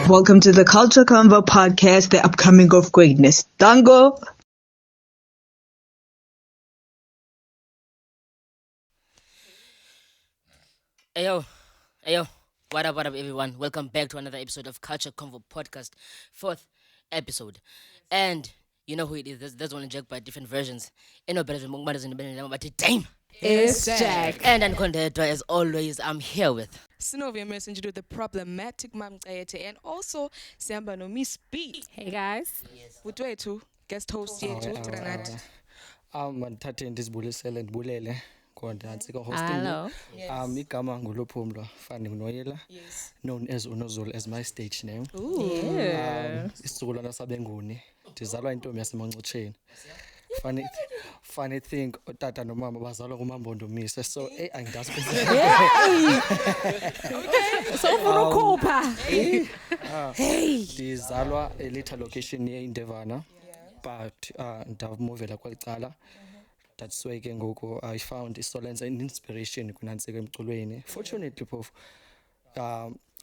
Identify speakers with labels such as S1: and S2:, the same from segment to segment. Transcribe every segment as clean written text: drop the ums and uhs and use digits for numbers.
S1: Welcome to the Culture Convo podcast, the upcoming of greatness. Dango.
S2: Ayo, what up, everyone? Welcome back to another episode of Culture Convo Podcast, 4th episode. And you know who it is. There's only Jack, but different versions. Ain't no better than Mungbadas in the Benjamin, but Dame.
S3: It's Jack.
S2: And Uncondetwa, as always, I'm here with
S3: Synovia Messenger with the problematic Mamcete, and also Samba no Miss B.
S4: Hey guys.
S3: Utwetu, guest host yethu Renat.
S5: Mandithathe ndizibulisele ndibulele kondantsika hosting.
S4: Hello.
S5: Igama nguLuphumlo fani nguNoyela, known as Unozulu as my stage name.
S4: Yeah.
S5: Isizukulwana sabenguni ndizalwa intombi yaseMancotsheni. Funny thing, utata nomama bazalwa kuMampondomise, so angidazi
S4: So ufuna ukukhupha.
S5: Hey, ndizalwa elitha location yeIndevana, but ndavumuvela kwalicala. That's why ke ngoku I found iSolenza an inspiration kunantsika emculweni. Fortunately phofu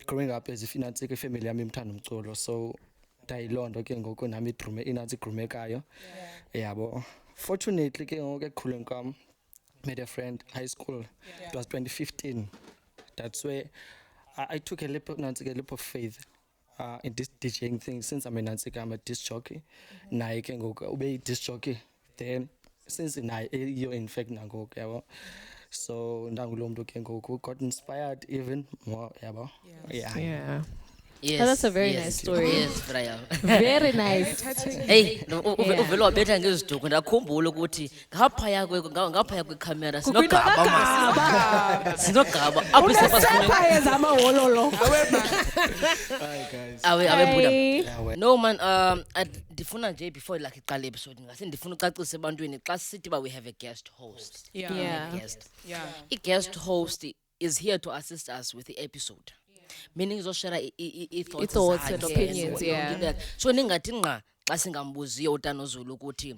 S5: growing up as if inantsika family yami imthanda umculo, so ndayilondo ke ngoku nami idrume inantsika iggrumekayo. Yabo. Fortunately ke ngoku ekukhuleni kwami made a friend high school. It was 2015. That's where I took a leap of faith in this DJing thing, since I'm a disc jockey. Naye ke ngoku ube disc jockey, then since you're in fact nangoku yabo, so ndangulo muntu ke ngoku got inspired even more yabo.
S4: Yeah.
S2: yes.
S4: Oh, that's a very nice story.
S2: Yes, Brian.
S4: Very nice.
S2: Hey, uvele wabetha ngeziduku ndakhumbula ukuthi ngaphaya kwekhamera sinogaba apho
S4: Sapphire zamaholo.
S5: Hi guys.
S2: awe Buddha.
S4: Hey.
S2: No man, ndifuna nje before like iqala episode ngase ndifuna ucacisa ebantwini xa sithi we have a guest host.
S4: Yeah.
S2: Guest. A guest host is here to assist us with the episode. Meaning izoshare
S4: Thoughts and opinions, yeah.
S2: So ningathi nqa xa singambuziyo uTanozulu ukuthi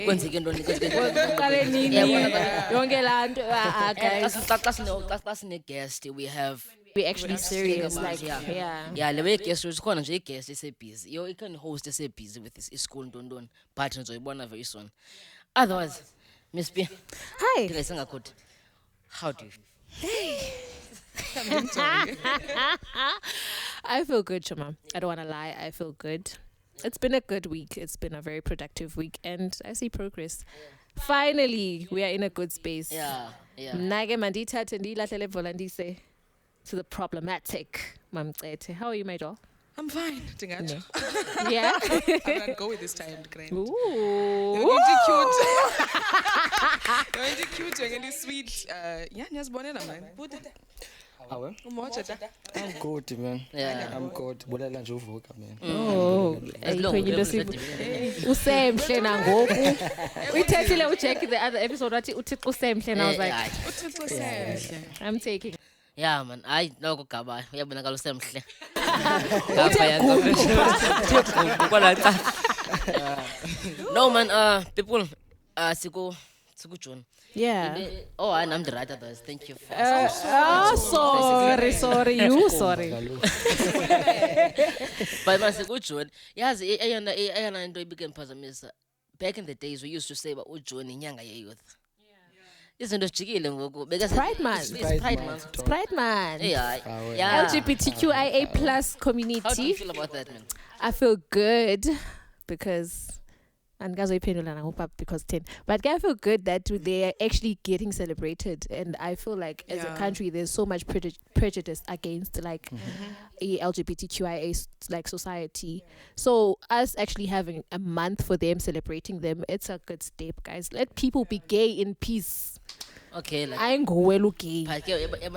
S2: kwenzeke ntoni
S4: Qale nini? Yonke la nto guys.
S2: xa sine guest we have
S4: We actually serious
S2: about,
S4: like yeah.
S2: yeah le way guest ukhona nje guest esebusy you can host esebusy with this school ntoni but nizoyibona very soon. Otherwise Miss B,
S4: Hi.
S2: ndingasengakhodi how do you
S4: I feel good, Shama. I don't want to lie. I feel good. It's been a good week. It's been a very productive week, and I see progress. Finally, we are in a good space.
S2: yeah
S4: Nage mandita tendilahlele volandise to the problematic Mamcete. How are you, my doll?
S3: I'm fine. Tingacho.
S4: Yeah.
S3: I'm gonna go with this time, Grant. You're
S4: Ooh.
S3: going cute. You're going cute. You're going sweet. Yeah, niyazibonela man. Buda.
S5: Awe.
S3: Umoja ta.
S5: I'm good man.
S2: Yeah.
S5: I'm good. Bulela nje uvuka man.
S4: Oh, usemhle nangoku. Uyithethile ucheck the other episode wathi uthi usemhle now I was like
S3: Uthixo semhle.
S4: I'm taking.
S2: yeah man hayi noko gaba uyabonakala usemhle no man people siku June.
S4: Yeah.
S2: Oh, and I'm the right others. Thank you.
S4: Sorry. You sorry.
S2: But masiku June. Yazi eyona into ibike mphazamisa. Back in the days we used to say about uJune inyanga ye-youth. Izinto sijikile ngoku
S4: Pride Month.
S2: It's Pride Month.
S4: It's Pride Month.
S2: Yeah.
S4: LGBTQIA plus
S2: How do you
S4: community.
S2: feel about that, man?
S4: I feel good because and guys because 10. But I feel good that they are actually getting celebrated, and I feel like as a country there's so much prejudice against like a LGBTQIA like society. So us actually having a month for them, celebrating them, it's a good step, guys. Let people be gay in peace.
S2: Okay, like
S4: I ain't go well gay.
S2: but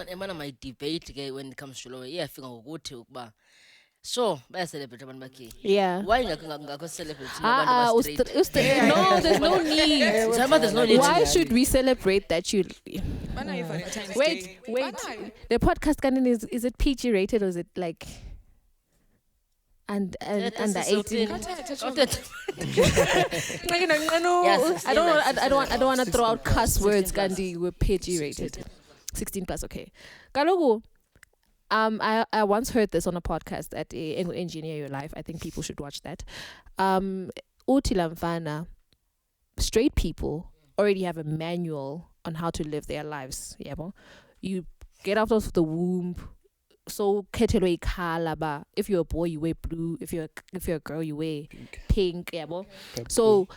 S2: emana my debate ke when it comes to law iyafika ngokuthi ukuba so bayacelebrate abantu bakhe.
S4: Yeah.
S2: Why ngakho celebrate abantu ba-straight?
S4: No, there's no need.
S2: There's no need.
S4: Why should we celebrate that you
S3: Bana Valentine's Day.
S4: wait
S3: Bana.
S4: the podcast canon is it PG rated or is it like and under 18? I don't want to throw out cuss words. Gandhi, we're PG rated, 16 plus. Okay, Kalogu, I once heard this on a podcast at Engineer Your Life. I think people should watch that. Uthi lamfana, straight people already have a manual on how to live their lives. Yabo, you get out of the womb. So ketelo ikhala ba. If you're a boy, you wear blue. If you're a girl, you wear pink. Yabo. So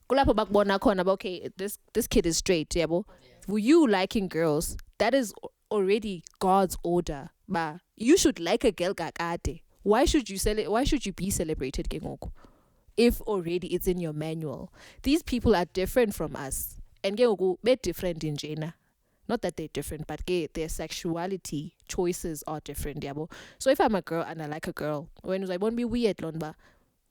S4: kulapho bakubona khona ba, okay, this kid is straight. Yabo. For you liking girls, that is already God's order. Ba, you should like a girl kakade. Why should you be celebrated ke ngoku? If already it's in your manual. These people are different from us. And ke ngoku be different in Jena. Not that they're different, but their sexuality choices are different. Yabo. So if I'm a girl and I like a girl, when I won't be weird, Lonba.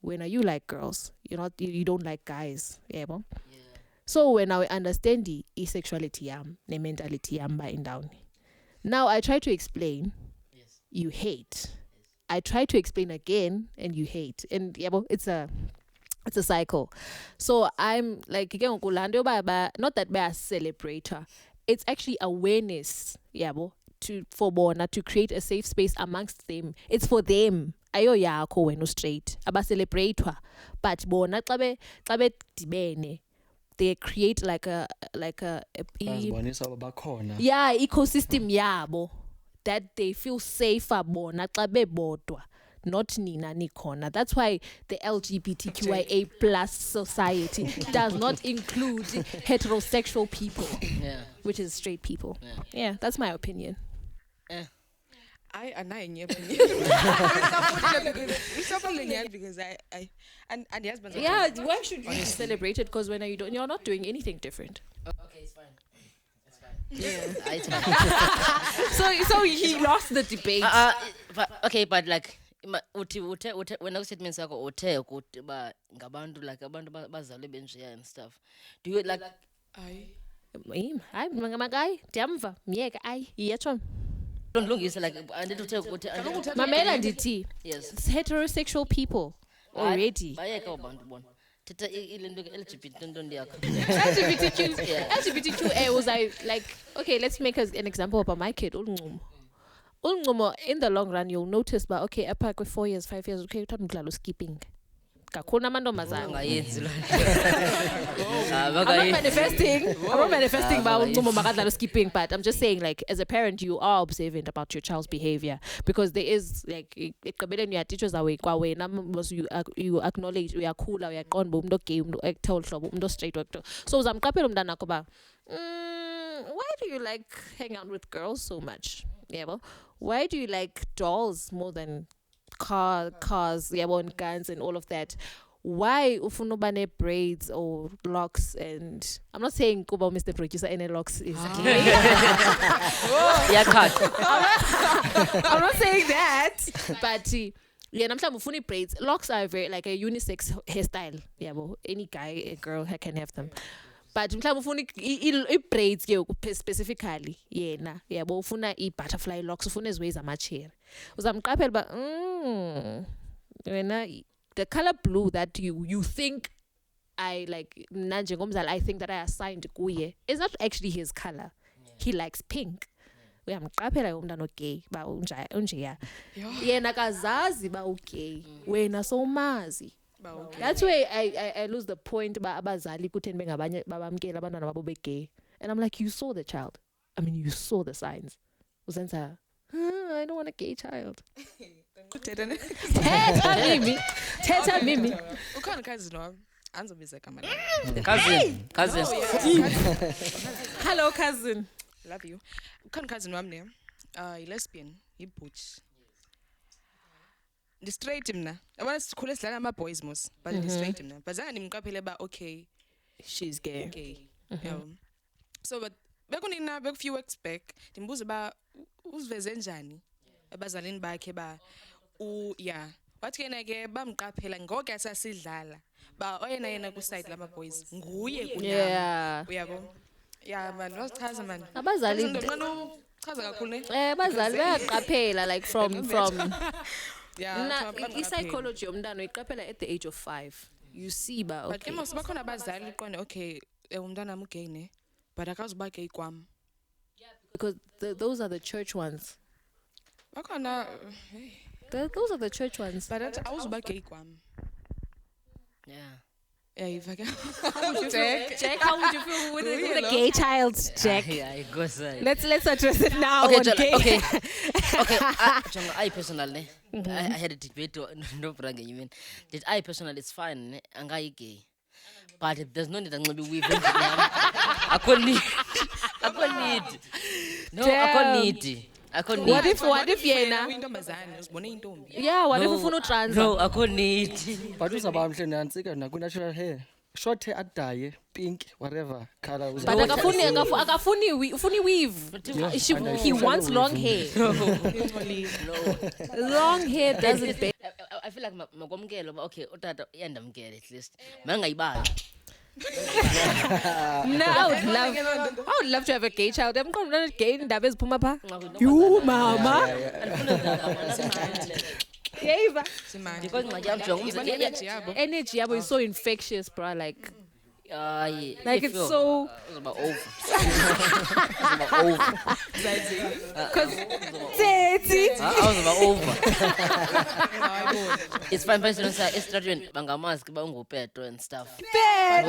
S4: When are you like girls? You don't like guys. Yabo. Yeah. So when I understand the asexuality the mentality by in down. Now I try to explain, you hate. I try to explain again and you hate. And yabo, it's a cycle. So I'm like, not that we are celebrator. It's actually awareness, yabo, for bona to create a safe space amongst them. It's for them. Ayo yakho wena straight. Aba celebrator. But bona xabe dibene, they create like a ecosystem yabo that they feel safer bona xabe bodwa. Not nina nikona. That's why the LGBTQIA plus society does not include heterosexual people, which is straight people. Yeah, that's my opinion.
S3: I because I and the husband.
S4: Yeah, why should you be celebrated? Because you're not doing anything different.
S2: Okay, it's fine. Yeah, it's fine.
S4: So he lost the debate.
S2: But like. When I said means like ba ngabantu like abantu bazalwe benjeya and stuff. Do you like
S4: hayi mangamakayi ndiyamva miyeke ayi yiyetsho
S2: don't lungisa like andithe
S4: mamela ndithi
S2: yes
S4: it's heterosexual people already
S2: bayeka abantu bona thetha ilento LGBT ntonto yakho
S4: LGBTQ was like okay, let's make an example about my kid Ulngumo, in the long run, you'll notice, but okay, apart 4 years, 5 years, okay, I'm skipping. I'm not manifesting about skipping, but I'm just saying, like, as a parent, you are observant about your child's behavior because there is like your teachers are you acknowledge we are cool, we are gone, straight. So why do you like hang out with girls so much? Yeah, well, why do you like dolls more than cars, and guns and all of that? Why ufunobane braids or locks? And I'm not saying Kuba Mr. Producer any locks is gay.
S2: Yeah, cut.
S4: I'm not saying that, but yeah, I'm saying braids. Locks are very like a unisex hairstyle. Yeah, well, any guy, a girl can have them. But mhlawumbe braids specifically yena yabo ufuna butterfly locks ufuna eziways amachere uzamqaphela ba wena the color blue that you think I like manje ngomzali I think that I assigned kuye is not actually his color. He likes pink. Uyamqaphela umntana gay ba unjeya yena kazazi ba ugay wena somazi. Okay. That's why I lose the point about abazali kutheni bengabanye babamkela abantwana babo begay. And I'm like, you saw the child. I mean, you saw the signs. Uzenza, I don't want a gay child. Teta mimi.
S3: Ukhona cousin wami. Anzobiza kama la.
S2: Cousin.
S4: Hello cousin.
S3: Love you. Ukhona cousin wami ne. Lesbian, butch. The straight mna. Abana sikhule sidlala ama boys mos, but the straight mna. But zanga nimqaphele ba okay,
S4: she's gay.
S3: Okay. So but bekunina few weeks back, ndimbuza ba uziveze njani abazalini bakhe ba yeah. Wathi kena ke bamqaphela ngoku asasidlala. Ba oyena ku side lama boys. Nguye kunami.
S4: Yeah.
S3: Uyabo. Yeah man, wasichaza man.
S4: Abazali
S3: chaza kakhulu ne.
S4: Abazali bayaqaphela like from
S3: yeah,
S4: psychology umntana uyiqaphela at the age of 5. You see ba okay.
S3: But ke mos bakhona abazali qonde okay umntana am gay ne, but akazuba gay kwam.
S4: Yeah, because those are the church ones.
S3: bakhona
S4: Those are the church ones.
S3: but athi awuzuba gay kwami.
S2: Yeah.
S3: Yayiva ke.
S4: Jack, how would you feel with a gay child, Jack?
S2: Yeah, it goes.
S4: Let's address it now.
S2: Okay,
S4: on
S2: Jola,
S4: gay.
S2: okay. Jonga, I personally, I had a debate. No, Branga, you mean? That I personally, it's fine. Angai gay, but there's no need to be weaving. I couldn't need. No, I couldn't need. I couldn't
S4: What
S2: need.
S4: if yena?
S3: Uyintombazane uzibone intombi.
S4: Yeah, what if
S2: No,
S4: ufuna utrans?
S2: No, I couldn't need.
S5: But uzaba mhle nantsika naku-natural hair short hair adaye pink whatever color
S4: But akafuni weave. He wants long hair. Long hair doesn't pay.
S2: I feel like makwamkelo, but okay, utata iyandamkela at least. Mangayibala.
S4: No, I would love to have a gay child. I'm going to gay in Davis Pumapa. You mama. Yeah,
S3: Simanje.
S2: Because my young Jonga,
S3: Ibona energy yabo.
S4: energy yabo is so infectious, bro. Like
S2: like
S4: it's so
S2: It's about over. It's about over.
S4: because
S2: I was about over. It's fine, but it's not even bangamask, bangopeto and stuff. Not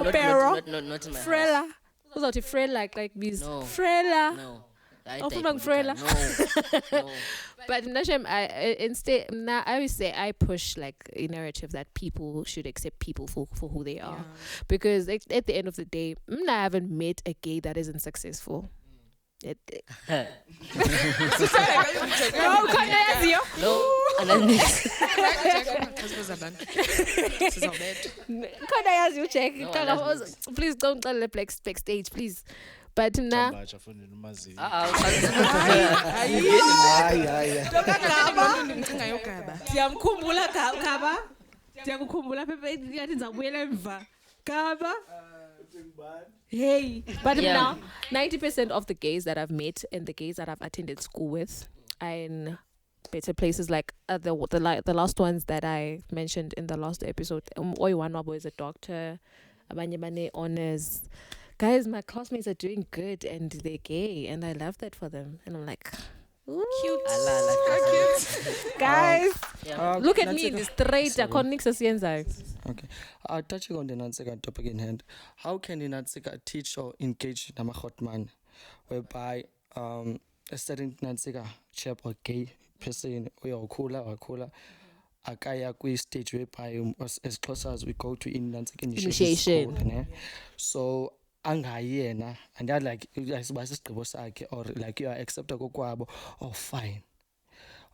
S2: in my house.
S4: Frela. Who's out Frela like these
S2: No.
S4: Frela.
S2: No.
S4: Ufuna ngifrela.
S2: No.
S4: But Nashem, I always say I push like a narrative that people should accept people for who they are, because like, at the end of the day, I haven't met a gay that isn't successful.
S2: No. And then
S4: Please don't tell the backstage, please. But now,
S3: Ngicanga yogaba.
S1: Ndiyamkhumbula Gaba. Ndiyakukhumbula Pepe yathi ndizabuyela emva. Gaba. Hey.
S4: but
S2: Yeah.
S4: now, 90% of the gays that I've met and the gays that I've attended school with are in better places. Like the last ones that I mentioned in the last episode. Oiwanwabo is a doctor. Abanye bane honors. Guys, my classmates are doing good and they're gay, and I love that for them. And I'm like, ooh,
S3: Cute.
S4: guys,
S2: yeah.
S4: look at me,
S5: Nansika.
S4: the straight. I can't nix asienzayo.
S5: Okay. Touching on the Nansika topic in hand, how can the Nansika teach or engage Namahotman whereby a certain Nansika chap or gay person or cooler akaya kwi stage whereby as close as we go to in Nansika initiation school, ne? So angayena and that like sibasigqibo sakhe or like you are accepted kokwabo, oh fine,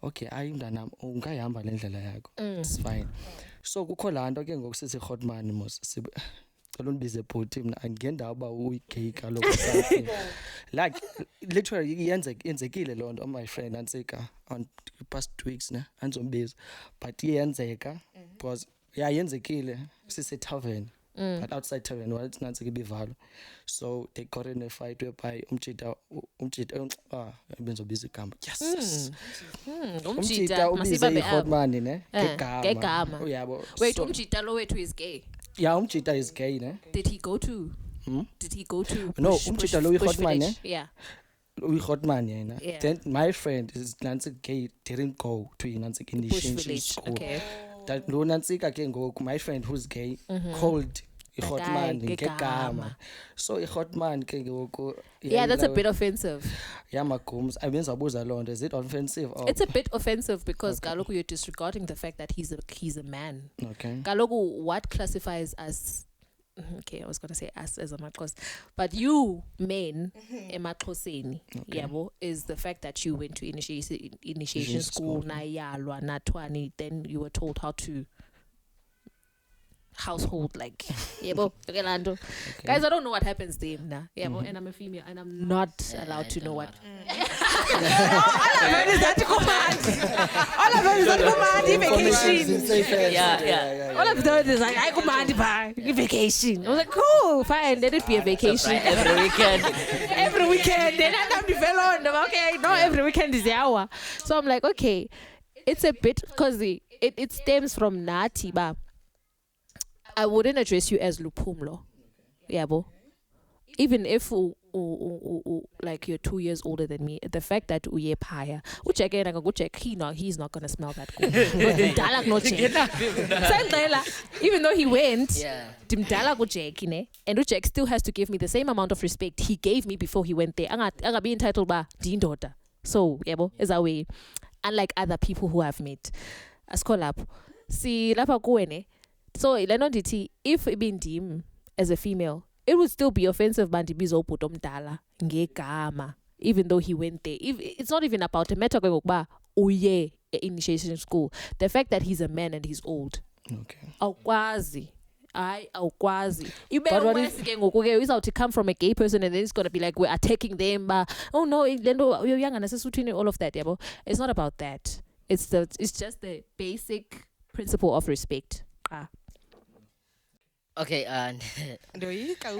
S5: okay ayi mntanam ungayihamba le ndlela yakho, it's fine. So kukho laa nto ke ngoku sithi Hotman mos cela undibize bhuti mna andigendawo uba uyigay kaloku something like literally yenzekile loo nto, my friend Nantsika on past 2 weeks ne andizombiza but iyenzeka because yenzekile sisetavern. But outside tavern while Nantsika ibivalwa, so they got in a fight whereby umjita benzobiza igama, yes umjita ubize iHotman ne ngegama uyabo.
S4: Wait,
S5: So-
S4: umjita lo wethu is gay.
S5: yeah, umjita is gay ne.
S4: Did he go to? Did he go to?
S5: No, umjita lo uyiHotman ne.
S4: Yeah.
S5: Hotman yena.
S4: Yeah.
S5: Then my friend is Nantsika gay didn't go to Nantsika
S4: Bush
S5: initiation
S4: village.
S5: school.
S4: Okay.
S5: That lo Nantsika ke ngoku my friend who's gay called iHotman
S4: guy ngegama.
S5: ngegama. So iHotman ke ngoku
S4: Yeah, that's a bit offensive.
S5: yamagums. Abenzabuza loo nto, is it offensive or
S4: It's a bit offensive because Kaloku, you're disregarding the fact that he's a man.
S5: okay?
S4: Kaloku, what classifies us? Okay, I was gonna say us as a Maxhosa, but you men, emaxhoseni, yabo, is the fact that you went to initiation school, na yalwa, na twani, then you were told how to household like yabo. Guys, I don't know what happens there now. Yabo, and I'm a female and I'm not allowed to know what.
S2: Yeah.
S4: All I've done is like, I command by vacation. I was like, cool, fine, let it be a vacation.
S2: Every weekend.
S4: Every weekend, then I'm developed. Okay, no, every weekend is the hour. So I'm like, okay, it's a bit, because it stems from Nati, but I wouldn't address you as Lupumlo. Yeah, bo. Even if like you're 2 years older than me. The fact that uye phaya uJack yena ngokuJack he's not gonna smell that good. Ndimdala kunoJack. Sendela, even though he went, ndimdala kuJack ne, and uJack still has to give me the same amount of respect he gave me before he went there. Angabi entitled ba ndindoda. So yebo is our way. Unlike other people who I've met. Asikho lapho. Si lapha kuwe ne. So lento ndithi if ibindim as a female, it would still be offensive bandibizo ubhuti omdala ngegama, even though he went there. If it's not even about a matter ngokuba uye initiation school. The fact that he's a man and he's old.
S5: Okay.
S4: Awukwazi. Awukwazi. Izawuthi come from a gay person and then it's gonna be like we're attacking them. Oh no, lento you're young and sesuthini, all of that, yabo. It's not about that. It's just the basic principle of respect.
S2: Okay, and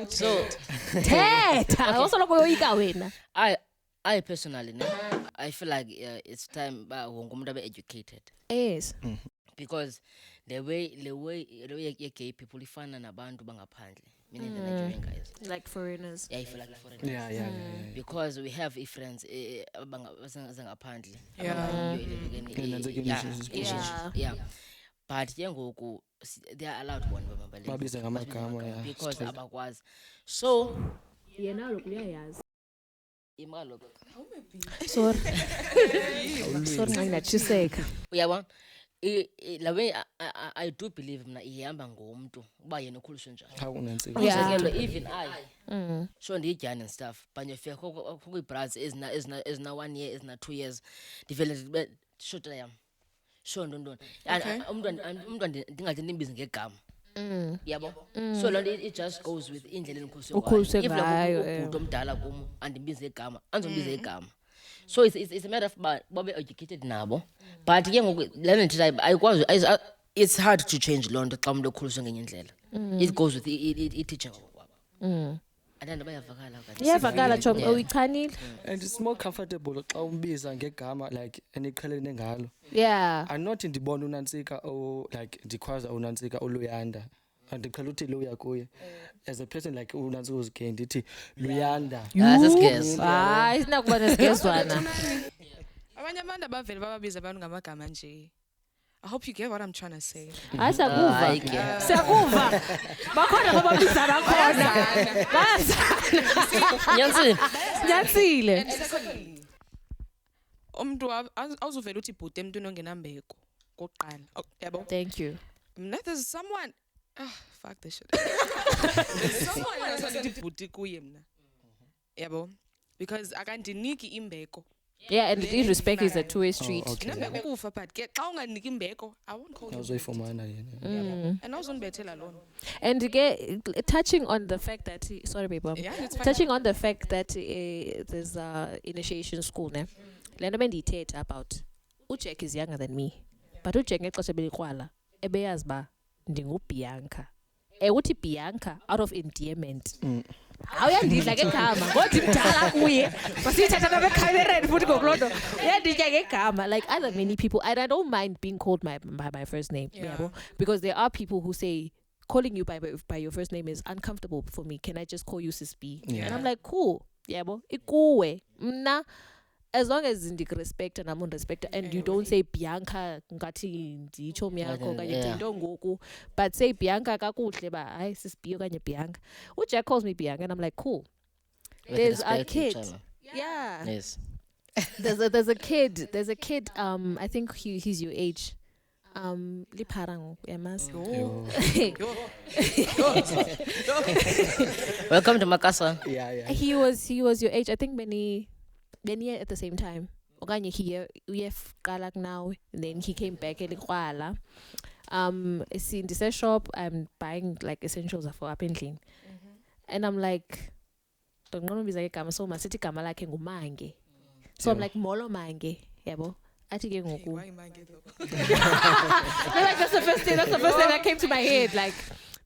S3: So
S2: I personally, I feel like it's time wonke umuntu abe educated.
S4: Yes.
S2: Because the way gay people ifana nabantu bangaphandle, meaning the Nigerian guys.
S4: Like foreigners.
S2: Yeah, I feel like foreigners.
S5: Yeah.
S2: Because we have friends abangaphandle. Yeah. But yengoku they are allowed one
S5: babiza ngamagama
S2: because abakwazi. So
S4: yena lokhu uyayazi.
S2: imali
S4: Sorry ngichiseka.
S2: uyabona la way I do believe mna ihamba ngomuntu uba yena ukhuliswe njani.
S5: Unantsika.
S2: Even I so ndiyijani and stuff but ngifika kwi-brands ezina 1 year ezina 2 years ndivele shota yam so ndondoni umuntu ndingathi ndimbize ngegama. Yabo. So loo it just goes with indlela enikhuliswe ngayo. If ubhuti omdala kum andimbize igama andizombize igama. So it's a matter of babe educated nabo. But ke ngoku lena ndithetha ayikwazi it's hard to change loo nto xa umuntu ekhuliswe ngenye indlela. It goes with i-teaching ngokwabo. Andanda bayavakala okanye.
S4: Iyavakala Chong uyichanile.
S5: And it's more comfortable xa umbiza ngegama like eniqhelene ngalo.
S4: Yeah.
S5: I'm not ndibona unantsika or like ndikhwaza unantsika uluyanda. Andiqhela uthi luya kuye. As a person like unantsika uzike ndithi luyanda.
S2: Sesiguess.
S4: Hayi sinakuba nesigezwana.
S3: abanye abantu abavele bababiza abantu ngamagama nje. I hope you get what I'm trying to say.
S4: Hayi siyakuva. Bakhona bababiza bakhona. Nyansile.
S3: Umuntu awuzuvela uthi bhuti emntwini ongenambeko kokuqala. Yabo.
S4: Thank you.
S3: There's someone fuck this shit. There's someone else uthi bhuti kuye mna. Yabo. Because akandiniki imbeko.
S4: Yeah, and respect is a two-way street.
S3: Nambeko kufa but ke xa unganiki imbeko I won't call you.
S5: Awuzoyifumana yena.
S3: And awuzonibethela lona.
S4: And again, touching on the fact that sorry babe.
S3: Yeah, it's fine.
S4: Touching on the fact that there's initiation school ne. Lento bendiyithetha about uJack is younger than me. But uJack ngexesha belikrwala ebeyazi ba ndinguBianca. Uthi Bianca out of endearment. Awuyandidla ngegama ngothi mdala kuye. Basithatha nabecamereni futhi ngokulondo. Uyandidla ngegama like other many people and I don't mind being called by my first name. Yeah. Because there are people who say calling you by your first name is uncomfortable for me. Can I just call you Sis B?
S5: Yeah.
S4: And I'm like, cool. Yabo. Ikuwe. Mna as long as ndik respect and I'm on respect and you don't say Bianca ngathi ndichomi yakho kanye into ngoku but say Bianca kakuhle ba hayi Sis B okanye Bianca. uJack calls me Bianca and I'm like cool. There's a kid. Yeah.
S2: Yes.
S4: There's a kid I think he's your age. Liparang yamas.
S2: Welcome to Makassar.
S5: Yeah.
S4: He was your age. I think many at the same time. Okanye he qala now and then he came back elikwala. In the shop I'm buying like essentials for up in clean. And I'm like don't know biza igama so masithi igama lakhe nguMange. So I'm like Molo Mange, yabo. Athi ke ngoku.
S3: Why Mange though?
S4: Like that's the first thing that came to my head like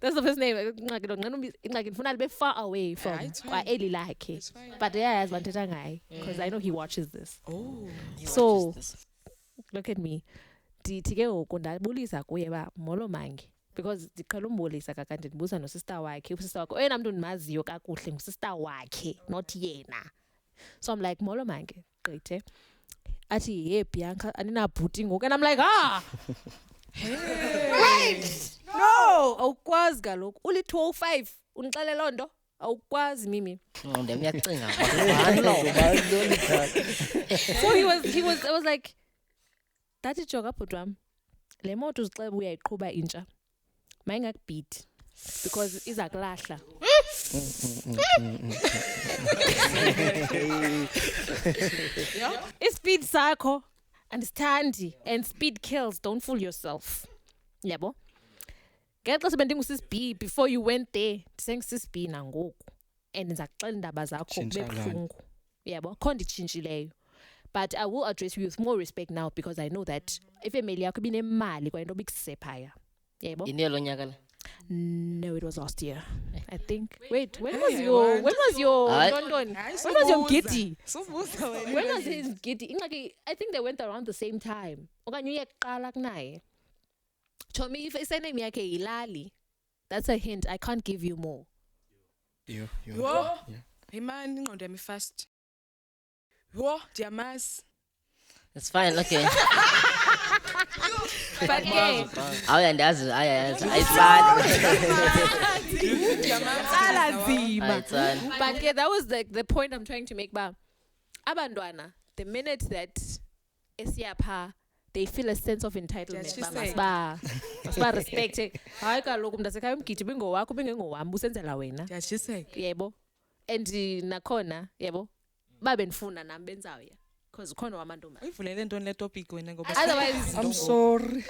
S4: that's the first name. Like ngifuna libe far away from eli lakhe. But yeah, as banthetha ngaye because I know he watches this.
S3: Oh.
S4: So look at me. Ndithi ke ngoku ndabulisa kuye ba Molo Mange. because ndiqhela umbolisa kakade ndibuza sister wakhe oyena mntu ndimaziyo kakuhle ngusister wakhe not yena. So I'm like, molo manke gqithe athi hey Bianca aninabhuti ngoku, and I'm like wait no awukwazi kaloku uli 205 undixele loo nto awukwazi mimi.
S2: Ndemiyacinga.
S4: So I was like, dathi joka bhuti wam, le moto uzixeba uyayiqhuba intsha mayingakubhidi because iza kulahla. Ispeed sakho andisithandi, and speed kills, don't fool yourself. Yabo ngexesha bendingusis B before you went there ndisengusis B nangoku, and ndiza kuxela indaba zakho kube buhlungu. Yabo kho nditshintshileyo, but I will address you with more respect now because I know that ifamily yakho ibinemali kwayinto bikusephaya. Yabo
S2: Inelo nyaka la.
S4: no, it was last year I think. Wait, when was your London? When was your Giddy? When was his Giddy? I think they went around the same time. Okanye uye kuqala kunaye. Chomi if isayiname yakhe yilali. That's a hint. I can't give you more.
S5: You.
S3: Wo hey man ingqondo yami fast. Wo ndiyamazi.
S2: It's fine, okay.
S4: But yeah,
S2: Ayazi. Ayitsana.
S4: but yeah, that was the point I'm trying to make. Ba abantwana, the minute that esiyapha, they feel a sense of entitlement. Must respect. Hayi kaloku mntasekhaya umgidi bingowakho bingengowami usenzela wena.
S3: Ndiyashiseka.
S4: Yebo. And nakhona, yebo. Babe ndifuna nami benzayo. Because khona wamantombi.
S3: Uyivulele ntoni le topic wena ngoba
S4: Otherwise,
S5: I'm sorry.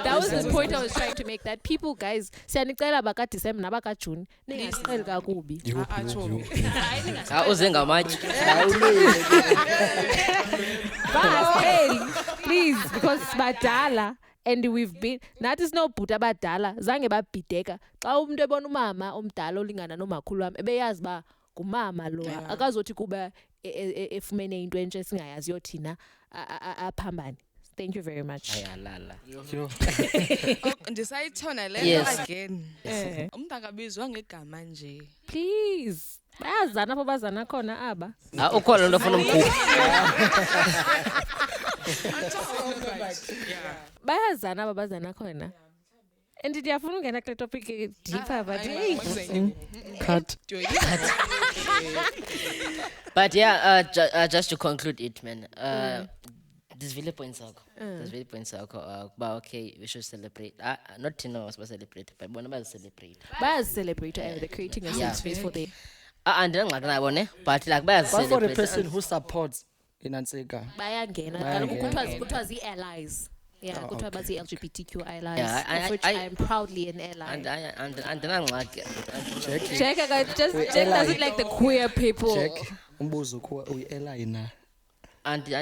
S4: that was the point I was trying to make, that people, guys, siyanicela baka December nabaka June ningasiceli kakubi.
S2: Uze ngamatshe.
S4: Please, because badala, and we've been nathi sinobhuti abadala zange babhideka xa umuntu ebona umama omdala olingana nomakhulu wami ebeyazi ba ngumama lo akazothi kuba efumene into entshe singayaziyo thina aphambane. Thank you very much.
S2: Ayalala.
S3: ndisayithona le
S2: Yes.
S3: nto again. Umuntu akabizwa ngegama nje.
S4: Please. Bayazana apho bazana khona aba.
S2: Ukhona lo ofuna umkhupha.
S4: Bayazana aba bazana khona. And ndiyafuna ungena kule topic deeper, but hey.
S5: Cut.
S2: But yeah, just to conclude it, man. There's really points out. But okay, we should celebrate. Not Tina was celebrate, but one about celebrate.
S4: Bayaz celebrate they're creating a safe space for them.
S2: And then like that one, but like bayaz
S5: But for the
S2: celebrate.
S5: person who supports Inanseka.
S4: Bayangena. Kuthiwa zi-allies. Yeah, kuthiwa bazi LGBTQ allies,
S2: Yeah,
S4: of which I am proudly an ally.
S2: And then like
S4: Check, just does it like the queer people.
S5: Check. Umbuzo kuwa uyi-ally na.
S2: and but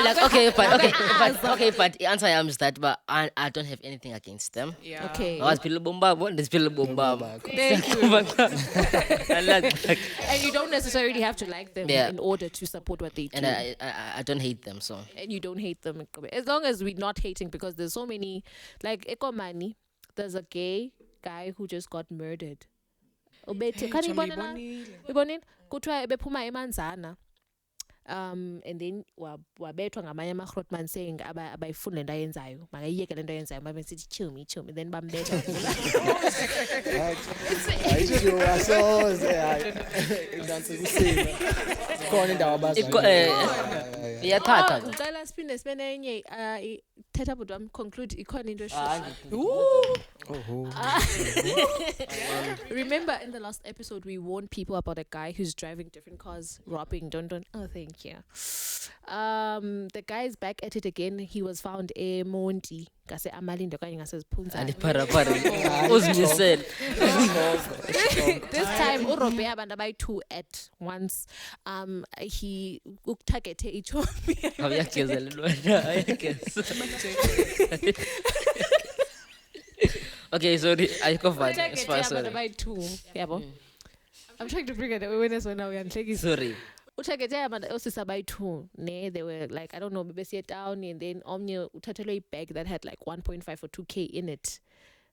S2: like okay, but the answer is that but I don't have anything against them.
S3: Yeah.
S4: Okay.
S2: I was Pilo Bombabo, and this Pilo Bombabo.
S4: Thank you. And you don't necessarily have to like them
S2: Yeah.
S4: in order to support what they do.
S2: And I don't hate them, so
S4: And you don't hate them. As long as we're not hating, because there's so many, like Ekomani, there's a gay guy who just got murdered. Ubethe kan ibonile kuthiwa ebephuma emanzana, and then wabethwa ngamanye ama-Grootman saying abayifuni lento ayenzayo makayiyeke lento ayenzayo babe sithi chill me then bambetha.
S5: Khona indawo
S2: iyathatha.
S4: Ngicela siphinde sibene enye thetha bhuti wami conclude ikhona into Remember in the last episode we warned people about a guy who's driving different cars, robbing, don't. Oh, thank you. The guy is back at it again. He was found Monti. Ngase Amalinde okanye ngase Ziphunzana.
S2: And para uzimisele.
S4: This time urobhe abantu abayi-2 at once. He ukutargethe ichomi.
S2: Awuyagezela lona, ayageza. Okay, sorry, ayikho fine. It's fine,
S4: Abantu
S2: sorry.
S4: abayi-2, yabo. I'm trying to bring it awareness when now we are taking.
S2: Sorry.
S4: uthegete abantu osisa bayi-2 ne they were like I don't know bebesiye town and then omnye uthathelwe i-bag that had like 1.5 or 2k in it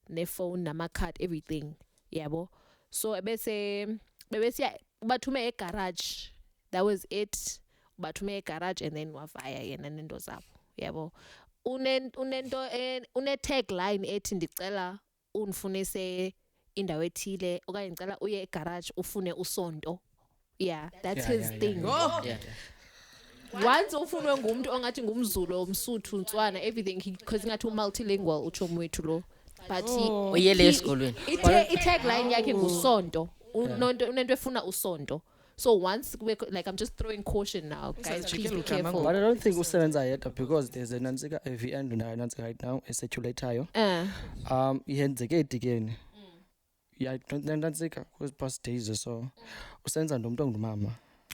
S4: ne-phone nama-card everything yabo so bebesiya ubathume egarage that was it ubathume egarage and then wavaya yena nento zabo yabo unento une-tagline ethi ndicela unifunise indawo ethile okanye ngicela uye egarage ufune usonto yeah that's his thing
S2: Yeah.
S4: once ufunwe ngumuntu ongathi ngumzulu umsuthu ntswana everything because ngathi multilingual utsho mwethu lo but
S2: Uyele esikolweni.
S4: i-tagline yakhe ngusonto unento efuna usonto so once like I'm just throwing caution now guys please be careful
S5: But I don't think usebenza yedwa because there's a Nansika AVN Nansika right now eseculator yenzeke edikeni yeah Nansika was past days so usenza nomuntu ongumama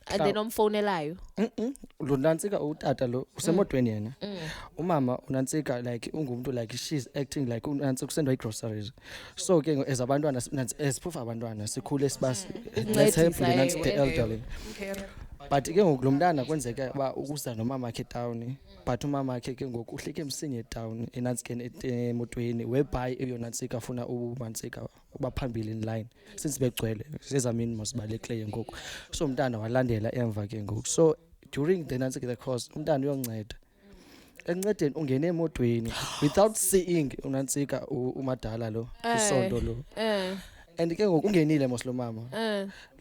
S4: and then omfonelayo
S5: lo Nansika utata lo usemodweni yena umama uNansika like ungumuntu like she's acting like uNansika usendwa igroceries so ke as abantwana esiphufa abantwana sikhule sibasi let's help the Nansika the elderly but ke ngoku lo mntana kwenzeka ba ukuza nomama wakhe town but umama wakhe ke ngoku uhlike emsinye town eNansikeni emotweni whereby eyoNansika afuna uMansika ubaphambili in line since begcwele sezamini masibalekile ngoku so umntana walandela emva ke ngoku so during the Nansika the course umntana uyonceda encedeni ungene emotweni without seeing uNansika umadala lo usonto lo and ke ngoku ungenile mos lo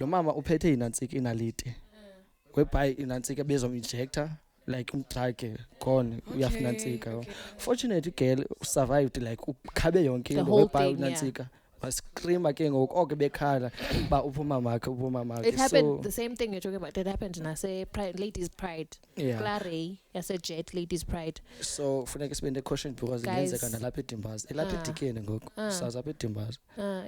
S5: mama uphethe iNansika inalite whereby iNansika bezom-injector like umdrage gone uyafuna Nansika fortunately girl survived like ukhabe yonke into whereby uNansika scream ke ngoku oke bekhala ba uphumama wakhe
S4: it happened the same thing you're talking about it happened nase ladies pride Clare yase Jet ladies pride
S5: so funeka sibe caution because ingenzeka nalapha eDimbazi elapha edikeni ngoku saza apha eDimbazi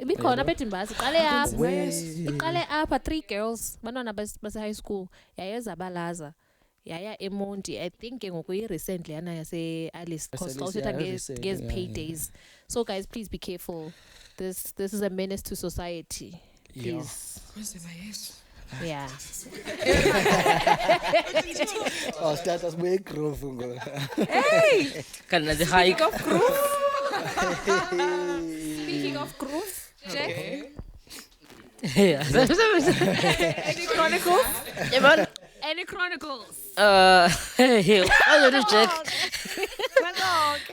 S4: ibikhona apha eDimbazi iqale apha 3 girls bantwana base high school yayeza balaza yaya eMonti I think ngoku recently yana yase Alice cause uthetha ngezi paydays so guys please be careful this is a menace to society please yeah
S5: oh status we groove ngo
S3: Hey,
S2: Kana the hike.
S4: speaking of groove Jack
S2: Yeah.
S4: any chronicles
S2: Evan.
S4: any chronicles
S2: Hey, I don't Jack.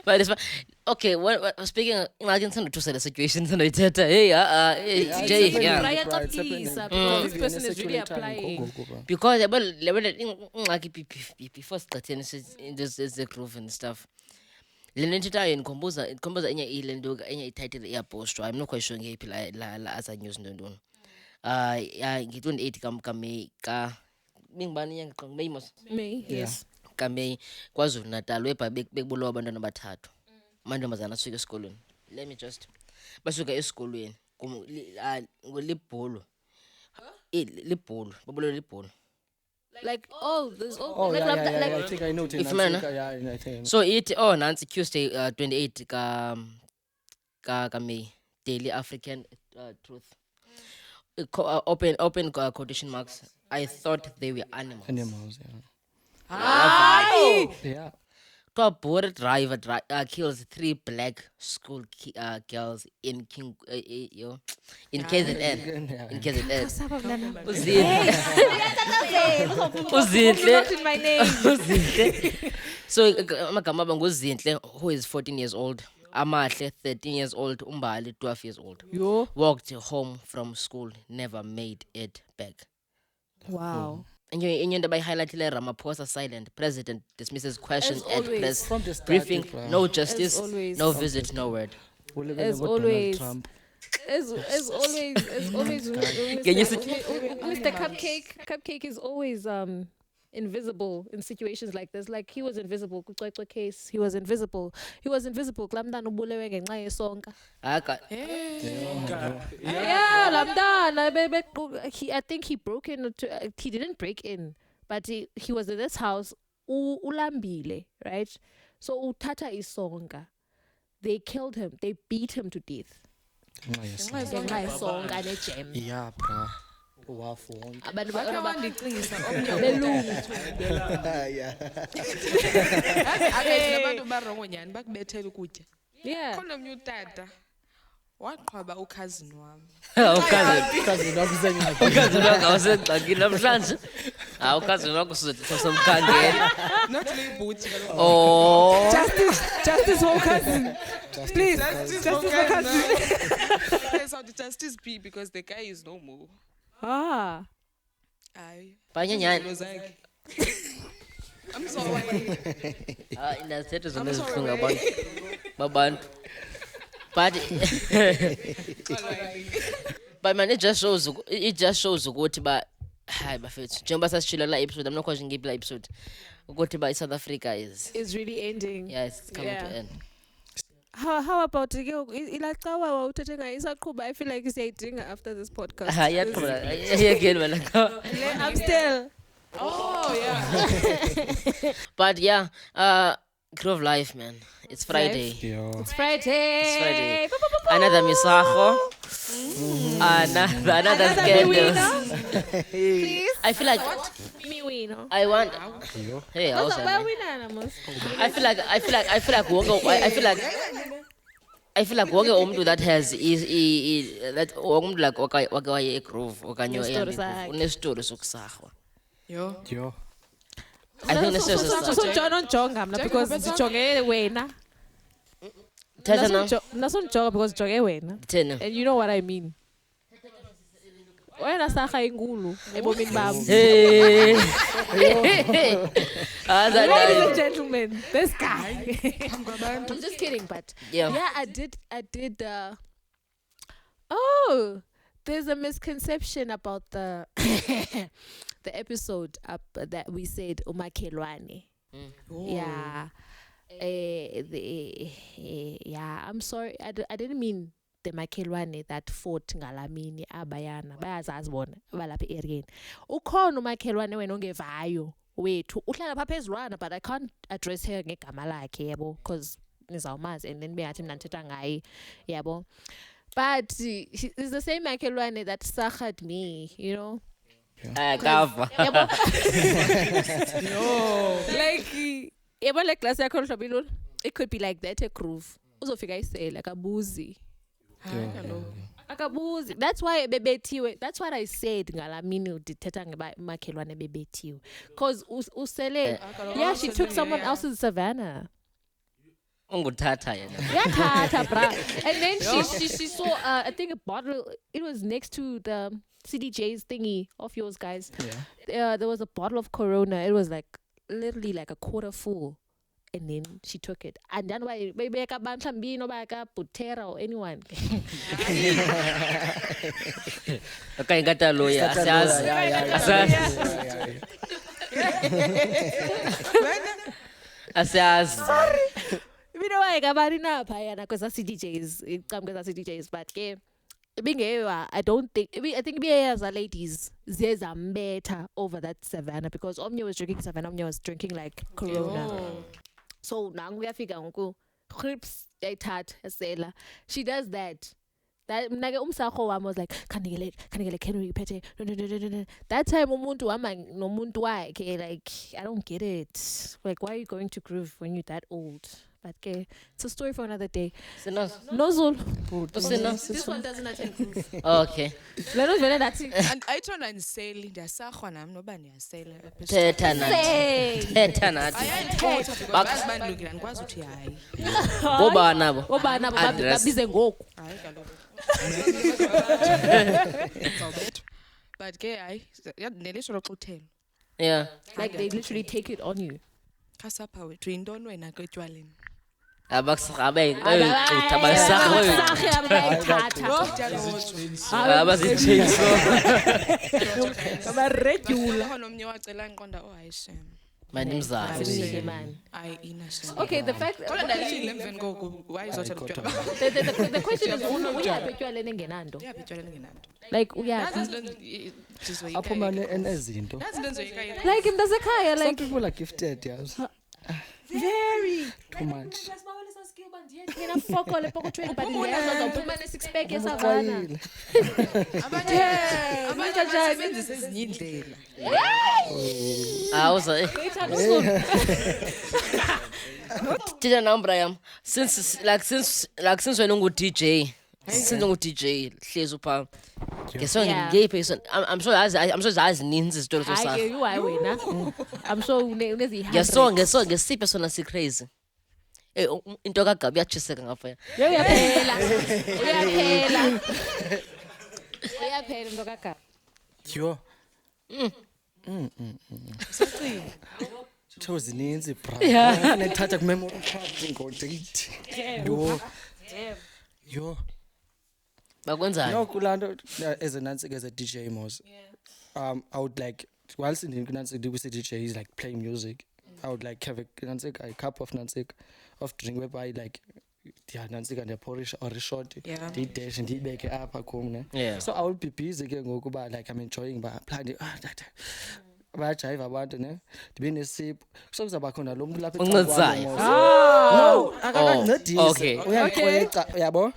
S2: But it's okay. What speaking? I can send to say the situations and ithetha. Hey, Jay, yeah.
S4: Ayaxaphisa because this person is really applying
S2: Because like before starting this the groove and stuff. Le ntitha inkomboza enye ilento enye ititle iyapostwa. I'm not quite sure ngephi la asa news ntoni. Yeah, ngi-28 kaMeyi ka mingibani inyanga May mos.
S4: me yes
S2: kaMeyi KwaZulu Natal webha bekubulawa abantwana abathathu amantombazana asuka esikolweni let me just basuka esikolweni ngolibholo libholo babulawa libholo
S4: like there's
S5: I think I know
S2: Ifumana?
S5: yeah I think
S2: so it nansi Tuesday 28 kaMeyi Daily African Truth open quotation marks I thought they were animals
S5: yeah
S2: A boat driver kills 3 black school girls in KZN. In KZN.
S4: not in my name
S2: Uzinhle. So amagama banguzinhle who is 14 years old. Amahle 13 years old. Umbali 12 years old.
S4: yo
S2: Walked home from school, never made it back.
S4: wow
S2: Enye into bayihighlightile Ramaphosa silent. President dismisses questions
S4: As
S2: at
S4: always.
S2: press
S5: From the start,
S2: briefing.
S5: it,
S2: No justice,
S4: always.
S2: no visit, no word.
S4: As always. As always,
S2: Can you
S4: Mr. Cupcake is always invisible in situations like this. Like he was invisible. Kucwecwe case, he was invisible. Kulamdana ubulewe ngenxa yesonka.
S2: Aka
S4: Yeah, lamdana. I think he broke in. He didn't break in, but he was in this house. Ulambile, right? So utata isonga. They killed him. They beat him to death. Ngenxa yesonga nejam.
S5: yeah bra wafu wonke.
S4: abantu
S3: Bakhe wandicingisa omnye
S4: belungu.
S5: Yeah.
S3: Ake nabantu barongo nyani bakubethela ukutya.
S4: Yeah.
S3: Khona omnye utata waqhwaba ukhazini wami.
S2: Ukazini wakho awusengxakini namhlanje. Ukazini wakho somkhangela.
S3: Not le booty kaloku.
S2: Oh.
S4: Justice for cousin. Please.
S3: Justice for cousin. Okay, so the justice be because the guy is no more.
S4: Ah.
S3: Aye.
S2: Banyanyani.
S3: I'm sorry.
S2: Inazithethe zona ezibuhlungu babantu. But but man, it just shows ukuthi ba hayi bafethu njengoba sasishilo la episode I'm not quite ngiphi la episode ukuthi ba South Africa is
S4: Really ending.
S2: yes coming to end.
S4: How about ilacawa uthethe ngayo isaqhuba? I feel like siyayidinga after this podcast.
S2: Yaqhubeka again wena.
S4: I'm still.
S3: Oh yeah.
S2: But yeah, Grove Life, man. It's Friday.
S5: Yo.
S4: It's Friday.
S2: Another misajo. Another scandal.
S4: Please.
S2: I feel like
S4: Me win.
S2: I want.
S5: Yo.
S2: Hey, I was.
S4: I
S2: I feel like wonke umuntu that has that wonke umuntu like wake waye eGrove okanye
S4: Unestori sakhe.
S2: unestori sokusahwa.
S5: Yo.
S2: I think this is
S4: so Jonga mna because sijonge wena.
S2: Thetha now.
S4: Nasonjonga because sijonge wena.
S2: Thena.
S4: And you know what I mean. Wena saha inkulu ebomini bami.
S2: Hey.
S4: Ladies and gentlemen, this guy. I'm just kidding, but
S2: Yeah.
S4: I did. There's a misconception about the the episode up that we said umakhelwane. Yeah. Yeah, I'm sorry. I didn't mean the makhelwane that fought ngalamini abayana bayazazi bona balapha eareni. Ukhona umakhelwane wena ongevayo wethu uhlala pha phezulwana, but I can't address her ngegama lakhe yabo because nizawumazi and then bengathi mina ndithetha ngaye yabo. But it's the same makhelwane that sakhad me, you know.
S2: Cover.
S4: Like yabo le glass yakho hlobilo, it could be like that a groove. Uzofika isela akabuzi. Akabuzi. That's why bebethiwe. That's what I said ngalamini udithetha ngemakhelwane bebethiwe. Cause usele yeah, she took someone else's Savannah.
S2: Unguthatha yena.
S4: Yeah, bra. And then she saw I think a bottle. It was next to the CDJ's thingy of yours guys. Yeah. There was a bottle of Corona. It was like literally like a quarter full. And then she took it. And then why maybe Bantlambino baka Butera or anyone.
S2: Okay, ngata lawyer. Asas.
S4: You know why kabani na phayana because CDJs, CDJs, but ke I don't think I think as ladies zezambetha over that Savannah because Omnia was drinking Savannah, Omnia was drinking like Corona. So now we have figure uncle crips tart sela. She does that. That mnake umsakho wami was like can you pete no. That time umuntu wama nomuntu wakhe like I don't get it. Like why are you going to Groove when you're that old? But okay, it's a story for another day. Nozul. This one doesn't attend Groove.
S2: Okay.
S4: Let us know that.
S3: And I turn and sell ndiyasarhwa nami noba ndiyasela.
S2: Thetha nathi.
S3: Ayayithotha because bazibandlukile andikwazi uthi hayi.
S2: Ngoba nabo.
S4: Babize ngoku.
S3: Hayi kaloku. But ke hayi nelisho loxuthelo.
S2: Yeah.
S4: Like they literally take it on you.
S3: Khasapha wethu yintoni wena ke etywaleni?
S2: Abakusabe bayixutha bayisahwe. Abazitshayso.
S4: Regular.
S3: Khona omnye wacela ngiqonda hayi shem.
S2: Mani mzazi.
S3: Hayi ina shem.
S4: Okay, the fact
S3: Kodwa ndalishile emveni koku why izothela utywala.
S4: the question is uyaphi etywaleni engenanto?
S3: Uyaphi etywaleni ngenanto?
S4: Like uyaphi?
S5: Aphuma nezinto.
S3: Nazi into enzoyikayo.
S4: Like mntasekhaya
S5: Some
S4: like
S5: people are gifted, yes.
S4: very
S5: Too much.
S4: Ngena foko le pokothweni but ngiyazi uphuma ne-six pack esavana.
S3: Abanye basebenzisa ezinye indlela.
S2: Awuza. Tita nambra yam. Since when ungu DJ. Since ungu DJ hlezi upha. Ngesonto ngiphi so I'm sure zazininzi izitolo zosapho.
S4: Hayi you why wena. I'm sure unezi
S2: ngesiphi sona si crazy. Into kaGabi yachiseka ngapha.
S4: Uyaphela into kaGabi.
S5: Yo. Zininzi bra. Nayithatha ku memory card ngo-date. Yo.
S2: Bakwenzani?
S5: No, kulanto as a DJ Mos. I would like whilst in Nancy do with the DJ is like playing music. I would like have a cup of Nancy of drink whereby like Nancy and the porridge or a short dash and bake up a comb. So I would be busy again go by like I'm enjoying but planning bajayiva abantu ne ndibene sip sokuza khona lo muntu lapha
S2: Uncedayo.
S5: No akancedise uyangiqweca uyabo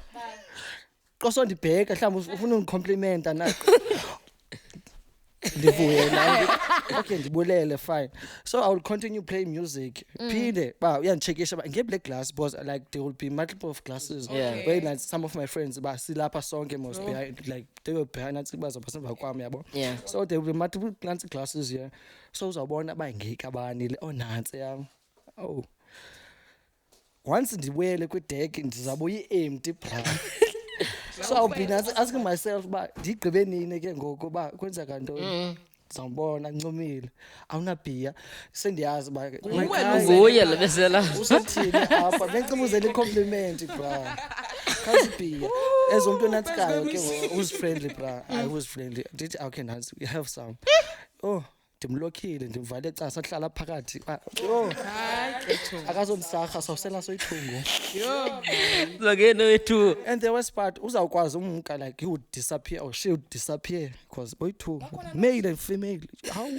S5: qoso ndibheka mhlawumbe ufuna ungicompliment anakho ndivuye la okay ndibulele fine so I will continue playing music phinde ba uyandichekisha nge-black glass because like there will be multiple of glasses where like some of my friends ba silapha sonke most behind like they were behind us bazoba semva kwami yabo so there will be multiple glasses here so uzawubona bayingeki abani le onantsi yami once ndiwele kwi-deck ndizabuya i-empty bra so I'll be asking myself ba ndigqibe nini ke ngoku ba kwenzeka ntoni Zambona ncomile awunabhiya sendiyazi ba
S2: nguye le besela
S5: usathini apha bengicimuzela icompliment bra khazibhiya ezomuntu onatsikayo ke who's friendly bra who's friendly did okay nansi we have some ndimlokhile ndimvale ecasa hlala phakathi akazondisarha sawusela soyithungu
S2: zake wethu
S5: and the worst part uzawukwazi umka like he would disappear or she would disappear because boy-two male and female how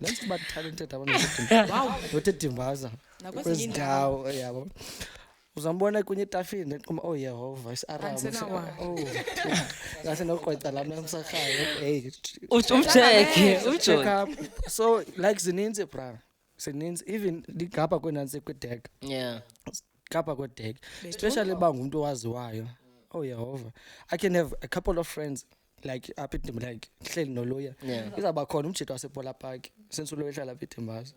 S5: let's be talented abantu notedimbaza kwezindawo yabo uzambona kunye etafini Yehova is-aram ngase nokuqweca lami emsakhaya check up so like zininzi bra zininzi even ligapha kwenansi kwi-deck gapha kwe-deck especially ba ngumuntu owaziwayo Yehova I can have a couple of friends like apha like hleli noloya izawuba khona umjito wasePola Park since uloya ehlala apha eDimbaza.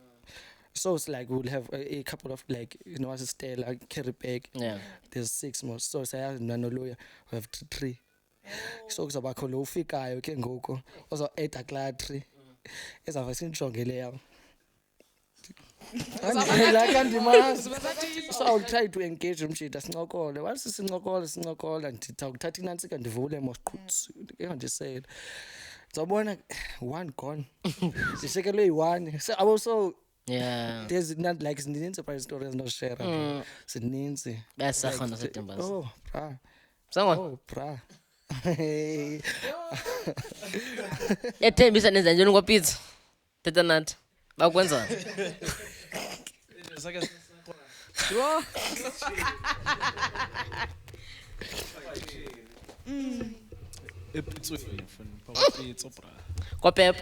S5: So it's like we'll have a couple of like as a Stella, carry bag. There's 6 more. So saya nanoloya we have 3. So kuzaba khona ufikayo ke ngoko. Ozo 8 aklatri. Ezava sinjongele yawo. So I'll try to engage umshita sincokole. Once sincokola ndithatha ukuthatha inantsika ndivule mosqhutsu. Ngiyandisela. Zawubona 1 gone. Sishekelwe yi1. So I also there's not like zininzi surprise stories no share zininzi
S2: besa khona seDimbaza
S5: bra
S2: sangwa
S5: bra
S2: yathembisa nenza njani ngopizza tata nathi bakwenza
S6: epitsweni mfana pizza bra
S2: kopep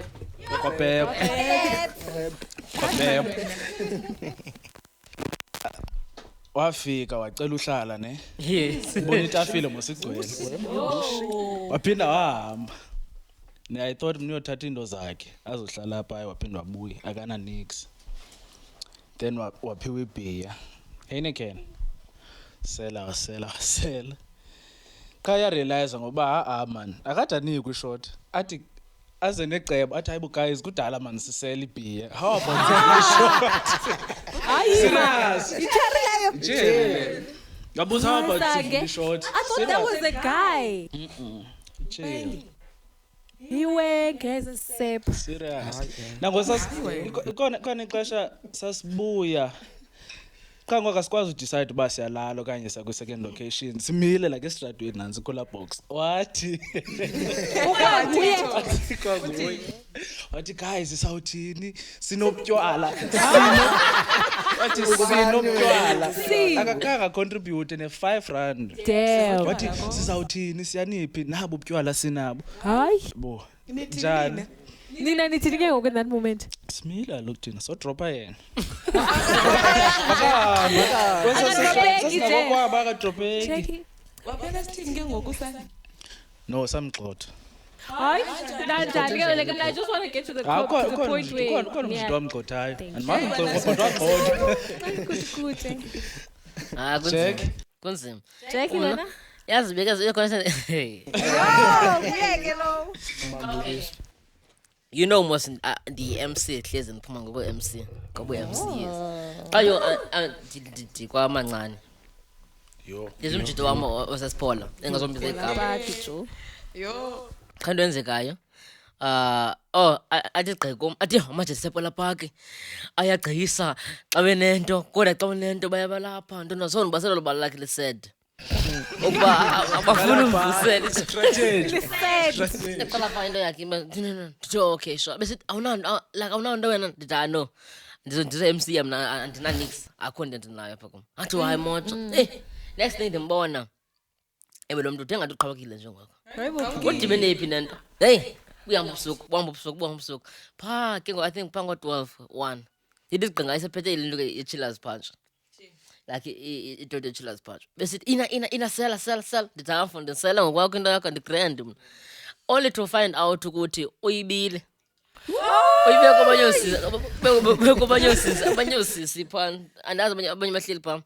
S6: wafika wacela uhlala ne bona itafile mosigcwele waphinda wahamba I thought mina uyothatha into zakhe azohlala lapha waphinda wabuya akana nix then waphiwa ibhiya Heineken sela khaya realize ngoba man akade anikwe ishot athi aze necebo athi hayibo guys kudala man sisela ibhiya how about ishot serious
S4: Icharileyo
S6: yabuza how about ishot
S4: I thought that was a guy
S6: chill
S4: he went as a sip
S6: serious nango khona ixesha sasibuya kangoka sikwazi udecide uba siyalala okanye siya kwi-second location simile like esitradweni nansi kula box wathi wathi guys isawuthini sinobutywala wathi sinobutywala akakanga contribute ne-R5
S4: Damn.
S6: wathi sizawuthini siyaniphi nabo ubutywala sinabo
S4: Hayi.
S6: bo njani
S4: Nina nithini ke ngoku in that moment?
S6: simila lo thina so dropa yena kwaba akadropeki
S4: Check.
S3: waphela sithini ke ngoku sana
S6: no samgxotha
S4: Hayi. Nanjani ke like I just want to get to the point where
S6: khona umntu wamgxothayo
S4: Thank
S6: andimazi kodwa wagxotha
S4: good.
S2: Ah,
S6: Check.
S2: kunzima.
S4: Check lona.
S2: Yazi because uyakhona you know most the MC hlezi niphuma ngoku MC ngoku MC yes ayo kwa mancane
S6: yo
S2: lezimjito wami osesiphola engazombiza igama
S4: Bathi jo.
S3: yo
S2: xa into enzekayo athi gqekom athi manje sisephola park ayagcisa xa benento kodwa xa unento bayabalapha nto nosona baselo lobala lakhe lised ukuba abafuna umvusela
S6: strategy
S2: eqala fa into yakhe ndithi okay sure bese awunanto wena ndithi no ndize MC mna andinanix akho nto ndinayo apha kum athi hayi moto next thing ndimbona lo muntu uthenga uqhawakile nje ngoko udibene phi nento hey buyamba ubusuku pha ke ngo I think pha ngo-12:01 ndithi igqinga isephethe ile nto ke i-chillers punch like itoto chillers punch bese ina sela ndithi afu ndisela ngokwakho into yakho ndigrand mna only to find out ukuthi uyibile uyibeke abanye osisi pha andazi abanye bahleli pha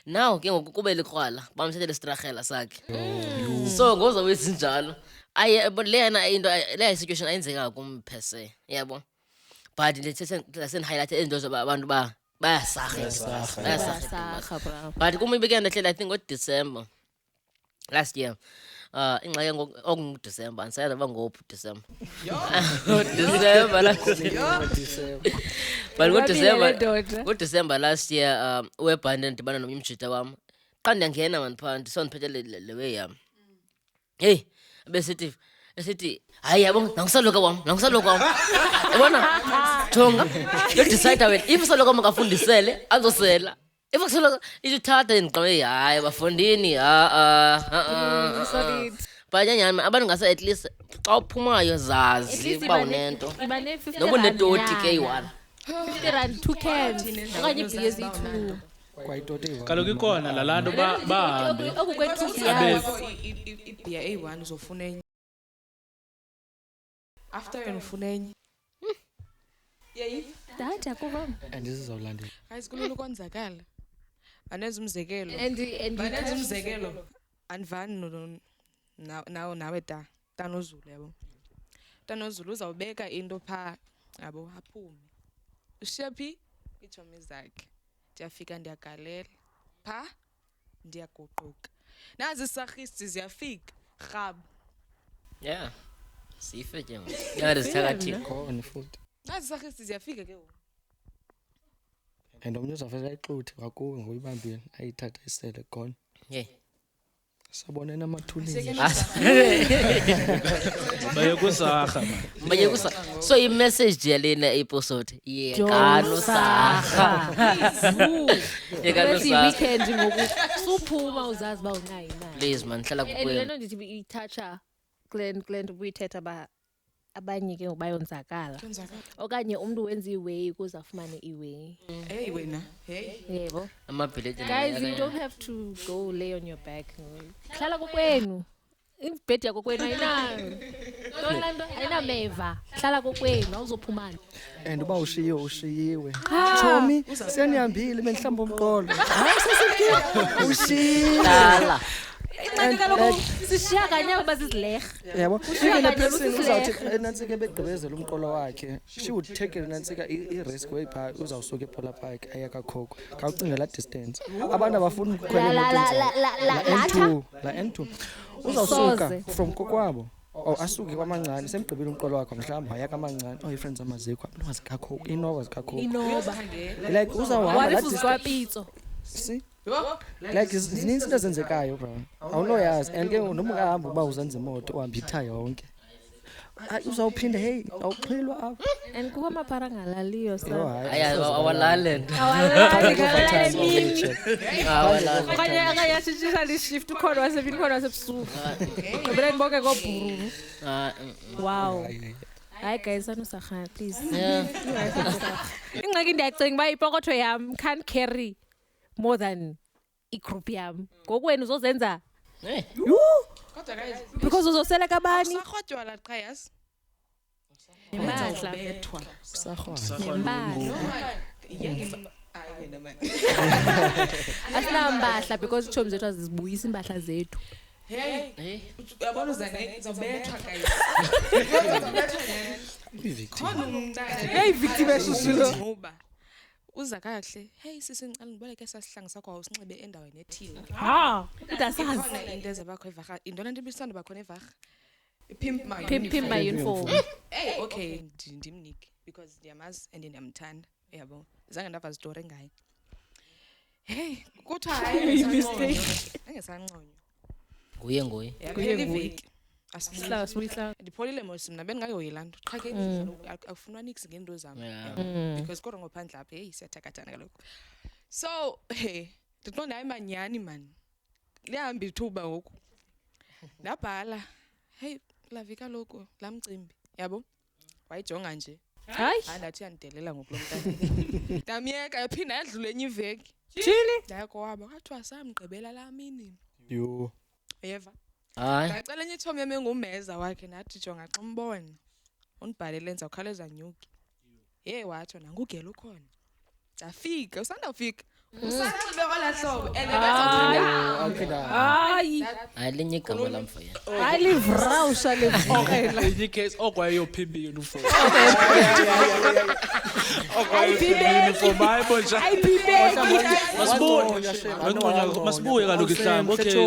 S2: now ke ngoku kube likrwala bamthethele istragela sakhe so ngoza wesinjalo aye lena into le situation ayenzeka kumphese yabo but lethe highlight izinto zabantu bayasarha but kumibeke ndahlela I think ngoDecember last year ingxaki ngoDecember andisayazi aba ngophi December December last year but ngoDecember last year webhande ndibana nomnye umjita wami xa ndiyangena mani phaa ndisondiphethe le way yami hey esithi hayi yabo nangisaloka wam yabona jonga yodicide wena if usaloka wam akafundisele azosela if usaloka ithatha ndiqabe hayi bafundini banyanyani abantu ngase at least xa uphumayo zazi uba unento noba unetoti ke iyi-1
S4: R50 2 cans okanye ibhiya eziyi-2
S5: kwayitoti
S6: kaloku ikhona laa nto bahambe
S3: ibhiya eyi-1 uzofuna enye after wena ufuna enye
S4: dad akuvam
S5: andizizawulandela
S3: hayi sikulula ukonzakala anenza umzekelo
S4: and
S3: umzekelo andivani nawe tanozulu yabo tanozulu uzawubeka into phaa yabo aphume ushiya phi iitshomi zakhe ndiyafika ndiyagalela phaa ndiyaguquka nazi isarhisti ziyafika rhab
S2: yeah sife ke ngoku yari zithakathile
S5: khona futhi
S3: nazi isarhisti ziyafika ke ngoku
S5: and omnye uzawufika ayixuthi kwakuwe ngoyibambile ayithatha isele khona
S2: hey
S5: sabonena amathulini
S6: bayekusarha man
S2: so imessage yalena episode yekanosarha
S4: bese weekend ngoku suphuma uzazi uba unayo imali
S2: please man hlala
S4: and
S2: kukwena
S4: lento ndithi ithatha Glenn ubuyithetha abanye ke ngobayonzakala okanye umuntu wenza iway ukuze afumane iway
S3: hey wena hey
S4: yebo
S2: amabhilete
S4: guys you don't have to go lay on your back hlala kokwenu ibhedi yakho kwenu ayinameva hlala kokwenu awuzophumana
S5: and uba ushiyiwe chomi senihambile bendihlamba umqolo hayi sesimkhile ushiyiwe
S2: dala
S4: inxaki kaloku sishiya kanye uba sizileha
S5: yabo even a person uzawuthi enantsika begqibezela umqolo wakhe she would take it nantsika i-risk way phaa uzawusuka ePolar Park ayakakhoko khawucinga la distance abantu abafuni ukukhwela la N2 uzawusuka from kokwabo asuke kwamancane semgqibile umqolo wakhe mhlawumbe waya kamancane i-friends amazikho abantwana zikakhoko inoba like uzawuhamba la
S4: distance
S5: see like zininzi into ezenzekayo bro awunoyazi and ke noma ungahamba uba uzenza imoto uhamba itha yonke uzawuphinda hey awuxhilwa apha
S4: And kukho amaphara angalaliyo so.
S2: awalale
S4: Okanye akayashishisa li-shift ukhona wasebini khona wasebusuku. Ngibele ngibonke ngobhuru. Wow. Hayi guys sanusarhana please. Ingxaki ndiyacinga uba ipokotho yam can't carry more than igroup yam. Ngoku wena uzozenza
S3: Kodwa guys,
S4: because uzoseleka abani?
S3: usarhotywala qha yazi.
S4: Nembahla. Nembahla. Asinambahla because ichomi zethu azizibuyisa imbahla zethu.
S3: Hey. Uyabona uzobethwa guys. Khona umntana.
S4: Hey victim eshushulo.
S3: Ngoba uza kahle. Hey sisi ngicela ngiboleke sasihlangu sakho awusinxibe endaweni ethile.
S4: Ha, udasazi.
S3: Khona into ezabakho evaga. Intona into ibisanda bakhona evaga. Pimp
S4: my uniform.
S3: Hey, okay, ndimnike because ndiyamazi and ndiyamthanda. Yabo. Zange ndava story ngaye. Hey, kuthiwa hayi mistake. Engesanconywa.
S2: nguye
S3: Yaphela iveki.
S4: Sla swisla.
S3: Ndipholile mos mina bendingayoyilanto. Qha ke akufunwa nix ngento zami. Because kodwa ngophandla apha hey siyathakathana kaloku. So, hey, ndiqonda hayi manyani man. Lihamba ithuba ngoku. Ndabhala. Hey, lavika lokho lamcimbi. Yabo? Wayijonga nje.
S4: Hayi.
S3: Andathi yandelela ngokulomntana. Ndamyeka yaphinda yadlula enye iveki.
S4: Chili.
S3: Ndayakwaba kwathiwa samgqibela la mini.
S5: yo
S3: Eva.
S2: hayi
S3: Ngacela enye ithomi yami engumeza wakhe nathi jonga xa umbona. Undibhalele lenza ukhaleza nyuki. Hey wathi nangugela ukhona. Ndafika, usandafika. Usanxibe kwalahlobo and
S4: Hayi.
S2: alinye igama lamfa yena
S4: Hayi livrausha levokela.
S6: in case okwayophimba uniform uniform hayibo nje masibuye kaloku ihlambo okay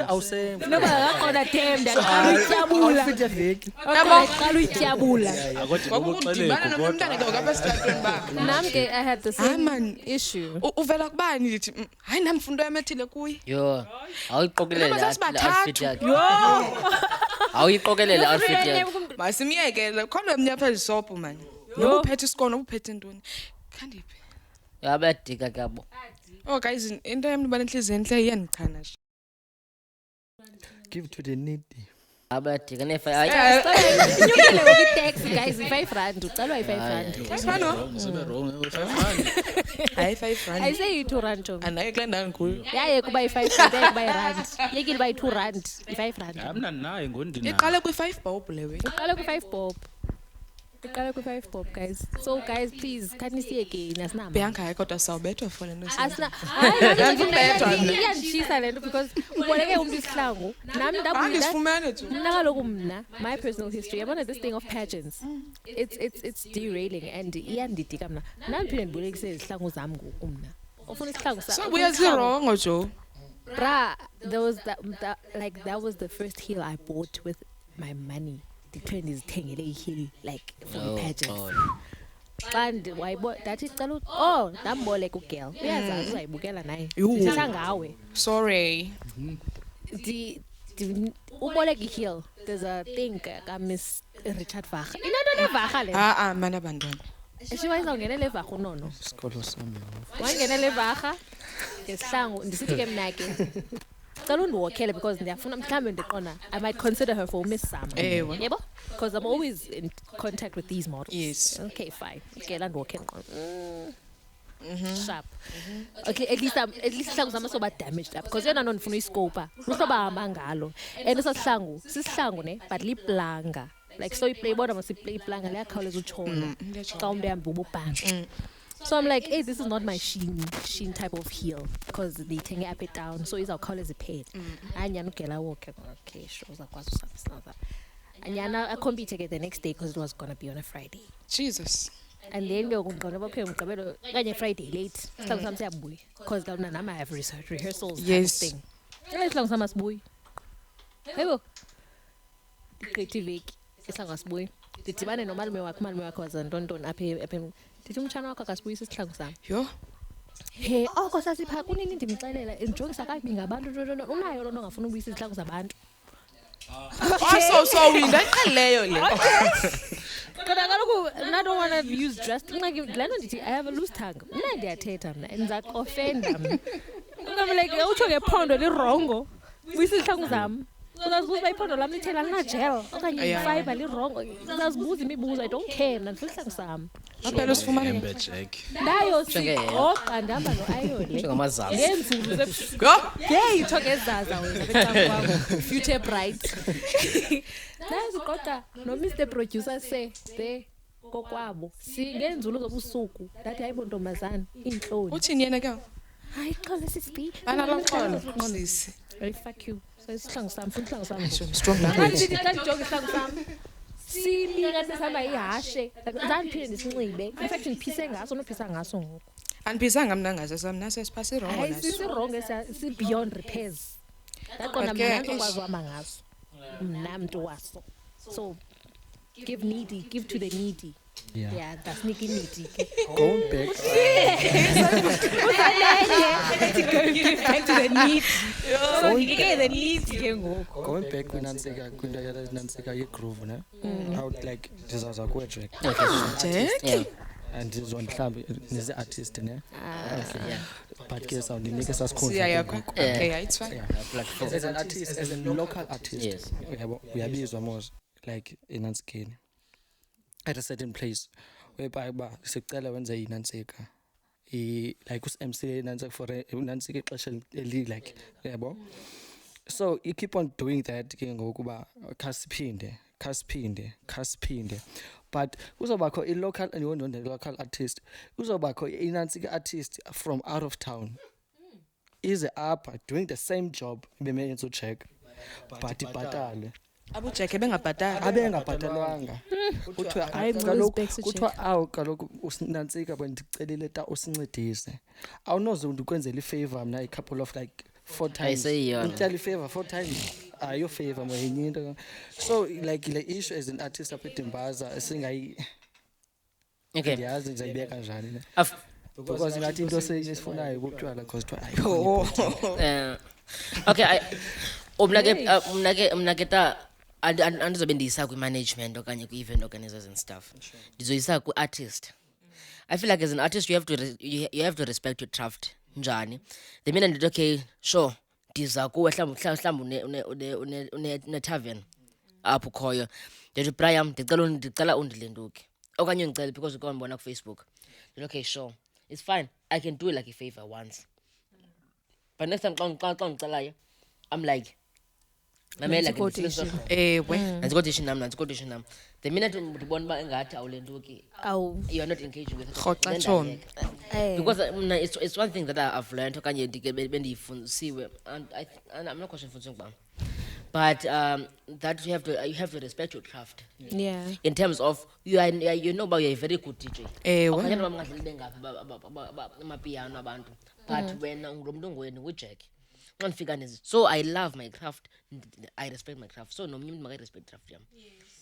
S5: awusemhle
S4: Noba akaqonda dem ndaqala utyabula.
S5: outfit yeveki
S4: Qala utyabula.
S6: akodwa
S3: Udibana nomntana ke ngapha esitratweni ba.
S4: Nam ke I had the
S3: Hayi
S4: same
S3: man,
S4: issue.
S3: uvela kubani ndithi hayi nami mfundo yamethile kuyi.
S2: yo awuyiqokelele
S3: Noma
S2: outfit
S3: sasibathathu.
S2: yakhe awuyiqokelele outfit yakhe
S3: Masimiyekele khona emnyapha isopo man. Noba uphethe isikolo uphethe ntoni. Khandiphi.
S2: yabadika kabo
S3: Oh guys, into yami bana inhliziyo enhle iyandichana nje.
S5: give to the needy
S2: abadika nefa hayi
S4: Inyukile ngoku itaxi guys i-R5 ucelwa i-R5.
S3: Asifano?
S6: sibe wrong
S3: Hayi 5 rand.
S4: Ayise i-R2 nto.
S3: Anaye kule ndawo ngikuyo.
S4: Yaye kuba i-R5 yaye kuba i-R. Yekile ba i-R2, i-R5.
S6: amna naye ngondina
S3: Iqale kwi5 bob lewe.
S4: Uqale ku-5 bob. Uqale ku-5 bob guys. So guys please khanisiyeke asinama.
S3: Bianca hayi kodwa sawubethwa for lento.
S4: Asina
S3: Yandibethwa mna.
S4: iyandishisa lento because uboleke umuntu isihlangu nami ndabuya
S3: Andisifumane nje.
S4: mna kaloku mna my personal history yabona this thing of pageants it's derailing and iyandidika mna nami phinde ndibolekise izihlangu zami ngoku mna ufuna isihlangu
S3: So buya zirongo jo.
S4: bra there was that was the first heel I bought with my money the trend is thengele iheel like for the pageants xa ndathi cela ndamboleka ugirl uyazazi uzayibukela naye ndithetha ngawe
S3: Sorry.
S4: uboleka iheel there's a thing kaMiss Richard Vaga inento nevaga le
S3: Mana bantwana.
S4: shiwa izawungenela evaga unono
S5: isikolo sami
S4: wangenela evaga ngesihlangu ndisithi ke mna ke cela undiwokhele because ndiyafuna mhlawumbe ndiqona I might consider her for Miss Summer
S3: Ewe.
S4: yebo because I'm always in contact with these models
S3: Yes.
S4: okay fine okay landiwokhele sharp okay at least isihlangu sami soba damaged up because yena ndifuna iscope luhlobo hamba ngalo and sisihlangu ne but liplanga like so iplay bona masiplay iplanga liyakhawuleza utshona xa umuntu ehamba ububhanga. So I'm like, hey, this is not my sheen type of heel because they take it up and down. So it's our colors paid. Anyana ukela walk. Okay, sure. Anyana I competed the next day because it was gonna be on a Friday.
S3: Jesus.
S4: And then we gonna okay, mgqibelo kanye Friday late. Sihlangu sami siyabuya because lana nama I have rehearsals.
S3: Yes.
S4: Thing. Sihlangu sami sibuya. Yebo. Creative week. Sihlangu sibuya. Didibane nomalume wakhe wazantontoni apha Dithi umtshana wakho akasibuyisa isihlangu sami.
S3: Yo.
S4: He oko sasipha kunini ndimxelela enjongisa kabi ngabantu unayo lona ongafuna ubuyisa izihlangu zabantu.
S3: So winda iqaleyo le.
S4: Kodwa kaloku I don't want to use drastic. Like I have a loose tongue. Mina ndiyathetha mna ndizakuofenda mna. I'm like utsho ngephondo lirongo. Kwisihlangu zam. Uzazibuza uba iphondo lam lithela linajel okanye ifiber lirongo. Uzazibuza imibuzo. I don't care mna ndifihlangu sam.
S3: Phela usifumane.
S6: Embe Jack.
S4: Ndayo sigoqa ndihamba no-ayole
S2: Njengamazama.
S4: ngeenzulu zebusuku.
S3: Go.
S4: Yeyi utsho ngezaza wena becam kwam future bright. Ndayo sigoqa no-Mr Producer there kokwabo singeenzulu zobusuku ndathi hayibo ntombazana iintloni.
S3: Uthini yena ke?
S4: Hayi xolo sisibi.
S3: Bana lamxolo. Sisi.
S4: Hey fuck you. So isihlangu sam futhi isihlangu sam.
S3: Strong
S4: Kanti
S3: language.
S4: ndithi xa ndijonga isihlangu sam simika sesihamba ihashe zandiphinde ndisinxibe. In fact ndiphise ngaso nophisa ngaso ngoku.
S3: Andiphizanga mna ngaso samna sesiphase wrong
S4: Hayi
S3: naso.
S4: sisirongo si beyond repairs. Ndaqonda
S3: Okay,
S4: mna ndikwazi uhamba ngaso. Mna mntu waso. So give to the needy. Yeah, that's Nikki needy.
S5: Going back.
S4: Give back to the needy. So ngike the needy ke ngoku.
S5: Going back kwinansika kwinto yanansika yegroove ne. How like ndizaza kuwe Jack.
S3: Jack?
S2: Yeah.
S5: And mhlawumbi nize artist ne. But ke sawundinike sasikhundla.
S3: Siya yakho. Okay, yeah, it's fine.
S5: Yeah. As an artist, as a local artist,
S2: Yes.
S5: uyabizwa mos like inansikeni at a certain place whereby sicela wenze inansika like us-MC inansika for inansika ixesha like yabo. So you keep on doing that ke ngokuba khasiphinde but kuzobakho i-local and the local artist kuzobakho inansika artist from out of town ize apha doing the same job bemenza ucheck but ibhatalwe
S3: Abu Jack ebengabhatala.
S5: abengabhatalwanga kuthiwa
S4: Hayi,
S5: kaloku
S4: Moses
S5: kuthiwa awu kaloku usinantsika bendicelile ta usincedise awunoze ndikwenzela ifavor mna a couple of like 4 times
S2: Ayiseyiyona.
S5: untala ifavor 4 times ayo favor mwenye into so like le issue as an artist apha eDimbaza singayi
S2: Okay.
S5: ndiyazi ndizayibeka kanjani ne
S2: Af-
S5: because ngathi into esifunayo butywala because kuthiwa
S2: Okay, mna ke ta andizobe ndiyisa kwi-management okanye kwi-event organizers and stuff. Ndizoyisa kwi-artist. I feel like as an artist you have to respect your craft njani. The minute ndithi okay, sure, ndiza kuwe mhlawumbi une-tavern apho ukhoyo. Ndithi Brian ndicela undilenduke. Okanye undicele because ukondibona kufacebook. Ndithi okay, sure, it's fine. I can do it like a favor once. But next time xa ndicelayo I'm like mamela ke
S3: Ewe.
S2: nanzi nam. The minute ndibona uba engathi awulentuki
S4: Awu.
S2: you are not engaging with it.
S3: Rhoxa
S2: then
S3: tshona.
S2: ndiyayeka. Because mna it's one thing that I've learned okanye ndike bendiyifundisiwe and I'm not question fundiswe ngubani. But that you have to respect your craft.
S4: Yeah.
S2: In terms of you know about you're a very good DJ.
S3: Ewe.
S2: Okanye noba mngadlali bengaphi amapiano abantu. But wena ungumntu ongweni uJack. Xa ndifika nezi. So I love my craft. I respect my craft. So nomnye umuntu maka-respect craft yam.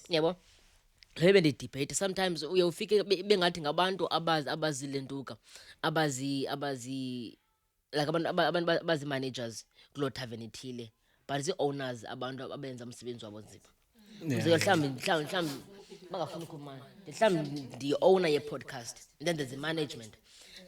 S2: Yabo? Leyo bendidebate. Sometimes uye ufike bengathi ngabantu abazilentuka. Like abantu abazi-managers kuloo tavern ithile. But zii-owners abantu abenza umsebenzi wabo nzima. Mhlawumbi bangafuni ukhuluma mhlawumbi ndiyi-owner ye-podcast and then there's a management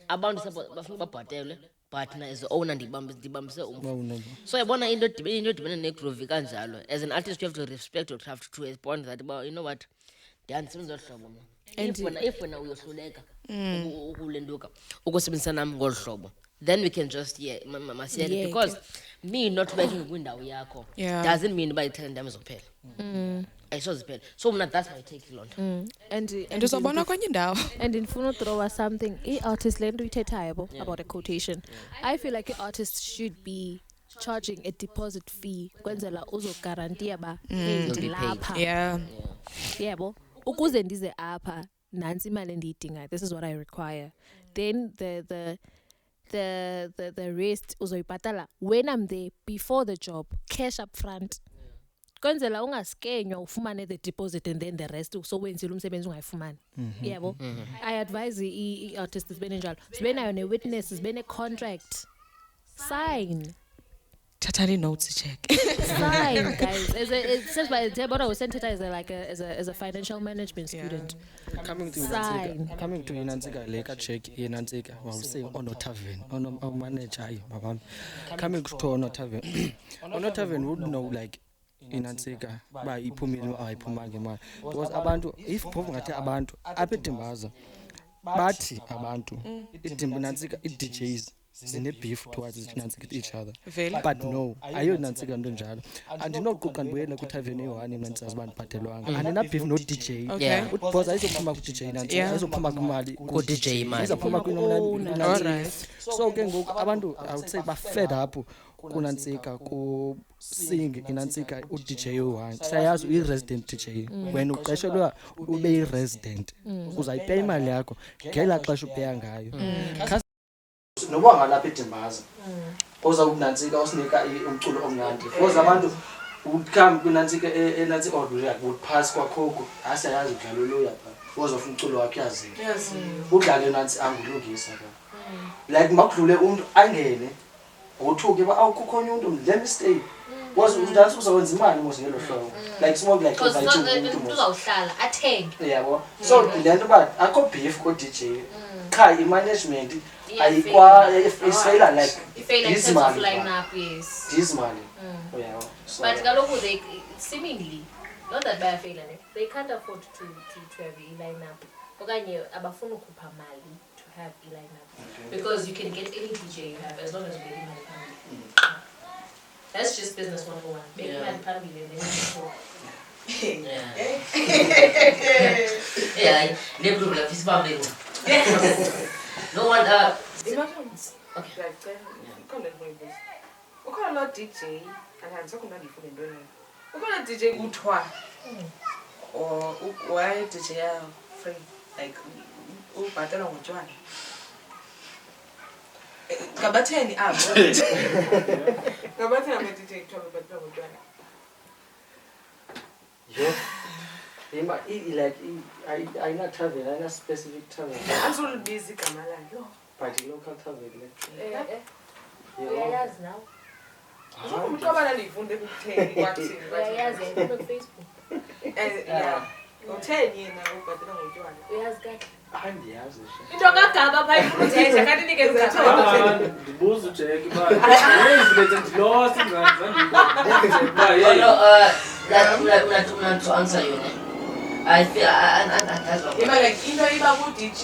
S2: abantu bafuna babhatelwe but na as owner ndibambise umfu. So yabona into edibene negroove kanjalo as an artist you have to respect your craft to a point that you know what ndiyandisebenza olu hlobo mna if wena uyohluleka ukulentuka ukusebenzisa nam ngolu hlobo then we can just masiyeke because me not working kwindawo yakho doesn't mean uba i-10 ndam izophela ayisoziphela so mna that's my take loo nto.
S3: And uzobona kwenye indawo.
S4: And ndifuna throw something i-artist le nto uyithethayo bo about a quotation. I feel like i-artist should be charging a deposit fee kwenzela uzogarantiya ba ndilapha.
S3: Yeah.
S4: Yebo ukuze ndize apha nansi imali endiyidingayo, this is what I require, then the rest uzoyibhatala when I'm there before the job, cash up front kwenzela ungaskenywa ufumane the deposit and then the rest so wenzile umsebenzi ungayifumani. Yebo. I advise i-artists zibe njalo, zibe nayo ne-witness, zibe ne-contract, sign
S3: Tatali notes check.
S4: Fine, guys. It says by Deborah was sent it as a financial management student.
S5: Coming to
S4: Sign.
S5: Inansika like a check Inansika while saying on tavern on manager babam. Coming to on tavern. On tavern would know like Inansika by ipumilo or ipumage man. Because abantu if ngathi abantu abetimbaza bathi abantu idimbunansika DJs sine beef towards each other. But no, ayonantsika nto njalo. Andinoquqa ndibuyele ku tavern eyi-1 mna ndisazi uba ndibhatelwanga. Andina beef no DJ.
S2: Yeah.
S5: Because ayizophuma ku DJ nansi, ayizophuma kwimali
S2: Ku DJ imali.
S5: izophuma
S3: Alright.
S5: So ke ngoku abantu I would say ba fed up kunantsika ku sing inantsika u DJ u1. Sayazi uyi-resident DJ. Wena uqeshelwa ube yi-resident. Uzayipeya imali yakho ngela xesha upeya ngayo. Nokuba ngalapha eDimbaza oza ukunantsika osinika umculo omnandi because abantu ukhamba kunantsika enantsika odlulela kuphasi kwakhoko asiyazi udlalo lo yapha uzofuna umculo wakhe yazi udlale nansi angulungisa ka like makudlule umuntu angene uthuke ba awukukhona umuntu let me stay was udansi uzowenza imali mose ngelo hlobo like small like
S7: umuntu uzawuhlala athenge
S5: yabo so lento ba akho beef ko DJ cha i-management ayikwa ifela like
S7: this
S5: money
S7: line up, yes.
S5: this money yeah so
S7: But kaloku they seemingly not that bayafeyila they can't afford to have a line up okanye abafuna ukhupha mali to have a line up because you can get any DJ you have as long as you get money phambili. That's just business 101. Make money phambili and then
S2: Yeah, lebru la fisibambe. No one
S3: Okay. Ukhona lo DJ anganisakunda ndifune ntweni. Ukhona DJ kuthiwa or why DJ ya free like ubhatala ngotshwala. Ngabatheni apho. Ngabatheni ama DJ kuthiwa ubhatala ngotshwala.
S5: yo like I not tavern I not specific tavern
S3: Asolibisi igama lakhe.
S5: but local tavern like
S7: uyayazi nawe.
S3: Umuntu abana lifunde kutheni kwathini.
S7: Uyayazi ku Facebook.
S3: Yeah. Utheni yena ubhatala ngotshwala.
S7: Uyazi kahle.
S5: andiyazi
S7: Into kagaba pha ifuna uthetha kanti nikeze thatha.
S6: Ndibuza uJack ba. Yeyivulete ndilost ingane
S2: Like to answer you. I feel
S3: Iba like into iba ku DJ.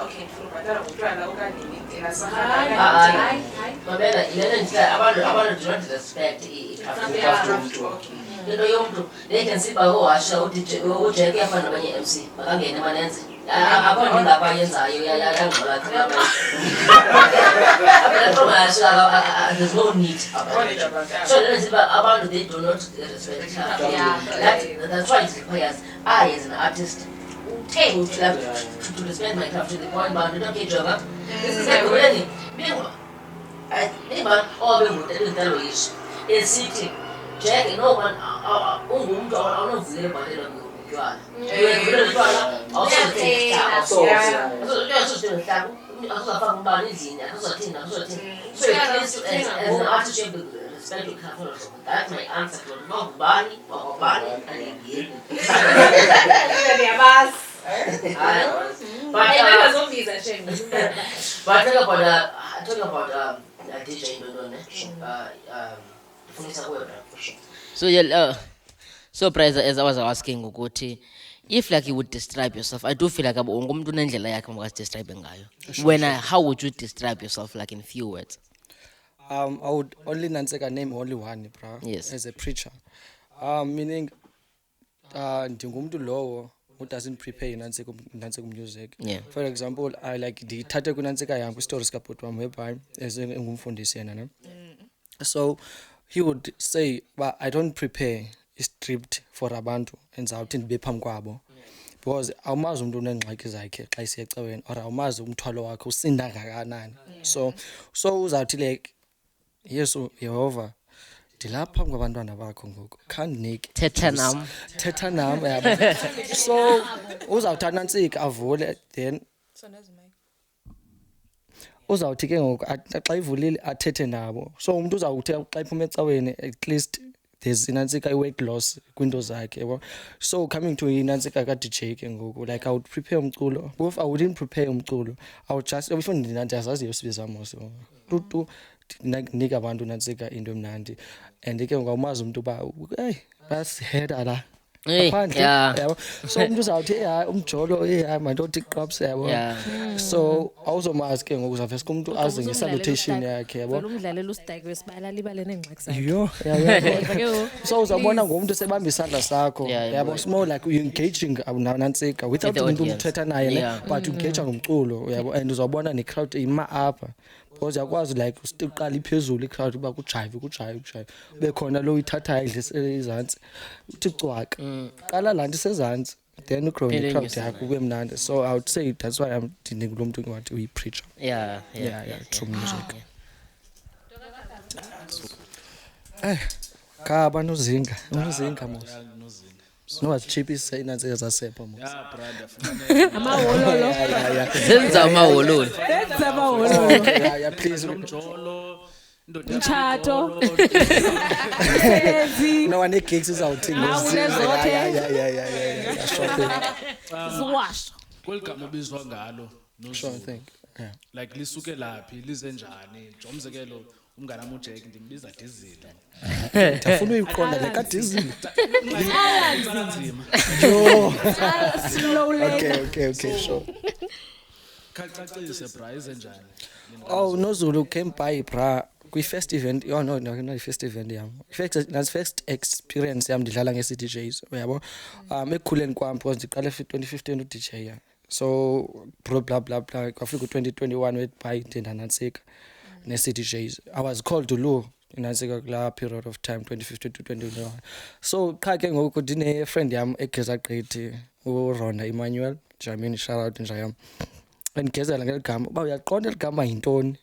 S3: Okay, ngifuna ubhatala ngotshwala okanye ngidela sahana.
S2: Mabela ilena nje abantu do not respect i-craft. Into yomuntu they can sit by washa uJack uyafana nabanye MC makangene manenze akho nto ngapha yenzayo yangcola thina there's no need so let's say abantu they do not respect that's why it requires I as an artist to respect my craft to the point but I don't get job this is like really never all the is city Jack no one ungumuntu awunozile bhalela ngotshwala also take azofaka umbani endlini azothina so at least as an artist you respect your craft that's my answer to nobani wakobani alingeni
S7: Ndiyabazi.
S2: But talking about DJ so yeah, so Prize, as I was asking ukuthi if like you would describe yourself, I do feel like umuntu unendlela yakhe makasidescribe ngayo. How would you describe yourself like in few words?
S5: I would only name only one, bro.
S2: Yes.
S5: As a preacher. Meaning ndingumuntu lowo who doesn't prepare nanseka music.
S2: Yeah.
S5: For example, I like ndithathe kunanseka yam kwi-stories kabhuti wam whereby as engumfundisi yena ne. So he would say, but I don't prepare a script for abantu endizawuthi ndibe phambi kwabo because awumazi umuntu unengxaki zakhe xa isiyecaweni or awumazi umthwalo wakhe usinda kangakanani. So uzawuthi like Yesu Yehova ndilapha phambi kwabantwana bakho ngoku khandinike thetha nam yabo. So uzawuthi anantsika avule then uzawuthi ke ngoku xa ivulile athethe nabo. So umuntu uzawuthi xa iphuma ecaweni at least there's inantsika i-weight loss kwinto zakhe yabo. So coming to inantsika ka-DJ ke ngoku, like I would prepare umculo. Both I wouldn't prepare umculo. I would just ifuna ndiyazaziyo sibiza mos tu nika abantu nantsika into emnandi, and ke ngoku awumazi umuntu uba hey basiheda la ngaphandle yabo. So umuntu uzawuthi umjolo mandothi iqops yabo. So awuzomazi ke ngoku uzavese umuntu aze ngesalutation yakhe yabo.
S4: Vele umdlalela usitake wesibala libale nengxaki zakhe.
S5: Yo so uzabona ngomuntu sebamba isandla sakho yabo. It's more like you engaging nantsika without umuntu umthetha naye ne, but engage ngomculo yabo, and uzawubona ne crowd ima apha. Because yakwazi like usiqala iphezulu i-crowd uba kujive ube khona lo uyithatha idle izantsi uthi cwaka qala la nto isezantsi then ugrow ne-crowd yakho kube mnandi. So I would say that's why I'm thinking kulo muntu ngathi uyi-preacher.
S2: Yeah,
S5: True music. Khaba nozinga mos nowazichiphisa inantsika zasepha mos.
S4: Amaholo.
S2: zenza amaholo
S5: Please
S6: umjolo indoda
S4: Mtshato.
S5: no one gigs izawuthi
S4: Swash.
S6: kweligama ebizwa ngalo
S5: sure
S6: noZulu
S5: thing. Yeah.
S6: like lisuke laphi lize njani nje umzekelo umnganami uJack ndimbiza Dizzy
S5: Ndafuna uyiqonda le ka-Diesel.
S6: nzima
S5: Okay, sure.
S6: khacacise bra ize njani
S5: Oh, noZulu came by bra kwi-first event. Oh no, not i-first event yam. First experience yam ndidlala nge-CDJs uyabo. Ekukhuleni kwam because ndiqale 2015 uDJ ya. So blah kwafika u-2021 wetbhayi ndanantsika ne-CDJs. I was called to Lu inantsika kula period of time 2015 to 2021. So qha ke ngoku ndine-friend yam egeza gqithi uRonda Emmanuel Jamini, shout out nje yam. Ngezela ngeligama uba uyaqonda eligama yintoni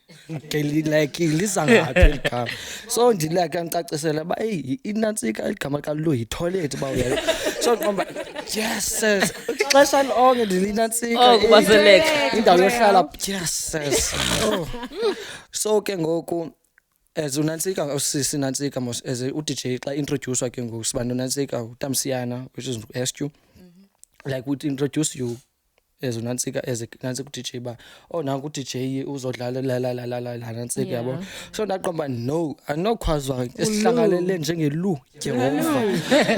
S5: like liza ngaphi eligama. So ndilike andicacisela ba hey inantsika eligama kaLu yi-toilet ba uya. So ngomba yes sis ixesha lonke ndilinantsika
S2: kuba select
S5: indawo yohlala yes sis. So ke ngoku as unantsika usisi nantsika mos as uDJ xa introduce ke ngoku siba nonantsika uTamsiyana which is SQ like would introduce you as unantsika as nantsika uDJ ba nanku uDJ uzodlala la nantsika yabo. So ndaqomba no anokhwazwa esihlangalele njengelu Jehova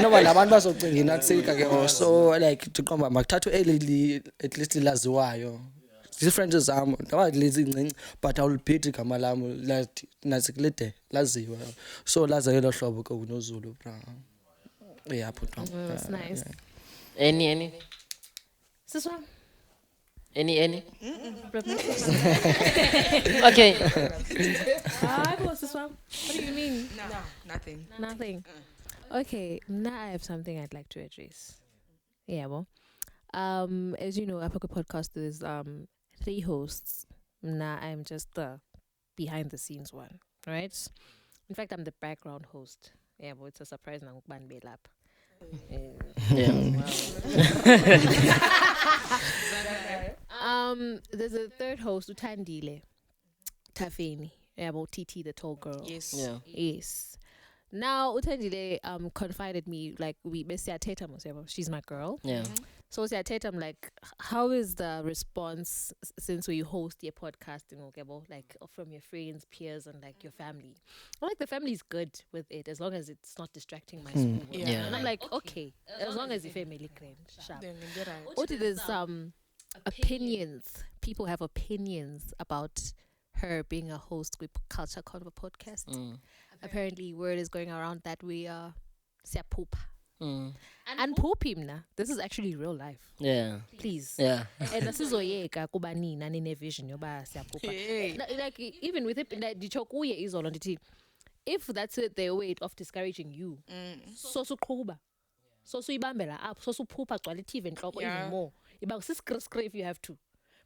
S5: noba labantu bazocinga inantsika ke so like ndiqomba makuthathwe eli at least laziwayo different zam noba lezi incinci but awuliphiti igama lami nantsika lide laziwa so lazayelo hlobo ke unoZulu bra put on.
S4: That's nice.
S2: Any
S4: This one.
S2: any okay
S4: What's this one? What do you mean?
S3: No, nothing.
S4: Nothing. Okay, now I have something I'd like to address. Yeah, well, as you know, Africa Podcast is 3 hosts. Now I'm just the behind the scenes one, right? In fact, I'm the background host. Yeah, but it's a surprise now. There's a third host, Utandile Tafeni. Yeah, about TT, the tall girl. Yes. Now Utandile confided me, like we she's my girl. So I'm like, how is the response since we host your podcasting, like from your friends, peers, and like your family? I'm like, the family is good with it as long as it's not distracting my school. And I'm like, okay, as long as your family can. What there's opinions. People have opinions about her being a host with Culture Convo podcast. Apparently, word is going around that we are siyaphupha. And Popimna, this is actually real life.
S2: Yeah.
S4: Please.
S2: Yeah.
S4: And asizoyeka kuba nina nine vision yoba siyaphupha. Like even with it, like dichokuye is all on the team. If that's it, their way of discouraging you, so suqhuba, so ibambela up, so phupha gcwala TV enhloko even more. About if you have to,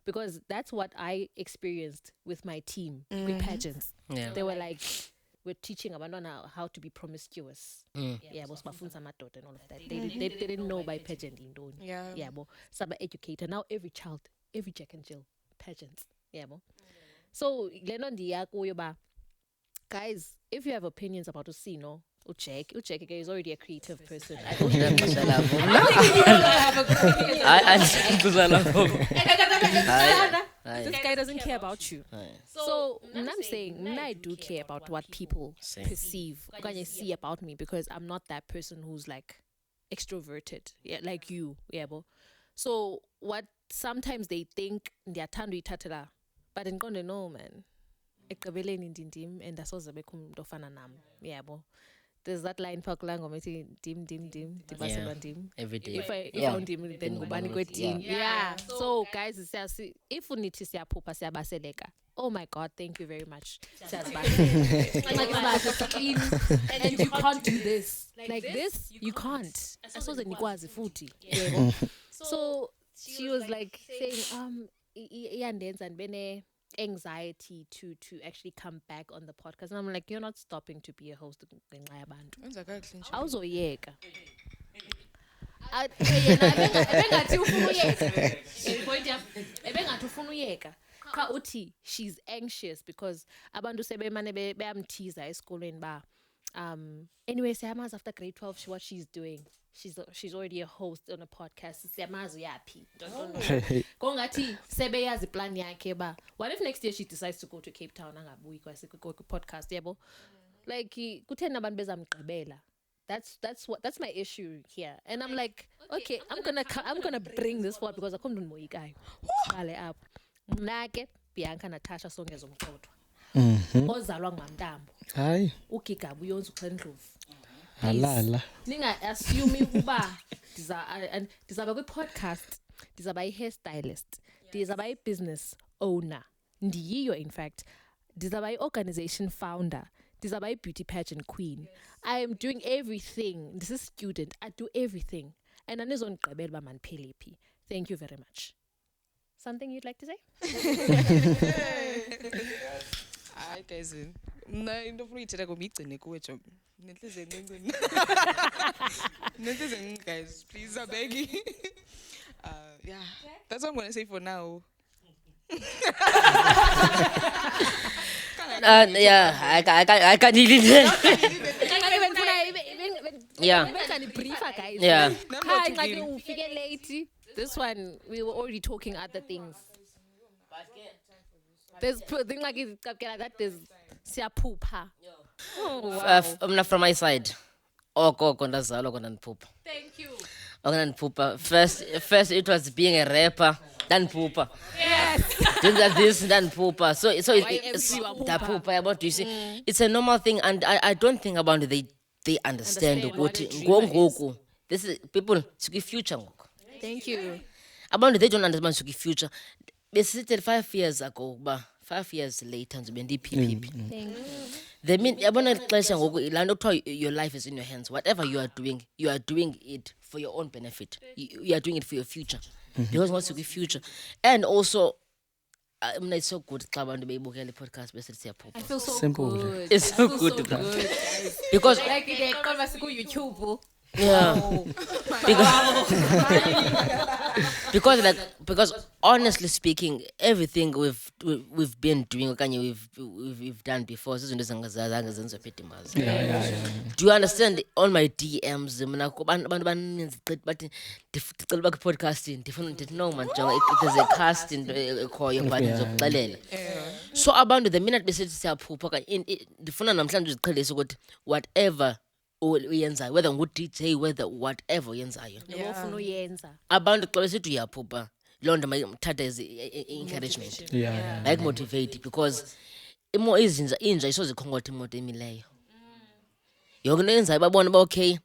S4: because that's what I experienced with my team with pageants. They were like, we're teaching abantwana how to be promiscuous. Was bafundisa amadoda and all of that. They didn't know by pageant indoni. Saba educator. Now every child, every Jack and Jill pageants. So leno ndiya kuyo ba guys, if you have opinions about Usino, Uchek is already a creative person. I don't think this guy doesn't care about you. So I'm saying I do care about what people perceive, see about me, because I'm not that person who's like extroverted, like you, yebo. So what sometimes they think ndiyathanda uyithathela, but ngiqonde no man. Ekugqibeleni ndim and asoze bekho umuntu ofana nami, yebo. There's that line phakula ngoma ethi dim dibaselwa ndim
S2: every day.
S4: If I ndim then ngubani kweteam. Yeah. So guys, if unithi siyaphupha siyabaseleka. Oh my God, thank you very much. And you can't do this. Like this, you can't. Asoze nikwazi futhi. Yebo. So she was like saying iyandenza ndibene anxiety to actually come back on the podcast, and I'm like, you're not stopping to be a host ngenxa yabantu. Awuzoyeka. Ebengathi ufuna uyeka. Ka uthi she's anxious because abantu sebemane beyamteaser esikolweni ba anyway siyamazi after grade 12 what she's doing. She's already a host on a podcast. Siyamazi yaphi. Kongathi sebeyazi plan yakhe ba. What if next year she decides to go to Cape Town angabuyi kwase ku podcast yebo? Like kuthena abantu bezamgqibela. That's my issue here. And I'm like, okay, I'm gonna bring this forward because akhona umuntu moyikayo. Qale up. Mnake Bianca Natasha Songezo Mqodwa. Ozalwa ngumntambo.
S5: Hayi.
S4: Ugigabu yonke uxhendlovu.
S5: Halala.
S4: Ninga assume ukuba ndizaba kwi podcast, ndizaba i hairstylist, ndizaba i business owner. Ndiyiyo in fact. Ndizaba i organization founder, ndizaba i beauty pageant queen. I am doing everything. This is student. I do everything. And anizongqibela ba manipheliphi. Thank you very much. Something you'd like to say?
S3: Hi guys. Mna into ofuna uyithetha ngomigcine kuwe job. Nenhliziyo encinci. Nenhliziyo encinci guys, please I beg you. Yeah, that's what I'm gonna say for now.
S2: Yeah, I can't really Yeah.
S4: Guys.
S2: Yeah.
S4: Late. This one we were already talking other things. There's thing like that. There's siyaphupha.
S2: From my side. Gogo ndazalwa kona ndiphupha.
S4: Thank you.
S2: Ndandiphupa. First it was being a rapper. Ndandiphupa.
S4: Yes.
S2: Doing that this ndandiphupa. So it's ndaphupa yabo. You see, it's a normal thing, and I don't think about it. They understand ukuthi ngoku. This is people suki future ngoku.
S4: Thank you.
S2: Abantu they don't understand suki future. Besithi 5 years ago ba 5 years later ngizobe ndiphiphi.
S4: Thank you.
S2: They mean yabona ixesha ngoku lana kuthiwa your life is in your hands. Whatever you are doing it for your own benefit. You are doing it for your future. Because what's your future? And also it's so good xa abantu beyibukela podcast bese siyaphupha.
S4: I feel so
S5: Simple.
S4: good.
S2: It's so good to because
S4: like they cover ku YouTube.
S2: yeah. Because honestly speaking, everything we've been doing okanye we've done before izinto ezingazange zenziwe phedimazi. Do you understand all my DMs mina abantu baninzi bathi ndicela uba ku-podcasting ndifuna ndithi no man jonga there's a casting ekhoyo but ndizokuxelela. So abantu the minute besithi siyaphupha okanye ndifuna namhlanje uziqhelise ukuthi whatever uyenzayo whether ngu-DJ whether whatever uyenzayo
S4: Ufuna uyenza.
S2: abantu xa besithi uyaphupha loo nto mayithatha as encouragement like motivate because inja isozikhongotha imoto emileyo yonke into yenzayo babona uba okay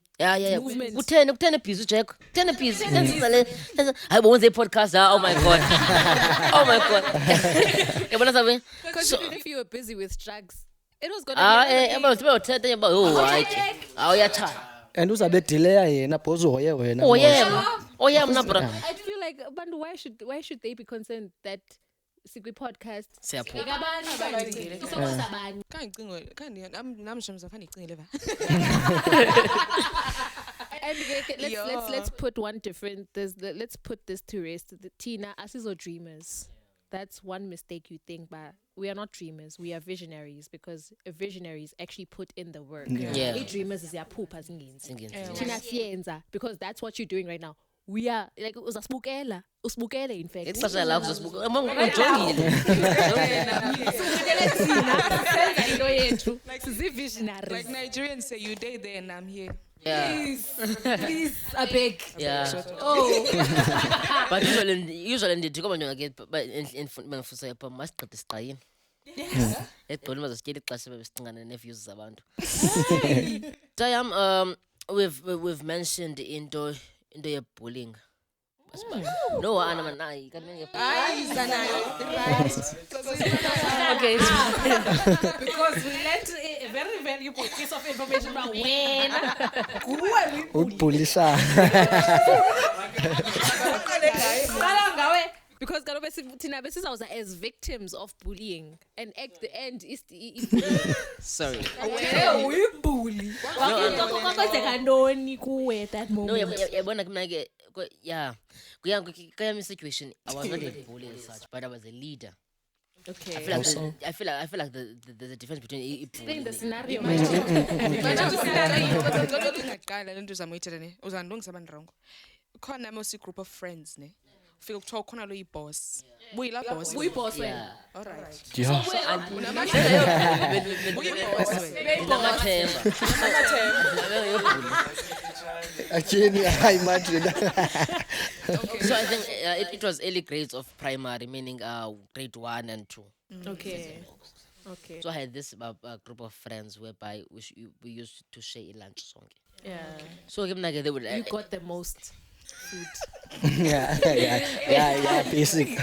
S2: kutheni busy ujack kutheni busy hayi bowenze i-podcast oh my god yabona sabe
S4: Because if you were busy with drugs, it was gonna be
S2: bayothetha awuyathanda
S5: And uzabe delay yena because uhoye wena.
S2: mna bro
S4: I feel like abantu why should they be concerned that sikwi podcast
S2: siyaphupha
S3: namshamza fana icingile ba.
S4: And let's put one different. Let's put this to rest. The Tina, asizo dreamers. That's one mistake you think, but we are not dreamers. We are visionaries because visionaries actually put in the work.
S2: Yeah.
S4: Dreamers is yaphupha zingenzi.
S2: Singing.
S4: Thina siyenza because that's what you're doing right now. We are like usibukela in fact.
S2: It's such a loud ujongile.
S3: Like Nigerians say, you day there and I'm here.
S2: Yeah.
S4: Please, I beg.
S2: Yeah.
S4: Oh.
S2: But usually ndithi ngoba nje ngeke bengifisa yapha masiqede siqayini. Egqoni bazosityela ixesha bebesicingana neviews zabantu. Tayam, we've mentioned into ye-bullying. No, Anna Manai. Okay.
S4: Because we let a very valuable piece of information about when
S5: Ubulisha.
S4: because thina besizawuza as victims of bullying and at the end is
S2: Sorry.
S4: uyibully kwakwenzeka ntoni kuwe that
S2: No,
S4: moment.
S2: yabona kumna ke yeah. Kuyami situation I was not a bully as such, but I was a leader.
S4: Okay.
S2: I feel like there's a difference between
S4: Explain the
S2: bullying.
S4: scenario.
S3: Ngaqala lento uzamuyithetha ne uzandongisa bandrongo. Khona mos group of friends ne. Ufika kuthiwa khona lo boss. Buyila boss.
S4: Boss wena.
S2: Yeah.
S3: All right.
S5: Actually, I imagine.
S2: So I think it was early grades of primary, meaning grade 1 and 2.
S4: Okay. Okay.
S2: So I had this group of friends whereby we used to share a lunch song.
S4: Yeah.
S2: So they would
S4: You got the most food.
S5: Yeah, basic.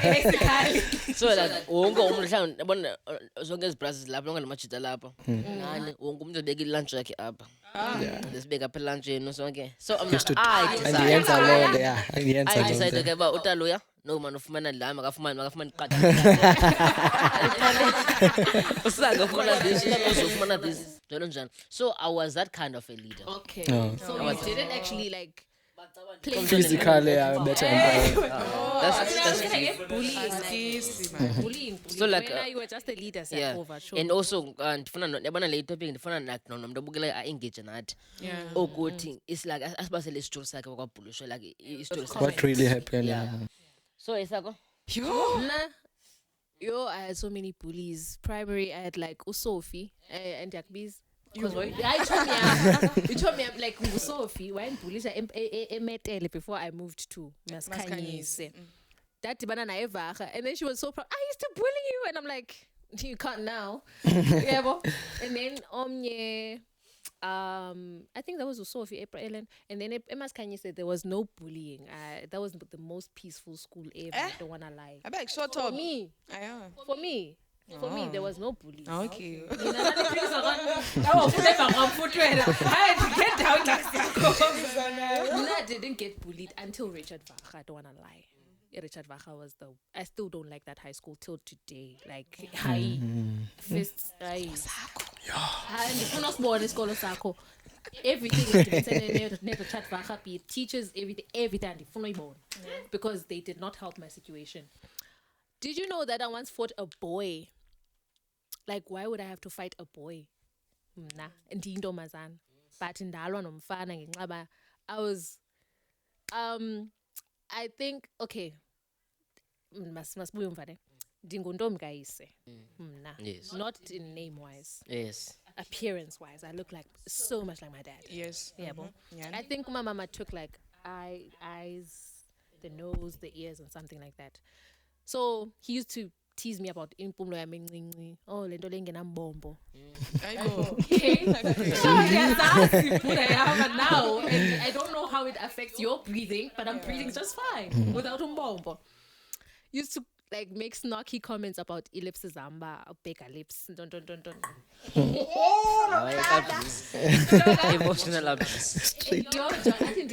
S2: so like wonke umuntu mhlawumbe yabona zonke ezibrazils lapho lonke namajita lapho ngani wonke umuntu ubeka ilunch yakhe apha lesibeka apha lunchini sonke so I
S5: Andiyenza loo yeah. Andiyenza
S2: decided ke ba utaloya no man ufumana la makafumani qada usanga ufumana this ufumana this njalo. So I was that kind of a leader.
S4: Okay.
S5: Oh.
S4: So you didn't actually like play
S5: Physically, better.
S2: That's
S4: bullying.
S2: So like,
S4: when you were just a leader,
S2: yeah.
S4: over. Sure.
S2: And also ndifuna yabona le topic ndifuna like nomuntu obukela engage nathi ukuthi it's like asibasele isitori sakhe kwabhulisho like isitori sakhe.
S5: What really happened?
S2: Yeah. So isako
S4: Yo, I had so many bullies. Primary, I had like Usofi and Yakbiz. You told me I'm like Usofi. When bullies emetele before I moved to Maskanyise. That banana evaha, and then she was so proud. I used to bully you, and I'm like, you can't now. Yeah, and then I think that was Usofi, April Ellen, and then Emma's Kanye said there was no bullying. That was the most peaceful school ever. I don't wanna lie.
S3: I beg short
S4: For
S3: up.
S4: me, for me, there was no bullying.
S3: Okay.
S4: I didn't get bullied until Richard Vacha. I don't wanna lie. Richard Vacha was I still don't like that high school till today. Like high fists. Everything is to be Richard Vacha, be it teachers, everything. Because they did not help my situation. Did you know that I once fought a boy? Like, why would I have to fight a boy? Nah, ndintomazana. But ndalwa nomfana ngenxaba. I was I think okay. Masibuye umfane. Ndinguntombi kayise. Mna.
S2: Yes.
S4: Not in name wise.
S2: Yes.
S4: Appearance wise, I look like so much like my dad.
S3: Yes.
S4: Yeah, but
S3: Yeah.
S4: I think my mama took like eyes, the nose, the ears, and something like that. So he used to tease me about impumlo ya mencinci. Oh, lento lengenambombo. Okay. Now, and I don't know how it affects your breathing, but I'm breathing just fine without umbombo. Used to like make snarky comments about ellipses zamba, bigger lips. Don't.
S2: Emotional abuse.
S4: I think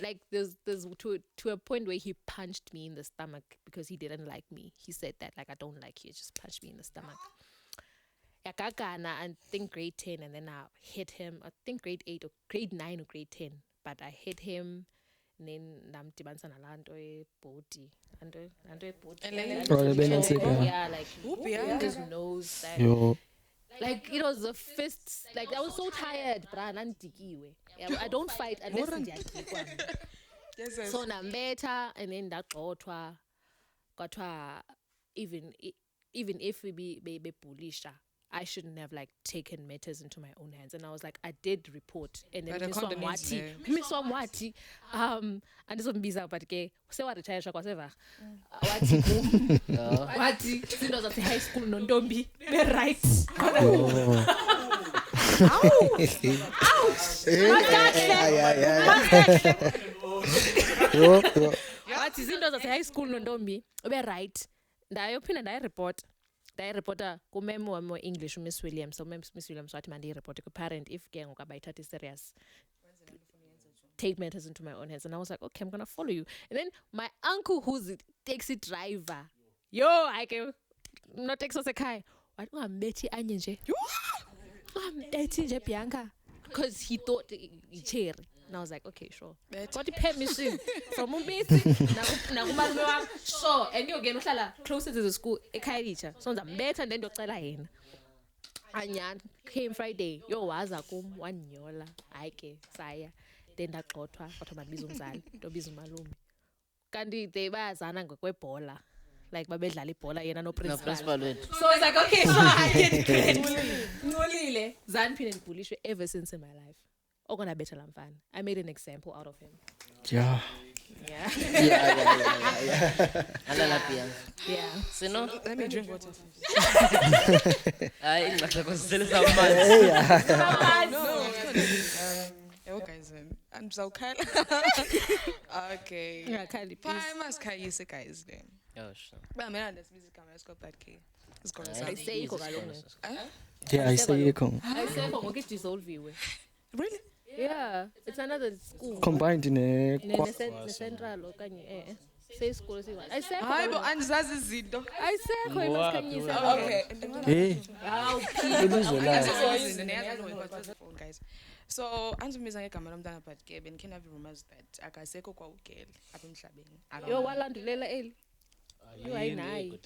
S4: like there's to a point where he punched me in the stomach because he didn't like me. He said that like I don't like you, just punch me in the stomach. Yakakana, I think grade 10, and then I hit him. I think grade 8 or grade 9 or grade 10, but I hit him. and then ndamdibanisa nalaa nto ebhodi lanto ebhodi yeah like his nose that
S5: Yo.
S4: like it was the fists like I was so tired bra nandidikiwe yeah, I don't fight unless ndiyadikwa so ndambetha and then ndagxothwa kwathiwa even if we be bullisha, I shouldn't have like taken matters into my own hands. And I was like, I did report. And then Miss Wamwati, andizombiza but ke sewaretire kwaseva. Wati sindo zathi high school nontombi be right. Wati sindo zathi high school nontombi be right. Ndayophinda ndayireporta kumeme wami we-English uMiss Williams. So Miss Williams wathi mandiyireporte ku-parent if ke ngoku abayithathi serious. Take matters into my own hands. And I was like, okay, I'm going to follow you. And then my uncle who's a taxi driver, I can not taxi wasekhaya. Wathi ungambethi anye nje. Ungambethi nje Bianca. Because he thought cherry. And I was like, okay, sure. Got the permission from umbisi nakumalume wami. Sure. And again uhlala closer to the school ekhaya teacher. So ndambetha and then ndocela yena. Anya came Friday. Waza kum wanyola. Hayi ke saya. Then ndagxothwa kodwa bandibiza umzali. Ntobiza umalume. Kanti they bayazana ngokwebhola. Like babedlala ibhola yena no principal. So it's like, okay, so I get great. Ngolile. Zanphinde ndibhulishwe ever since in my life. Okona better lamfana. I made an example out of him.
S5: Yeah.
S2: Yeah. Yeah. So no,
S3: Let me drink water. Guys, I'm so kind. Okay.
S4: Yeah, kindly, please.
S3: I must khayise guys then.
S2: Oh, sure.
S3: Ba mina ndasibiza igama lesikole but ke. Isikole
S2: I
S3: sami.
S2: say
S4: Ayikho kaloku.
S5: Yeah, I say ikho.
S4: Ayisekho ngoku idissolviwe.
S3: Really?
S4: Yeah, it's another school.
S5: Combined in
S4: Central okanye seyisikole siyi-1. Ayisekho.
S3: Hayibo andizazi izinto.
S4: Ayisekho eMasikhanyisa.
S3: Okay.
S5: Ilizwe
S3: Guys. So andizibiza ngegama lomntana but ke benikhe have rumors that akasekho kwa ugele apha emhlabeni.
S4: Yo walandulela eli. Yo ayinayi.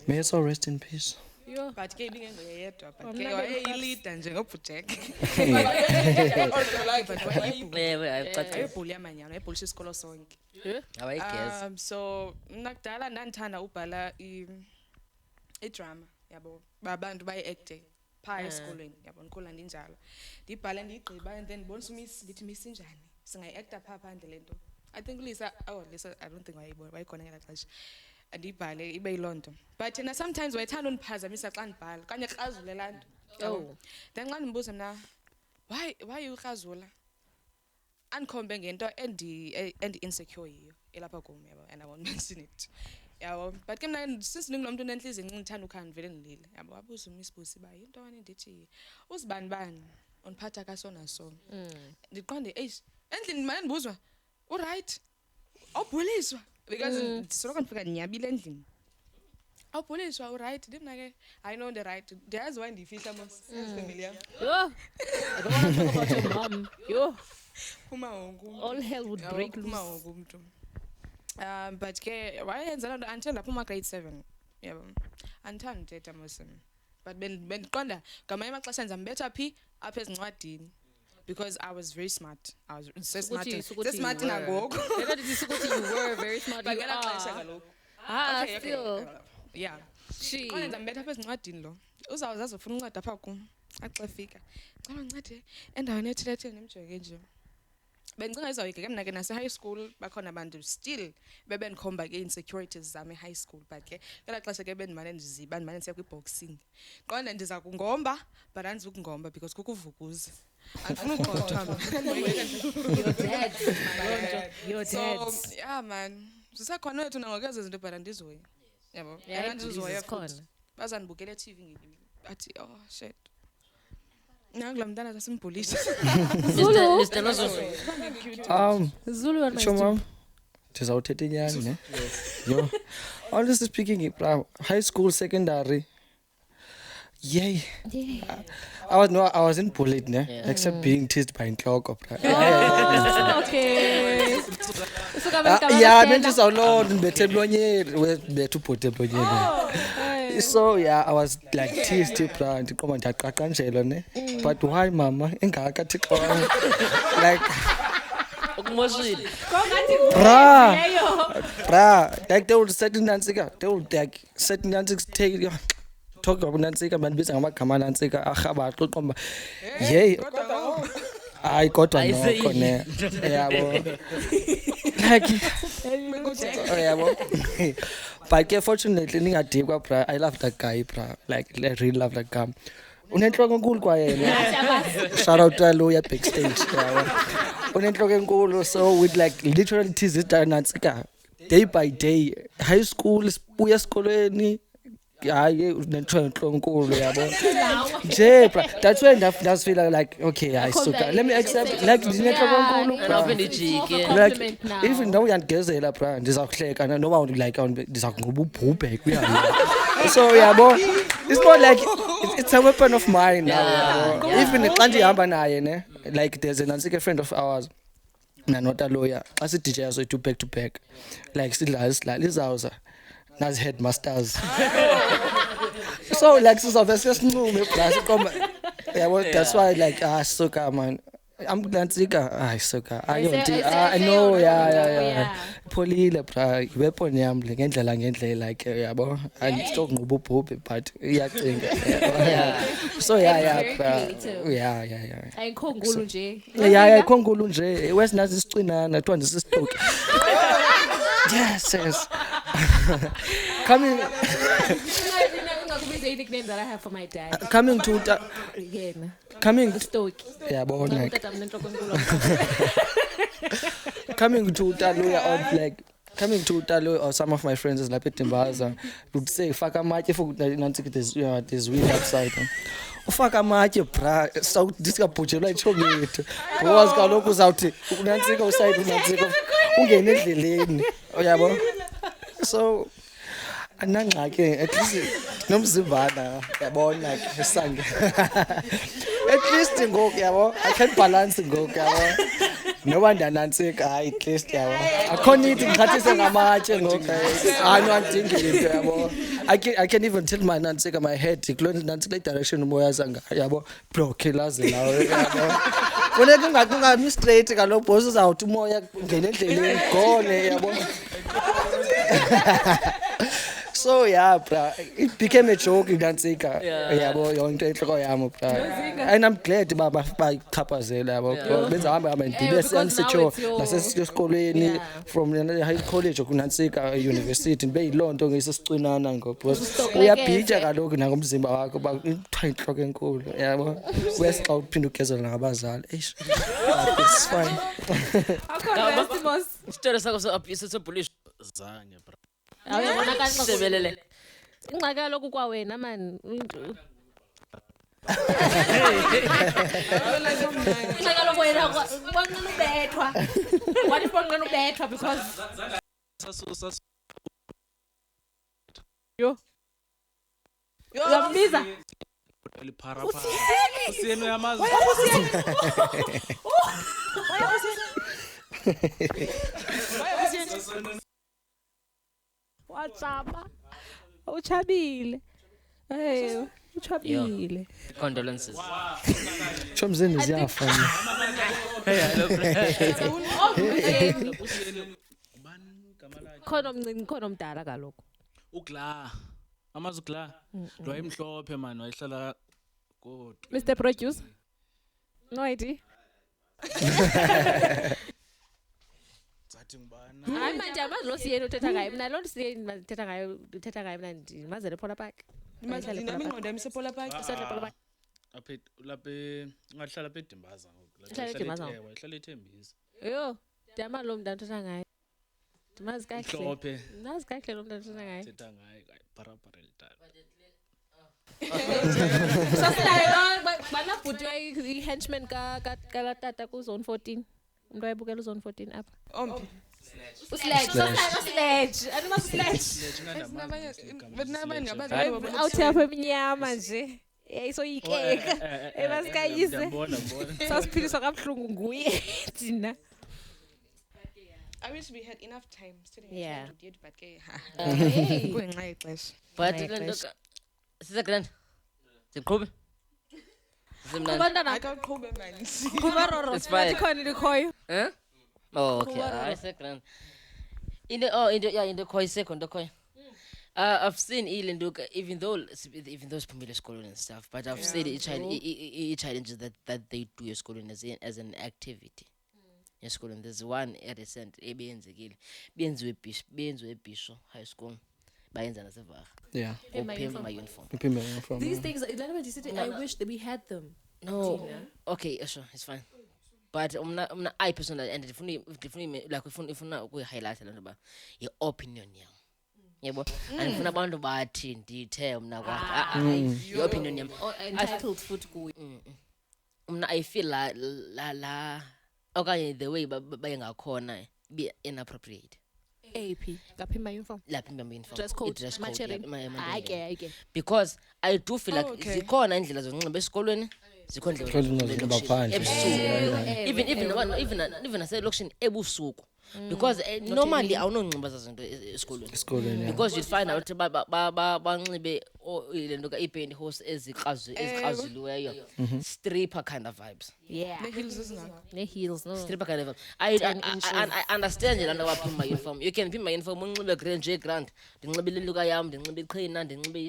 S5: May you so rest in peace.
S4: Yo.
S3: But ke ibingenguye yedwa but ke wayeyilida nje ngobujek. Ayibhuli yamanyano ayibhulisha isikolo sonke.
S2: I guess.
S3: So nakudala ndandithanda ubhala i-drama yabo babantu bayi-acte phaa esikolweni yabo ndikhula ndinjalo ndibhale ndiyigqiba and then ndibonisa umiss ndithi miss injani singayi-acta phaa phandle le nto I think Lisa I don't think wayikhona ngelaa xesha ndiyibhale ibe yiloo nto but yena sometimes wayethanda undiphazamisa xa ndibhala okanye ekrazule laa nto then xa ndimbuza mna why ukrazula andikhombe ngento endi-insecure yiyo elapha kum yabo and I won't mention it yabo but ke mna since ndingulo mntu unenhliziyo encinci ndithanda ukhaya ndivele ndilile yabo wabuza uMiss Busi uba yinto wani ndithi uzibani undiphatha kaso ndiqonde endlini mane ndibuzwa uright awubhuliswa because ndisoloko ndifika ndinyabile endlini awubhuliswa uright ndimna ke I know the right ndiyazi why ndiyifihla mos family yam
S4: Yo. I don't want to talk about your mom. Yo.
S3: phuma wonke umntu
S4: All hell would break
S3: phuma
S4: loose.
S3: wonke umntu but ke wayenza loo nto until ndaphuma grade 7 yabo andithanda uthetha mos but bendiqonda ngamanye amaxesha ndizambetha phi apha ezincwadini because I was very smart. I was smart nangoku.
S4: You were very smart.
S3: But ngelaa xesha kaloku. Okay.
S4: Still.
S3: Yeah.
S4: She.
S3: Qonda ndizambetha apha ezincwadini lo uzawuze azofuna unceda apha kum axa efika cala uncede endaweni ethilethile ndimjonge nje bendicinga izawuyike ke mna ke nase-high school bakhona abantu still bebendikhomba ke insecurities zam e-high school but ke ngelaa xesha ke bendimane ndiziba ndimane ndisiya kwi-boxing qonda ndiza kungomba but andizukungomba because kukuvukuza andifuna ugxothwa
S4: Your
S3: so
S4: dad.
S3: yeah man zisekhona wethu nangokezo zinto but andizoyi yabo
S4: Yeah,
S3: andizoya
S4: khona.
S3: futhi bazandibukela e-TV bathi oh shit nangulo mntana sasimbhulisha
S2: Mr. Lozo.
S4: Zulu and my
S5: Sure, mom. Ndizawuthetha inyani ne. Yo. Honestly speaking, high school, secondary. Yay.
S4: Yeah.
S5: I wasn't bullied, ne? Except being teased by Ntloko, bra.
S4: Okay.
S5: Yeah, bendizawulonda ndibethe emlonyeni webethe ubhuti emlonyeni. So yeah, I was like teased bra ndiqoma ndiyaqaqanjelwa ne. But why mama engaka thixo wami? Like
S2: Ukumoshile.
S5: bra like they would set Nantsika, they would like set Nantsika take talk about Nantsika mandibiza ngamagama Nantsika arhaba xoqomba. Yey. Hayi kodwa nokho ne. Yabo. Like yabo. But fortunately ningadikwa bra. I love that guy bra. Like I really love that guy. Unenhloko enkulu kwa yena. Shout out to Aloya backstage. Unenhloko enkulu, so with like literally tease it Nantsika day by day. High school sibuya esikolweni. Hayi unenhloko enkulu yabo. Nje bra. That's when I feel like okay, I suka. Let me accept like unenhloko enkulu. Like even though uyangezela bra ndizakuhleka noma like ndizakunqoba ubhubhe kuyami. So yabo. It's not like it's a weapon of mine now. Even xa ndihamba naye ne, like there's a friend of ours nanota lawyer xa si DJ yazo to back to back like sidlala izawuza nazi headmasters. So like sizawube sesincume plus koma yabo. That's why like suka man I'm Nantsika suka I know yeah pholile bra weapon yam ngendlela like yabo andizokungquba ubhubhe but iyacinga. So yeah
S4: yeah ayikhongulu nje
S5: yeah ikhongulu nje wesinazi isicinana kuthiwa ndisisitoki. Yes coming
S4: nickname that I have for my dad.
S5: Coming to
S4: again.
S5: Coming
S4: Stoke.
S5: Yeah, but coming to Utaluya or like coming to Utaluya or some of my friends is like Timbaza would say fuck a match if there's wind outside. Ufaka mathe bra so disikaphutshelwa ithometi because kaloku uzawuthi unantsika uside unantsika ungene endleleni uyabo. So anangxaki at least nomzimbana yabona ke sange at least ngoku yabo I can balance ngoku yabo noba ndanantsika hayi at least yabo akho need ngixhathise ngamatshe ngoku ano andingi into yabo. I can even tilt my nantsika my head ikulona nantsika direction umoya zanga yabo bro khilaze lawo yabo funeka ungaqungami straight kaloku boss uzawuthi umoya ungene endleleni gone yabo. So yeah, bra, it became a joke in Nantsika. Yabo yonke enhloko yami bra. And I'm glad baba bayichaphazela yabo. Benza hamba ndibe sensicho nasesikolweni from high college kuNantsika university ndibe yilonto ngisisicinana ngoba uyabhija kaloku nangomzimba wakho bakuthwa inhloko enkulu yabo. Wesxa uphinda ugezela ngabazali. It's fine.
S2: Story sakho so bullish zange bra.
S4: Awuyabona kancebelele. Ingxaki lokhu kwa wena man. Ingxaki lokhu wena bonqena ubethwa. What if bonqena ubethwa because Yo. Uyambiza.
S6: Liphara phara. Usiyeni uyamazi.
S4: WhatsApp. Uchabile. Hey, uchabile.
S2: Condolences.
S5: Chomzeni ziyafa.
S4: Khona omncane khona omdala kaloku.
S6: Ugla. Amazi ugla. Lo emhlophe man wayihlala kodwa.
S4: Mr. Producer. No idea. Hayi manje amazi lo siyeni uthetha ngayo mina lo siyeni uthetha ngayo mina ndimazele Polar Park.
S3: Imagine nami ingqondo yami sePolar Park.
S4: Polar Park.
S6: Aphe lapha ngahlala phe Dimbaza ngoku. Wayihlala eThembisa.
S4: Yo, dama lo mntu uthetha ngayo. Ndimazi kahle.
S6: Mhlophe.
S4: Nazi kahle lo mntu uthetha ngayo.
S6: Uthetha ngayo parapara litala.
S4: Sasilayo banabhutwe i-henchman ka tata ku Zone 14. Umuntu wayebukela uZone 14 apha.
S3: Ompi.
S4: Usledge. Anima sledge.
S3: Nabanye ngabazali
S4: Awuthi apha eminyama nje. Yayisoyikeka. Ebasikayise.
S6: Bona.
S4: Sasiphiliswa kabuhlungu nguye thina.
S3: I wish we had enough time sitting
S4: Yeah.
S3: to date, but
S4: Hey.
S3: kuyinxa yexesha.
S2: But
S3: Ngenxa
S2: le nto
S3: yexesha.
S2: sisegrand ziqhube zimnandi
S4: Kubantwana
S3: Akaqhube man.
S4: kuba roro.
S2: It's fine.
S4: Khona likhoyo.
S2: eh oh okay
S4: Kuba
S2: hayi
S4: roro.
S2: segrand into khoi second khoi I've seen Ilinduka, even though Pumila school and stuff, but I've seen challenges that they do at school as an activity. In school, and there's one recent ebenzekile benziwe Bisho High School bayenza nasevara
S5: Yeah.
S2: my uniform.
S5: Iphimela from.
S4: These things, I wish that we had them.
S2: No, okay, sure, it's fine. But I personally, and if we highlight your opinion yam. Yebo, and ifuna abantu bathi ndithe mna kwakhe your opinion yam.
S4: Entitled food kuyo.
S2: I feel la okanye the way bayengakhona be inappropriate.
S4: AP. Kapima uniform.
S2: Lapha imbe uniform.
S4: Dress code.
S2: Dress code.
S4: Matching. Ake.
S2: Because I do feel like
S3: Okay.
S2: zikhona indlela zonxiba esikolweni, zikhona
S5: Zikhona
S2: indlela
S5: zokunxiba phandle.
S2: even naselokishini ebusuku. Because normally awunonxiba zazinto esikolweni.
S5: Esikolweni. Yeah.
S2: Because you'd find out banxibe le nto ka-ipendi horse ezikrazuliweyo stripper kind of vibes.
S4: Yeah. Ne heels, no.
S2: Stripper kind of vibes. I understand nje laa nto waphima uniform. You can phima uniform unxibe nje grand ndinxibe iluka yam ndinxibe iqhina ndinxibe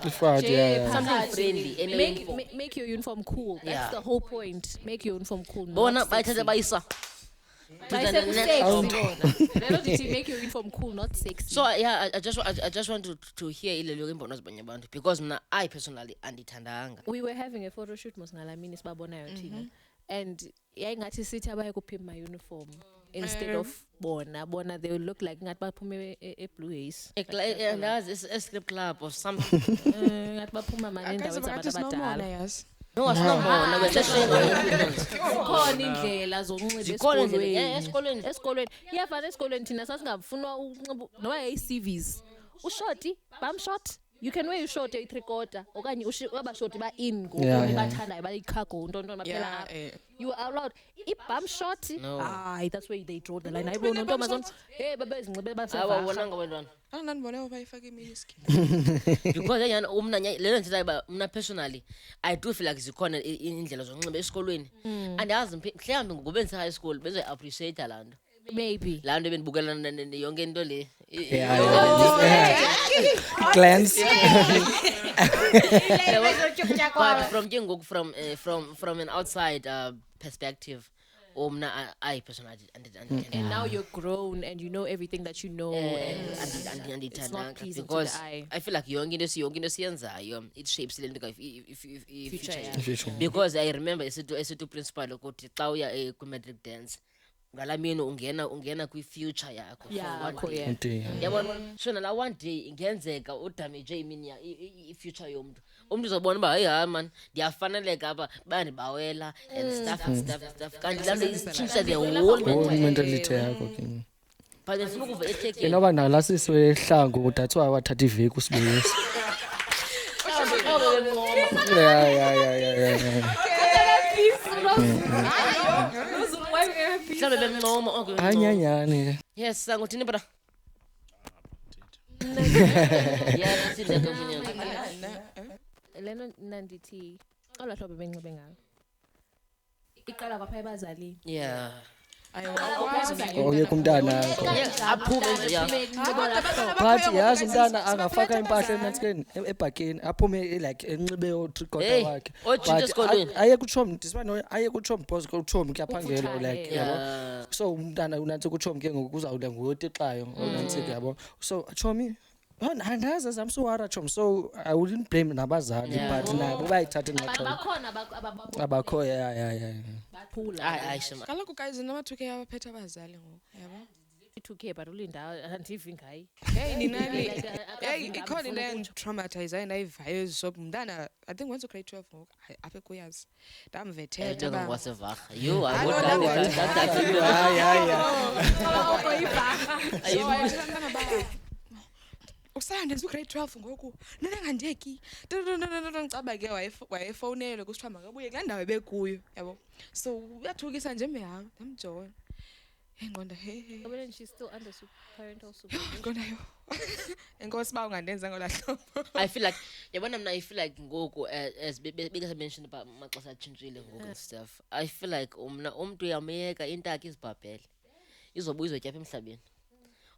S5: Ifrat, yeah.
S2: something friendly anyway.
S4: Make your uniform cool. That's
S2: Yeah.
S4: the whole point. Make your uniform cool.
S2: Bona bayithathe bayisa.
S4: Make your uniform cool, not sexy.
S2: So yeah, I just want to hear ilelo imbono zabanye abantu because I personally andithandanga.
S4: We were having a photo shoot mosngalamini sibabonayo thina, and yayingathi sithi abaye kuphima uniform instead of bona they would look like ngathi baphume e Blue Haze.
S2: And that's a script club or something.
S4: Ngathi baphuma manje
S3: Guys,
S4: endaweni
S3: but
S4: zabantu abadala.
S3: yes.
S2: No, asinomona we're just showing our opinions.
S4: Zikhona indlela zonxiba
S2: Zikhona indlela,
S4: esikolweni. Esikolweni. Iyafana esikolweni thina sasingafuna unxiba noma yayi-CVs. Ushoti, bam short. You can wear short e-3/4 okanye abashoti ba in ngokuthi bathandayo bayi-cargo ntonto baphela. You are allowed i-bum short. Hayi, that's where they draw the line. Ayibona untombazana, hey babezinxibe baseva.
S2: Awubonanga abantwana.
S3: Andibone bayifake iminiski.
S2: Because yena lena nje mna personally I do feel like zikhona indlela zonxiba esikolweni. Andazi mhlawumbe ngoba benze high school benze appreciate laa nto.
S4: Maybe.
S2: Laa nto bendibukela yonke into le.
S5: Glance.
S2: But from an outside perspective, I personally
S4: And now you're grown and you know everything that you know, and it's not pleasing
S2: because
S4: to the eye.
S2: I feel like yonke into siyenzayo it shapes le nto future
S4: yeah.
S2: because I remember esithi principal ukuthi xa uya ku-matric dance ngalamini ungena kwi-future yakho
S4: Yakho, yeah.
S2: yabona so nala one day ingenzeka udamage imini i-future yomntu umntu uzobona uba hayi man ndiyafaneleka apha bandibawela and stuff kanti laa nto itshintsha the whole
S5: Mentality yakho ke.
S2: but ndifuna ukuva etekeni
S5: Inoba nalasisi wehlangu that's why wathatha iveki usibuyisa. Yeah.
S2: mhlawumbe bemncoma
S5: Anyanyane.
S2: yes sanguthini bra
S4: Lena nandithi ola hlobo benxibe ngalo. Iqala kwapha ebazalini.
S2: yeah
S5: Oyeka umntana akho.
S2: aphume nje ya
S5: But yazi umntana angafaka impahla emansikeni ebhakeni aphume like enxibe o-3/4
S2: Hey,
S5: wakhe.
S2: otshintshe
S5: But
S2: esikolweni.
S5: aye kuTom, disibani aye kuTom because kuTom kuyaphangela
S4: Ufutha,
S5: like
S4: yeah.
S5: yabo. So umntana unansi kuTom ke ngoku uzawuda nguyotixayo onansi ke yabo. So Chomi andazi azamsuwara Chom, so I wouldn't blame nabazali
S2: Yeah.
S5: but nabo bayithatha
S4: Abantu
S5: inxaxheba.
S4: bakhona
S5: Abakho yeah.
S4: baphula.
S2: hayi shema
S3: Kaloku guys nama-2K abaphethe abazali ngoku yabo.
S4: 2K but ulinda andivi ngayi.
S3: Hey ninani.
S4: Like,
S3: Hey
S4: akavimba
S3: ikhona into
S4: ngifuna
S3: engitraumatizayo ndayivayo ezisop mntana I think once grade 12 ngoku apha ekuyazi ndamvethetha
S2: njengo
S3: uba
S2: wasevara you
S3: I
S2: are
S3: know
S2: what
S3: that
S5: Yeah.
S3: usandenza ugrade 12 ngoku nangandiyeki ngicaba ke wayefowunelwe kusithiwa makabuye kulaa ndawo ebekuyo yabo so uyathukisa nje mehamba ndamjona Engqonda hey.
S4: But then she's still under parental supervision.
S3: Ngona yo. Enkosi ba ungandenza ngolahlobo.
S2: I feel like yabona mina I feel like ngoku as because I mentioned about maxesha atshintshile ngoku and stuff. I feel like umuntu uyamyeka intaka izibhabhele. Izobuya izotya apha emhlabeni.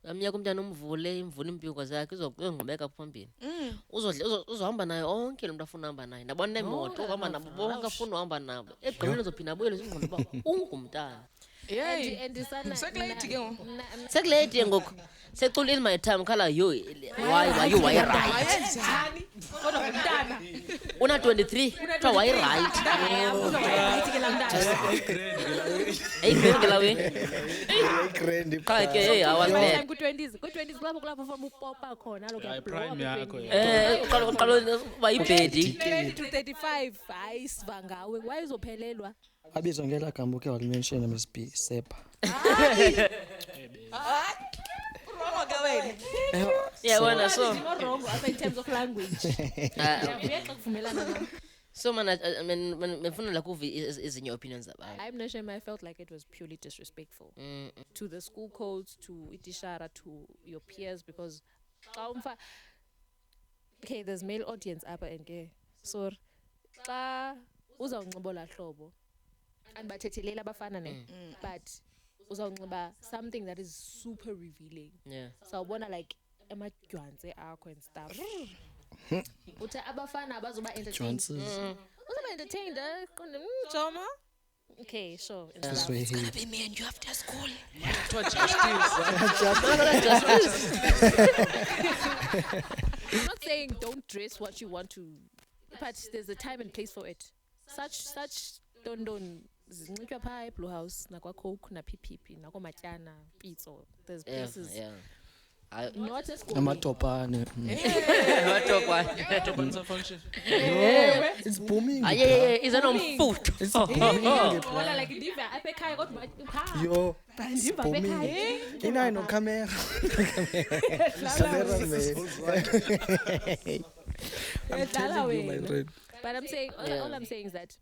S2: Uyamyeka umntana umvule imvula impiko zakhe izongqubeka phambili. Uzohamba naye onke lo muntu afuna uhamba naye. Ndabona nemoto uhamba nabo bonke afuna uhamba nabo. Egqibeleni uzophinda abuyele ingqondo uba ungumntana.
S4: And isana
S3: Sekulate ke ngoku.
S2: Sekulate ngoku. Seculile my time khala yo why right.
S3: Wayenjani?
S4: kodwa ngumntana.
S2: Una 23 kuthiwa why right.
S4: Right ke la mntana.
S2: Hey ngela we.
S5: Grand
S2: Khala ke hey I was there.
S4: Ku-20s kulapho ufuna upopa khona lo
S6: Hayi, prime yakho,
S2: Uqala bayibhedi.
S4: 20 to 35 hayi siva ngawe wayezophelelwa.
S5: abizwa ngela gama uke walimention Miss B Sepa.
S3: Wrong ke wena.
S2: Yeah, wena so
S4: Not wrong apha in terms of language. Uyaxa kuvumelana nami.
S2: so man I mean mfuna la kuvi is your opinions about.
S4: I'm not sure I felt like it was purely disrespectful to the school codes, to itishara, to your peers because okay, there's male audience apha and so xa uzawunxiba la hlobo and bathethelela abafana ne but uzawunxiba something that is super revealing.
S2: Yeah.
S4: Sawubona like amadyantse akho and stuff. Uthi abafana abazoba entertained. Uzoba entertained qonde Joma. Okay, sure. And
S5: This
S4: stuff.
S5: way he.
S3: Be me and you after school.
S4: I'm not saying don't dress what you want to, but there's a time and place for it. Such don't zinxitywa phaa eBlue House nakwa Coke na PPP nakwa Matyana Pitso. There's
S2: Yeah.
S4: places
S2: Yeah.
S4: not as cool.
S5: Amatopane.
S6: Topanza function.
S5: It's booming.
S2: Yeah, is that on foot?
S5: It's booming.
S4: Wala like ndiva apha ekhaya kodwa phaa.
S5: Yo, it's
S4: Ndiva apha
S5: booming.
S4: ekhaya.
S5: Inayo camera. Camera I'm telling you, my friend.
S4: But I'm saying all I'm saying is that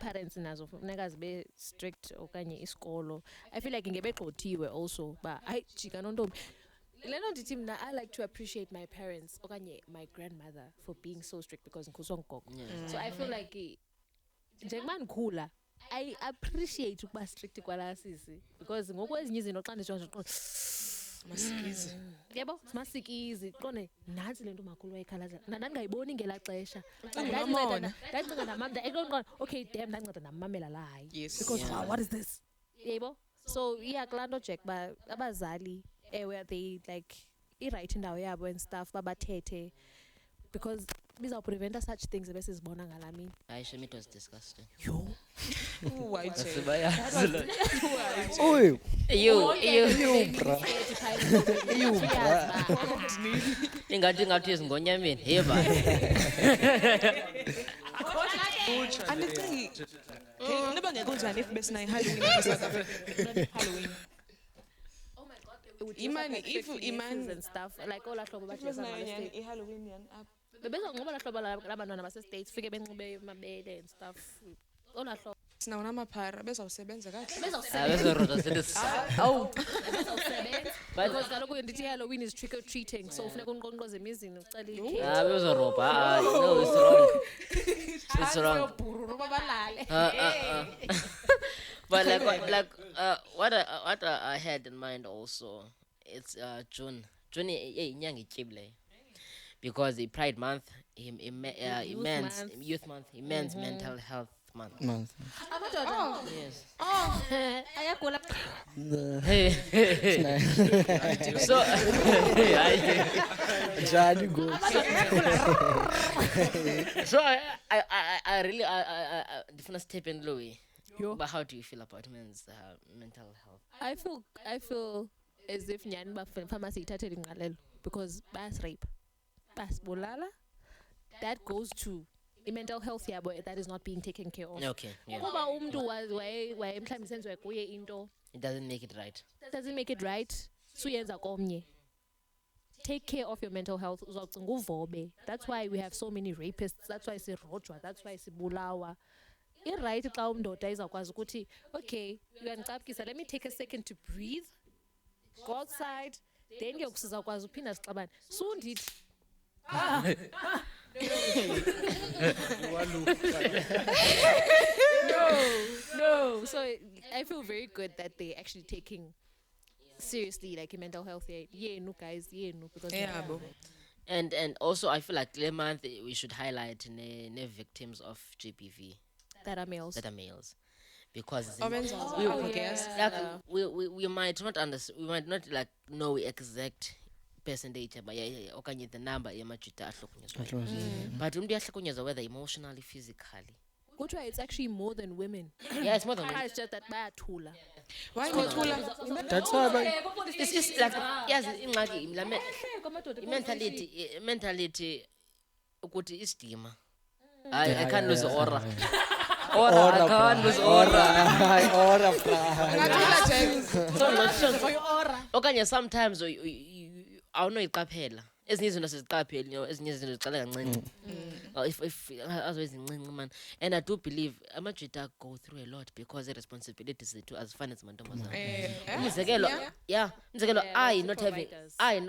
S4: parents nazo funeka zibe strict okanye isikolo. I feel like ngebegxothiwe also but hayi jika nontombi lento ndithi mna I like to appreciate my parents okanye my grandmother for being so strict because ngikhuliswa ngugogo. So I feel like njengoba ndikhula I appreciate ukuba strict kwala sisi because ngoku ezinye izinto xa ndijonga
S3: Masikizi.
S4: yebo simasikizi qone nansi lento makhulu wayikhalaza ndandingayiboni ngela xesha
S3: Namona.
S4: ndacinga namama eqonqona okay damn ndanceda namamela la hayi
S3: Yes.
S4: because wow, what is this yebo so yeah kulaa nto Jack ba abazali ewe they like i-right indawo yabo and stuff babathethe because bizawupreventa such things ebesizibona ngala mini.
S2: I should it was disgusting.
S4: Yo
S3: White.
S5: Oi,
S2: You
S5: bra.
S2: ingathi izingonyameni hey ba.
S3: Andicingi. Niba ngekho njani if besinayo Halloween eSouth Africa. Halloween. Imani if imani
S4: and stuff like all hlobo bathi
S3: besinayo nyani iHalloween yani apha.
S4: bebezonxiba la hlobo labantwana base-States fike benxibe amabele and stuff all hlobo
S3: Sinawo namaphara bezawusebenza kahle.
S2: Bezorota sithi
S3: Awu.
S4: because kaloku ndithi Halloween is trick or treating so funeka unqonqoze emizini ucela ikhe
S2: bezoroba. No, it's wrong. It's wrong.
S4: bhuru babalale
S2: But what I had in mind also, it's June. June inyanga ityebile. Because the Pride Month, immense Youth Month, immense Mental Health Month.
S4: amadoda
S2: Yes.
S4: ayagula
S2: So
S5: Johnny go.
S2: so I really different step in Louis. But how do you feel about men's mental health?
S4: I feel as if nyani ba pharmacy ithathele ingqalelo because basirape basibulala that goes to mental health yabo that is not being taken care of.
S2: Okay, yeah.
S4: Kuba umuntu waye mhlawumbe senziwe kuye into
S2: It doesn't make it right.
S4: doesn't make it right suyenza komnye. Take care of your mental health uzawucinga uvobe. That's why we have so many rapists, that's why sirojwa, that's why sibulawa. right xa umndoda izawukwazi ukuthi okay uyandicaphukisa, let me take a second to breathe, go outside, then ke sizawukwazi uphinda sixabane sundithi no. So I feel very good that they're actually taking seriously like mental health. Yeah, no guys, no, because
S2: And also I feel like the month we should highlight the victims of GBV
S4: that are males.
S2: Because we might not understand, we might not like know exact percentage but okanye the number yamajita ahlukunyezwayo. But umuntu uyahlukunyezwa whether emotionally, physically.
S4: Kuthiwa it's actually more than women.
S2: Yeah, it's more than women.
S4: It's just that bayathula.
S3: Why bayathula?
S5: That's why
S2: It's like yazi ingxaki la mentality ukuthi isidima. I can't lose aura. I can't lose aura. So okanye sometimes awunoyiqaphela. Ezinye izinto siziqaphela, ezinye izinto ziqala kancinci. If azoyizincinci man. And I do believe amajita go through a lot because the responsibilities zethu azifani ezimantombazana. Umzekelo, umzekelo I not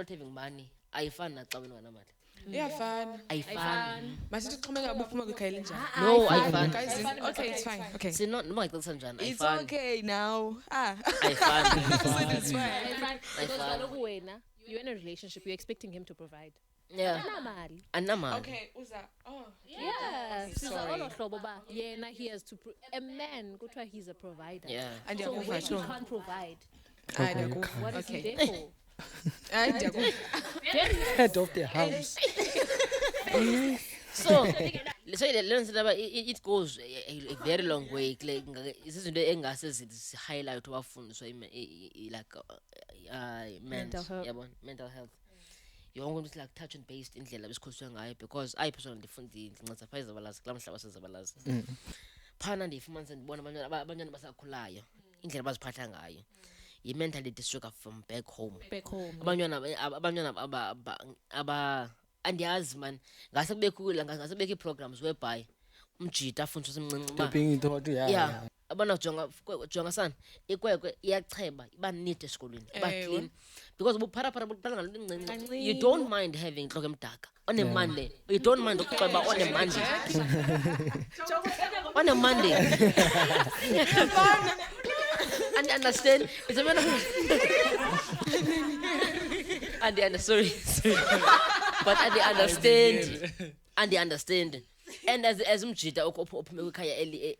S2: having money. Ayifani naxa wena unamali.
S3: Iyafana.
S2: Ayifani.
S3: Masithi xhomeka ubuphuma kwikhaya elinjani.
S2: No, ayifani.
S3: Guys, okay, it's fine. Okay.
S2: Sino noma ngixolisa njani,
S3: It's
S2: ayifani.
S3: okay now.
S2: Ayifani.
S3: It's fine.
S4: Because kaloku wena, you're in a relationship, you're expecting him to provide.
S2: Yeah. Anamali.
S3: Okay, Uza. Oh.
S4: Yeah. Yena he has to a man kuthiwa he's a provider.
S2: Yeah.
S3: And
S4: So when he
S3: you're
S4: can't provide,
S3: what
S4: what is he there for?
S5: head of the house.
S2: So it goes a very long way. Like izinto engase highlight abafundiswa like
S4: Mental health.
S2: mental health. You're going to like touch and based indlela besikholiswe ngayo because I personally ndincedisa pha izabalazi kula mhlaba sezabalazi. Phana ndifumanisa ndibona abantwana basakhulayo indlela baziphatha ngayo. Mentality struck from back home. Abantwana andiyazi man ngase kubekho programs whereby umjita afundiswa semncinci
S5: Being into what
S2: abana jonga sana ikwekwe iyacheba iba neat esikolweni iba clean because buphara buqala ngalento encinci. You don't mind having inhloko emdaka on a Monday. You don't mind ukuceba on a Monday. On a Monday. And understand it's a matter and they sorry. But and they understand and as umjita ophume kwikhaya eli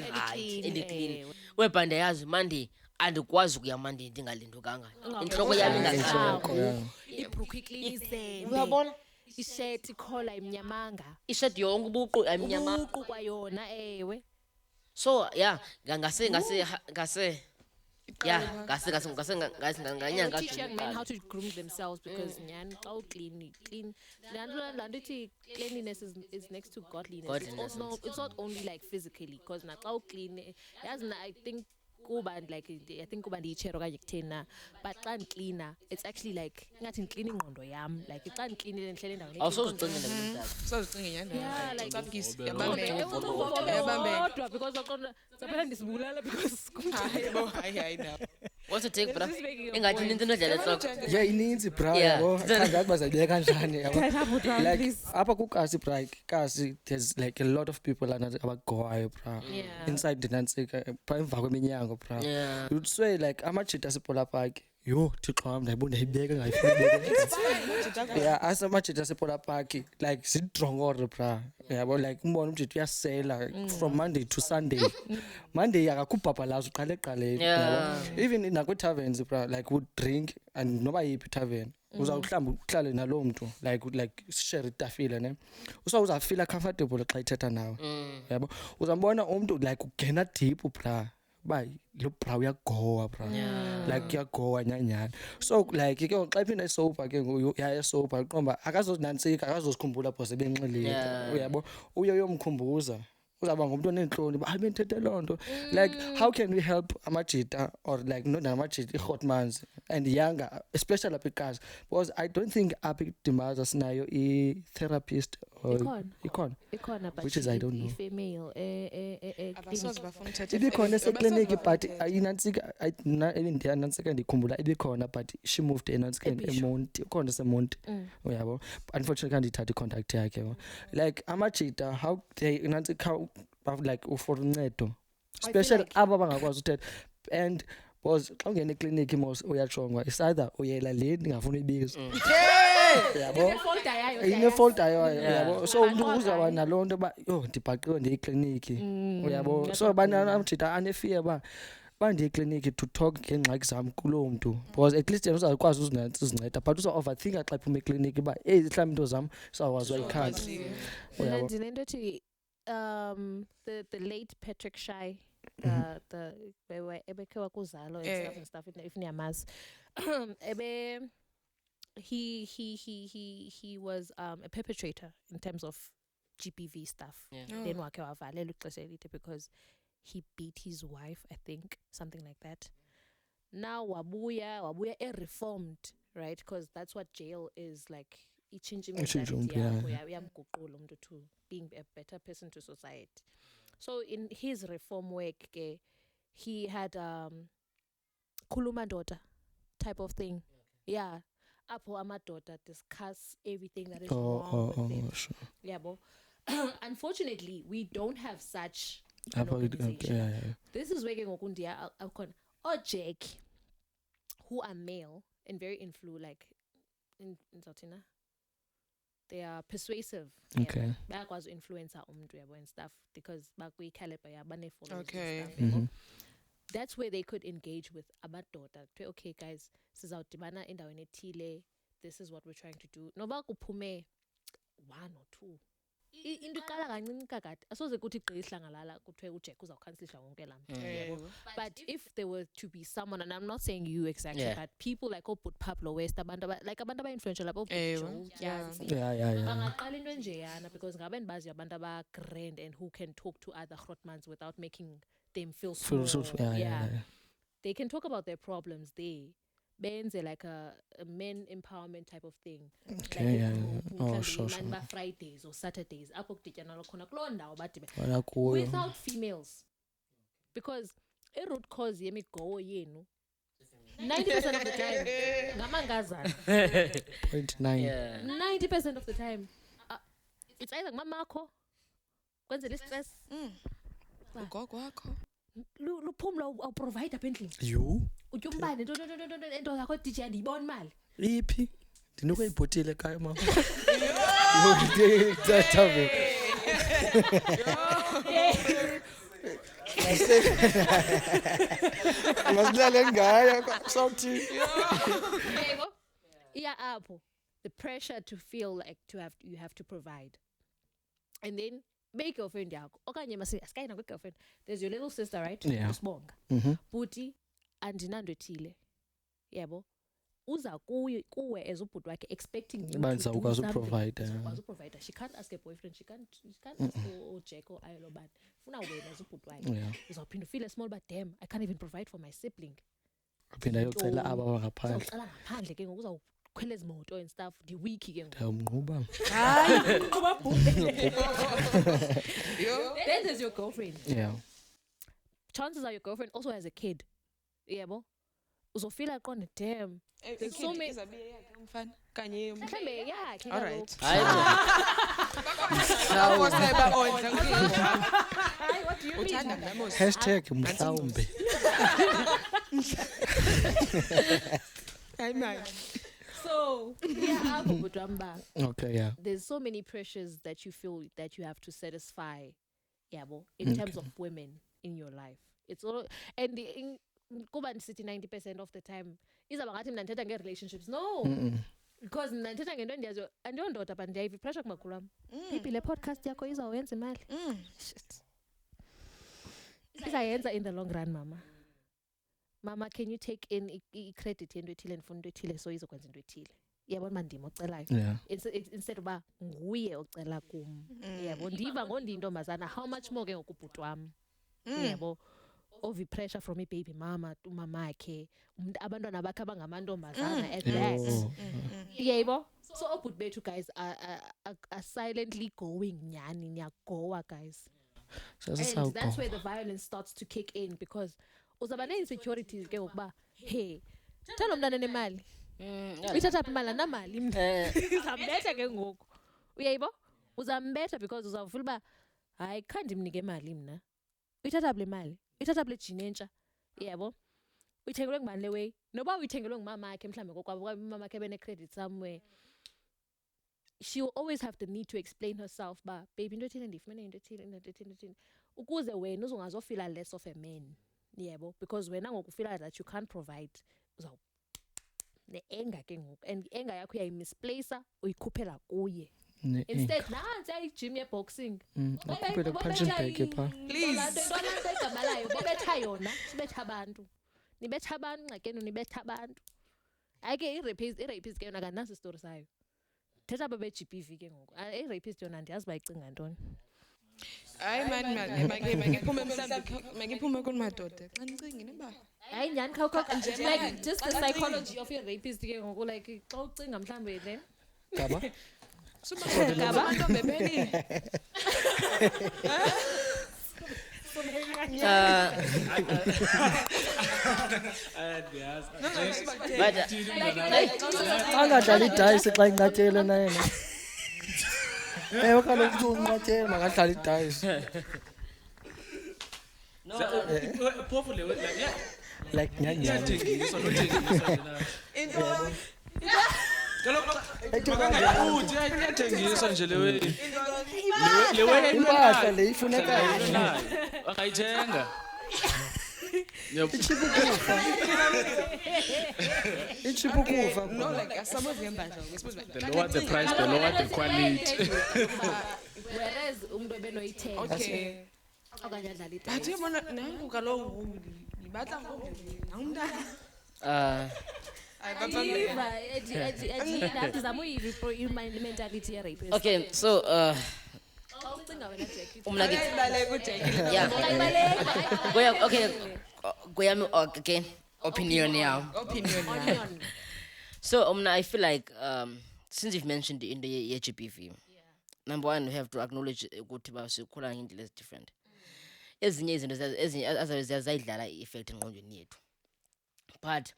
S2: right eli clean whereby ndiyazi Monday andikwazi ukuya Monday ndingalindukanga inhloko yami ingaqhaqho
S4: Ibruku iclean
S2: uyabona
S4: ishirt ikhola imnyamanga
S2: ishirt yonke ubuqu amnyama
S4: ubuqu kwayona ewe.
S2: so yeah ngase yeah nganyanga
S4: Teach young men how to groom themselves because nyani xa clean landithi cleanliness is next to godliness. It's not only like physically because na xa clean yazi I think kuba ndiyichero okanye kuthena but xa cleaner it's actually like ngathi clean ingqondo yam like xa cleanile ndihlele endaweni
S2: awusozicinga ndabona
S3: Sozicinga nyani.
S4: yeah like
S3: Yabambe.
S4: because aqonda saphela ndisibulala because
S3: Hayi now.
S2: what's it take bra engathi ninto nodlala ehloko
S5: Yeah, ininzi bra
S2: Yeah.
S5: yabo. Kangathi bazayibeka kanjani yabo. Like apha kukasi bra, kasi there's like a lot of people abagowayo bra.
S4: Yeah.
S5: Inside the Nantsika bra emva kweminyango bra.
S2: Yeah.
S5: You'd swear like amajita asePola Park. Yo, Thixo wam ndayibona ndayibeka ngayifuna. Yeah, asamajita asePola Park like sidrongore bra. Yabo like umbona umjita uyasela from Monday to Sunday. Monday akakhubhabhalaza uqale eqaleni.
S2: Yeah.
S5: Even nakwi taverns bra like would drink and noba yiphi tavern uzawuhlamba uhlale nalo mntu like share itafile ne uzawufeel comfortable xa ithetha nawe yabo uzambona umuntu like ugena deep bra ba lo bra uyagowa bra like uyagowa nyanyana so like ke xa iphinda isober ke ya sober uqomba akazonantsika akazozikhumbula phose benxilile uyabo uyo yomkhumbuza uzawuba ngumntu oneentloni uba hayi bendithethe loo nto. Like how can we help amajita or like not namajita i-Grootmans and younger especially apha eKasi, because I don't think apha eDimaza sinayo i-therapist or ikhona
S4: but
S5: which is I don't know.
S4: female
S3: abasoze bafuna uthetha
S5: Ibikhona esekliniki
S3: abasoze
S5: but ayinantsika ndinantsika ndikhumbula ibikhona but she moved enantsikeni eMonti ukhona seMonti uyabo. Unfortunately kandithatha icontact yakhe yabo. Like amajita how they nantsika like for uncedo especially aba bangakwazi uthetha and because xa ungena ekliniki mos uyatshongwa is either uyela le ndingafuna uyibiza yabo ine-folder yayo yabo. So umntu uzawuba naloo nto uba yho ndibhaqiwe ndiye ekliniki uyabo. So amajita anefear uba bandiye ekliniki to talk ngeengxaki zam kuloo mntu because at least yena uzawukwazi uzinceda but uza-overthinka xa iphuma ekliniki uba eyi mhlawumbi into zam uzawukwazi uyayikhanda uyabo.
S4: Ndinento ethi the late Patrick Shy, the ebekhe wakuzalo and stuff if niyamazi he was a perpetrator in terms of GBV stuff. Then wakhe wavalelwa ixesha elide because he beat his wife, I think, something like that. Now wabuya reformed, right? Because that's what jail is like. Ichinja mentality yakho yamguqula umuntu to being a better person to society. So in his reform work, he had khuluma ndoda type of thing. Yeah. Apho amadoda discuss everything that is wrong with them.
S5: Sure.
S4: Yeah, but unfortunately, we don't have such an organization.
S5: Yeah.
S4: This is working okundia Jack, who are male and very like in Zotina. They are persuasive.
S5: Okay.
S4: Bayakwazi influencer umuntu yabo and stuff because bakwi caliber yabane followers and stuff.
S5: Mm-hmm.
S4: That's where they could engage with amadoda. Okay guys, sizawudibana endaweni ethile. This is what we're trying to do. Noba kuphume 1 or 2. Into iqala kancinci kakade. Asoze kuthi gqihla ngalala kuthiwe uJack uzawukhanselisha wonke lamntu. But if there were to be someone, and I'm not saying you exactly, but people like Obut Pablo West, abantu influential like Obut
S5: Yeah.
S4: Bangaqala into enjeyana because ngabe ndibazi abantu aba grand and who can talk to other Grootmans without making them feel small.
S5: Yeah.
S4: They can talk about their problems there. Benze like a men empowerment type of thing.
S5: Okay, sure.
S4: Fridays or Saturdays. Apho kudityanwa khona kuloo ndawo badibe.
S5: Kuyo.
S4: Without females. Because a root cause yemigowo yenu 90% of the time ngamangazana.
S5: 0.9.
S4: 90% of the time it's either mamakho kwenzela stress.
S3: ugogo wakho
S4: Luphumla awuprovide apha endlini.
S5: You?
S4: Utyumbane into yakho DJ andiyibona imali.
S5: Iphi? Ndinokuyibhotile ekhaya mama. Masilale ngayo kusawuthi.
S4: Yeah, apho. The pressure to feel like you have to provide. And then make girlfriend yakho. Okanye asikayina girlfriend. There's your little sister, right?
S5: Yeah.
S4: Usibonga. Buti andinando ethile. Yebo. Uza kuwe as ubhuti wakhe expecting you to do something. Provide. She can't ask a boyfriend. She can't ask Jack or Ayelo bani. Funa wena as ubhuti wakhe. Uzawuphinda feel small but damn, I can't even provide for my sibling.
S5: Uphinda yocela aba ngaphandle.
S4: Uzawucela ngaphandle ke ngoku uzawukhwela ezimoto and stuff. The week ke ngoku.
S5: Ndiyamnquba.
S4: Hayi, kuba bhuti. Then there's your girlfriend.
S5: Yeah.
S4: Chances are your girlfriend also has a kid. Yebo. Uzofila qonde damn. There's so many
S3: umfana kanye
S4: mhlambe yakhe
S3: alright
S2: Hayi
S4: what do you mean?
S5: #mhlawumbe.
S4: So yeah,
S5: okay, yeah.
S4: There's so many pressures that you feel that you have to satisfy, in terms of women in your life. It's all and kuba ndisithi 90% of the time izaba ngathi mina ndithetha nge-relationships no because mina ndithetha ngento endiyaziyo andiyondoda but ndiyayiva ipressure kumakhulu am pipi le podcast yakho izawuyenza imali izayenza in the long run mama can you take in i-credit yento ethile ndifuna into ethile so izokwenza into ethile yabona mandima ocelayo
S5: Yeah.
S4: instead uba nguye ocela kum yabo ndiva ngondintombazana how much more ke ngokubhuti wam yabo of pressure from baby mama to mamakhe abantwana bakhe abangamantombazana at that yebo so obhuti bethu guys are silently going nyani niyagowa guys. And that's where the violence starts to kick in because uzaba ne-insecurities ke ngokuba hey thanda umntana nemali uyithatha phi imali anamali uzambetha ke ngoku uyayibo uzambetha because uzawufuna uba hayi khange ndimnike imali mna uyithatha phi le mali uyithatha phi le jini entsha yabo uyithengelwe ngubani le way noba uyithengelwe ngumamakhe mhlawumbe kokwabo umamakhe bene-credit somewhere she will always have the need to explain herself ba baby into ethile ndifumene into ethile ukuze wena uzongazofila less of a man yebo because wena ngokufila that you can't provide uzaw ne-anger ke ngoku and i-anger yakho uyayimisplacer uyikhuphela kuye instead nansi ayijim ye-boxing
S5: akhuphele ku-punching bag pha
S4: please igama layo bobetha yona sibetha abantu nibetha abantu ngxakeni nibetha abantu hayi ke i-rapist ke yona kanasi isitori sayo thetha babe-GBV ke ngoku i-rapist yona ndiyazi uba icinga ntoni.
S3: Hayi man makiphume mhlawumbe makiphume kumadoda xa nicingile ba
S4: hayi nyhani like just the psychology of your rapist ke ngoku like xa ucinga mhlawumbe then
S5: gaba
S3: abantu bebelile
S5: angadlali idayisi xa inqatyele na yena ewe kaloku uthi unqatyele makadlali idayisi
S6: phofu le
S5: like nyanyani
S6: iyathengiswa nothengiswa kaloku uthi iyathengiswa nje le way
S5: impahla le ifunekayo
S6: angayithenga
S5: ichiphu kufa
S3: no like asabazi ngembandla ngesibuzwe
S6: the lower the price the lower the quality
S4: whereas umuntu ebenoyithenga
S3: okay
S4: okanye adlala idayisi
S3: bathi bona nangu kaloku ngibatla ngumntana
S4: mentality ye-rapist.
S2: Okay, so okay, opinion now. So I feel like since you've mentioned in the GBV, number one, we have to acknowledge ukuthi basikhula ngendlela is different. Ezinye izinto ziyazidlala i-effect engqondweni yethu. But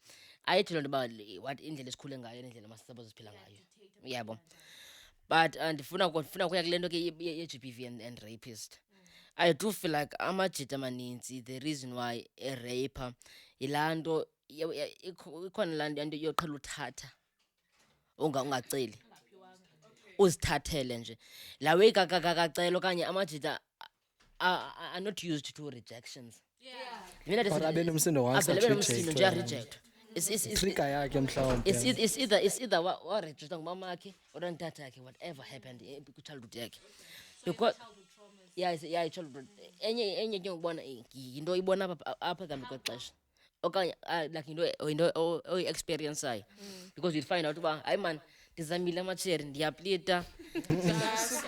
S2: I tell you about what indlela esikhule ngayo nendlela masisaba siphila ngayo. Yabo. But ndifuna kuya kule nto ke ye-GBV and rapist. I do feel like amajita amaninzi the reason why a raper yilaa nto ikhona laa nto yoqhela uthatha ungaceli uzithathele nje laa way kakacela okanye amajita are not used to rejections.
S5: abenomsindo
S2: reject.
S5: Trigger yakhe mhlawumbe.
S2: It's either wa register ngumamakhe or ntata yakhe whatever happened ku-childhood yakhe. Because childhood enye ke ngibona yinto ibona apha kambi kwexesha okanye like into oyi-experienceayo because you'd find out uba hayi man ndizamile amacheri ndiyaplita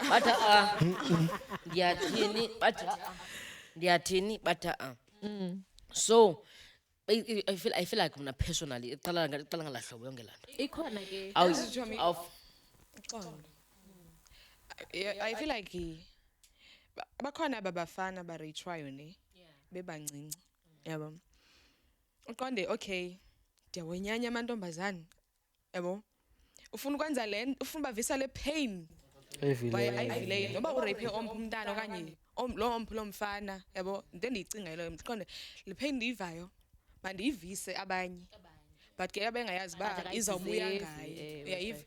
S2: but ndiyathini but so I feel like mna personally iqala ngalaa hlobo yonke laa nto
S4: ikhona ke
S3: I feel like bakhona ababafana bareyithwayo ne bebancinci yabo uqonde okay ndiyawenyanya amantombazane yabo ufuna ukwenza le ufuna bavisa le pain ayivileyo noba urape ompha umntana okanye lo ompha lo mfana yabo into endiyicinga leyo mqonde le pain ndiyivayo mandiyivise abanye but ke abengayazi ba izawubuya ngayo uyayiva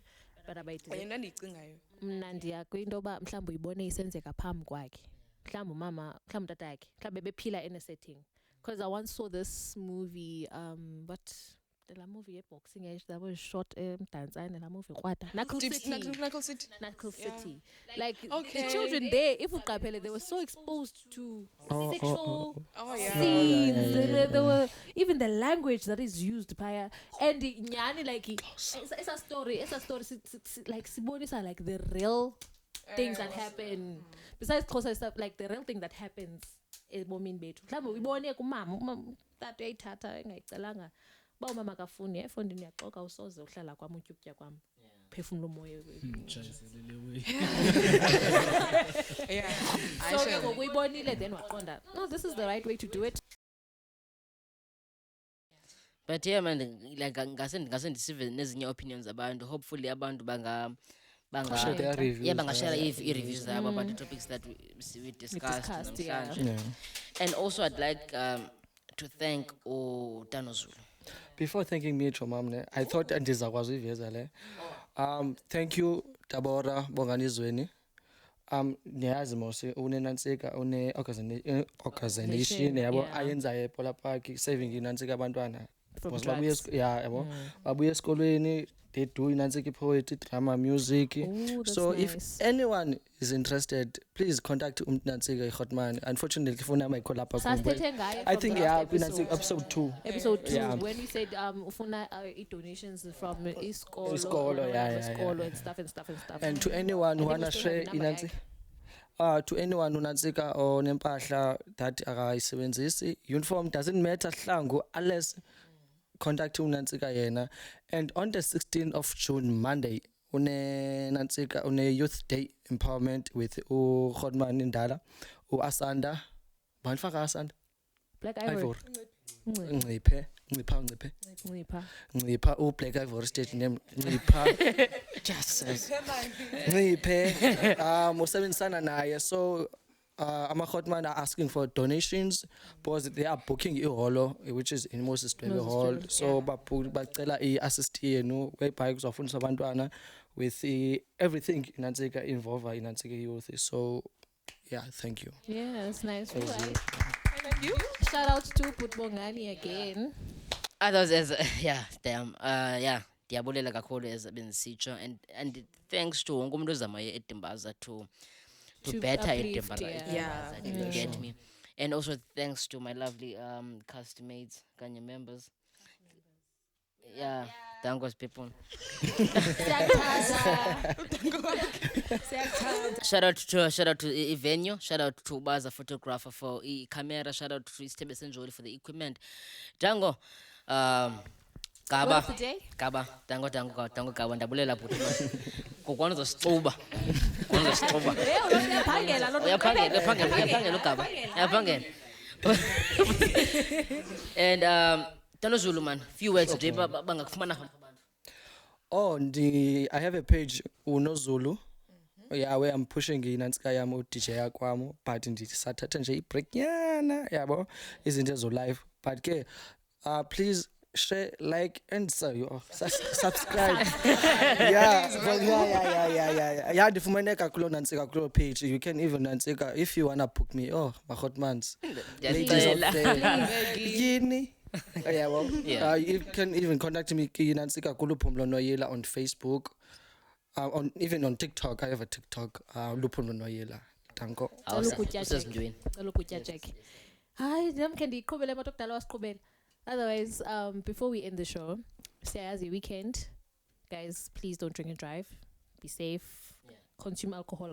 S4: but abayithi
S3: into endiyicingayo
S4: mna ndiya kwinto yoba mhlawumbi uyibone isenzeka phambi kwakhe mhlawumbi umama mhlawumbi utata yakhe mhlawumbi bephila in a setting because I once saw this movie what la movie boxing age that was shot dance and la movie kwata Knuckle City.
S3: Knuckle City.
S4: Knuckle
S3: Yeah.
S4: City. Like
S3: Okay.
S4: the children there, if uqaphele, they were so exposed to sexual
S3: Oh yeah.
S4: scenes. They were even the language that is used by and nyani like it's a story like sibonisa like the real things that happen besides Xhosa stuff, like the real thing that happens ebomini bethu mhlawumbe uyibone kumama tata uyayithatha engayicelanga ba umama akafuni efondini uyaxoka usoze uhlala kwami utyukutya kwami phefumula umoya
S3: Yeah.
S4: so ke ngokuyibonile then waqonda no, this is the right way to do it.
S2: But yeah man, like ngase ndisive nezinye opinions abantu. Hopefully abantu
S5: Share their reviews,
S2: yeah bangashare i-reviews zabo about the topics that we discussed
S4: yeah.
S2: namhlanje. And also I'd like to thank Tano Zulu.
S5: Before thanking me, Chomamne, I thought ndizakwazi uyiveza le. Thank you Tabora Bonganizweni. Niyazi mose unenantsika une organization yabo
S4: Yeah.
S5: ayenza ePola Park saving inantsika abantwana.
S4: From
S5: Because babuye
S4: drugs.
S5: yabo babuye esikolweni, they do inantsika poetry, drama, music.
S4: Ooh, that's
S5: So
S4: nice.
S5: if anyone is interested, please contact Nantsika Hotman. Unfortunately, phone number call up.
S4: Sasithethe ngaye
S5: I
S4: from
S5: think
S4: the
S5: yeah,
S4: last episode.
S5: episode 2.
S4: Episode 2
S5: Yeah.
S4: when we said ufuna donations from iskolo
S5: Isikolo, yeah.
S4: and stuff.
S5: And to anyone who
S4: I think
S5: wanna
S4: we still
S5: share
S4: have the number,
S5: to anyone who nantsika or nempahla that akayisebenzisi, uniform doesn't matter hlangu unless contact uNantsika yena. And on the 16th of June, Monday, Nantsika une Youth Day Empowerment with Godman Indala, Asanda, Banfaka Asanda,
S4: Black Ivory.
S5: Nciphe Black Ivory stage name Ncipha. Jesus. Nciphe. Usebenzisana naye. So ama-Hotman are asking for donations because they are booking iholo which is in Moses Dwebe Hall. So bacela i-assist yenu whereby kuzofundiswa abantwana with everything Nantsika involve Nantsika youth. So yeah, thank you.
S4: Yeah, that's nice. Right.
S3: Thank you.
S4: Shout out to Putbongani again.
S2: Others as yeah, damn. Yeah, diyabulela kakhulu as bensitsho and thanks to wonke umuntu ozamayo eDimbaza to better
S4: uplift,
S2: eDimbaza.
S3: yeah.
S2: You get me. And also thanks to my lovely castmates, Kanye members. Yeah, Dangos people. Shout out to Ivenio, shout out to Baza photographer for camera, shout out to Stebe Senjoli for the equipment. Dango,
S4: Word of the day?
S2: Kaba, Dango, Kaba, ndabulela bhuti. Kokwana uzosixuba. Uzosixuba. Uyaphangela uGaba. Uyaphangela. And Tano Zulu man, few words nje bangakufumana khona abantu.
S5: Oh, I have a page uNozulu. Yeah, where I'm pushing inantsika yami DJ yakwami, but ndisathatha nje i-break yana yabo izinto ezo live. But ke please share, like and subscribe. Yeah, ndifumaneka kulo nantsika kulo page. You can even nantsika if you wanna book me. Oh, my Hotmans. Ladies out there. Yini. Yeah, well, you can even contact me Nantsika Lupumlo Noyela on Facebook, even on TikTok. I have a TikTok, Lupumlo Noyela. Tango.
S2: Usezindweni.
S4: Jackie. Hi, Candy. Otherwise, before we end the show, say as a weekend, guys, please don't drink and drive. Be safe. Consume alcohol.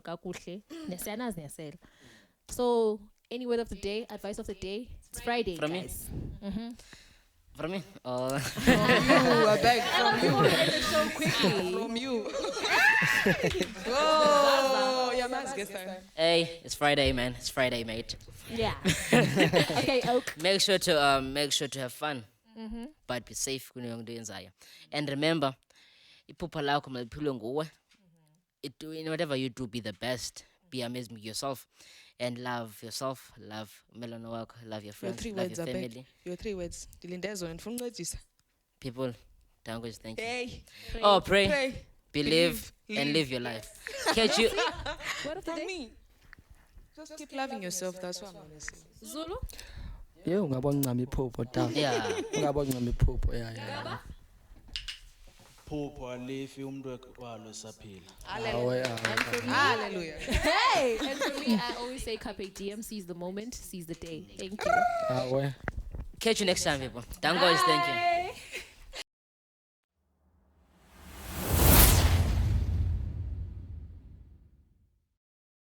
S4: So, any word of the day, advice of the day? It's Friday,
S2: From me?
S4: guys.
S2: From me?
S3: I beg from you.
S4: So quickly.
S3: From you. Oh, yeah, man's guest time.
S2: Hey, it's Friday, man. It's Friday, mate.
S4: Yeah. Okay, Oak.
S2: Make sure to have fun, but be safe when you're doing Zaya. And remember, iphupha lakho maliphilwe nguwe. In whatever you do, be the best. Be amazing with yourself, and love yourself. Love Melon work. Love your friends.
S3: Your 3
S2: love
S3: words,
S2: your
S3: I beg.
S2: family.
S3: Your 3 words. Dilindezo and from Regis.
S2: People, Tango, thank you.
S3: Hey.
S2: Oh, pray,
S3: Pray.
S2: believe, and live your life. Catch you.
S4: Word of the
S3: From
S4: day?
S3: me. Just keep loving yourself. That's what I'm gonna say.
S4: Zulu?
S5: Ye ungabona ncama iphupho ta.
S2: Yeah.
S5: Ungabona ncama iphupho yeah.
S6: Phupho alifi umuntu walo esaphila.
S3: Hallelujah.
S4: Hey, and for me, I always say carpe diem, seize the moment, seize the day. Thank you.
S5: Awe.
S2: Catch you next time, people. Dango is thank you.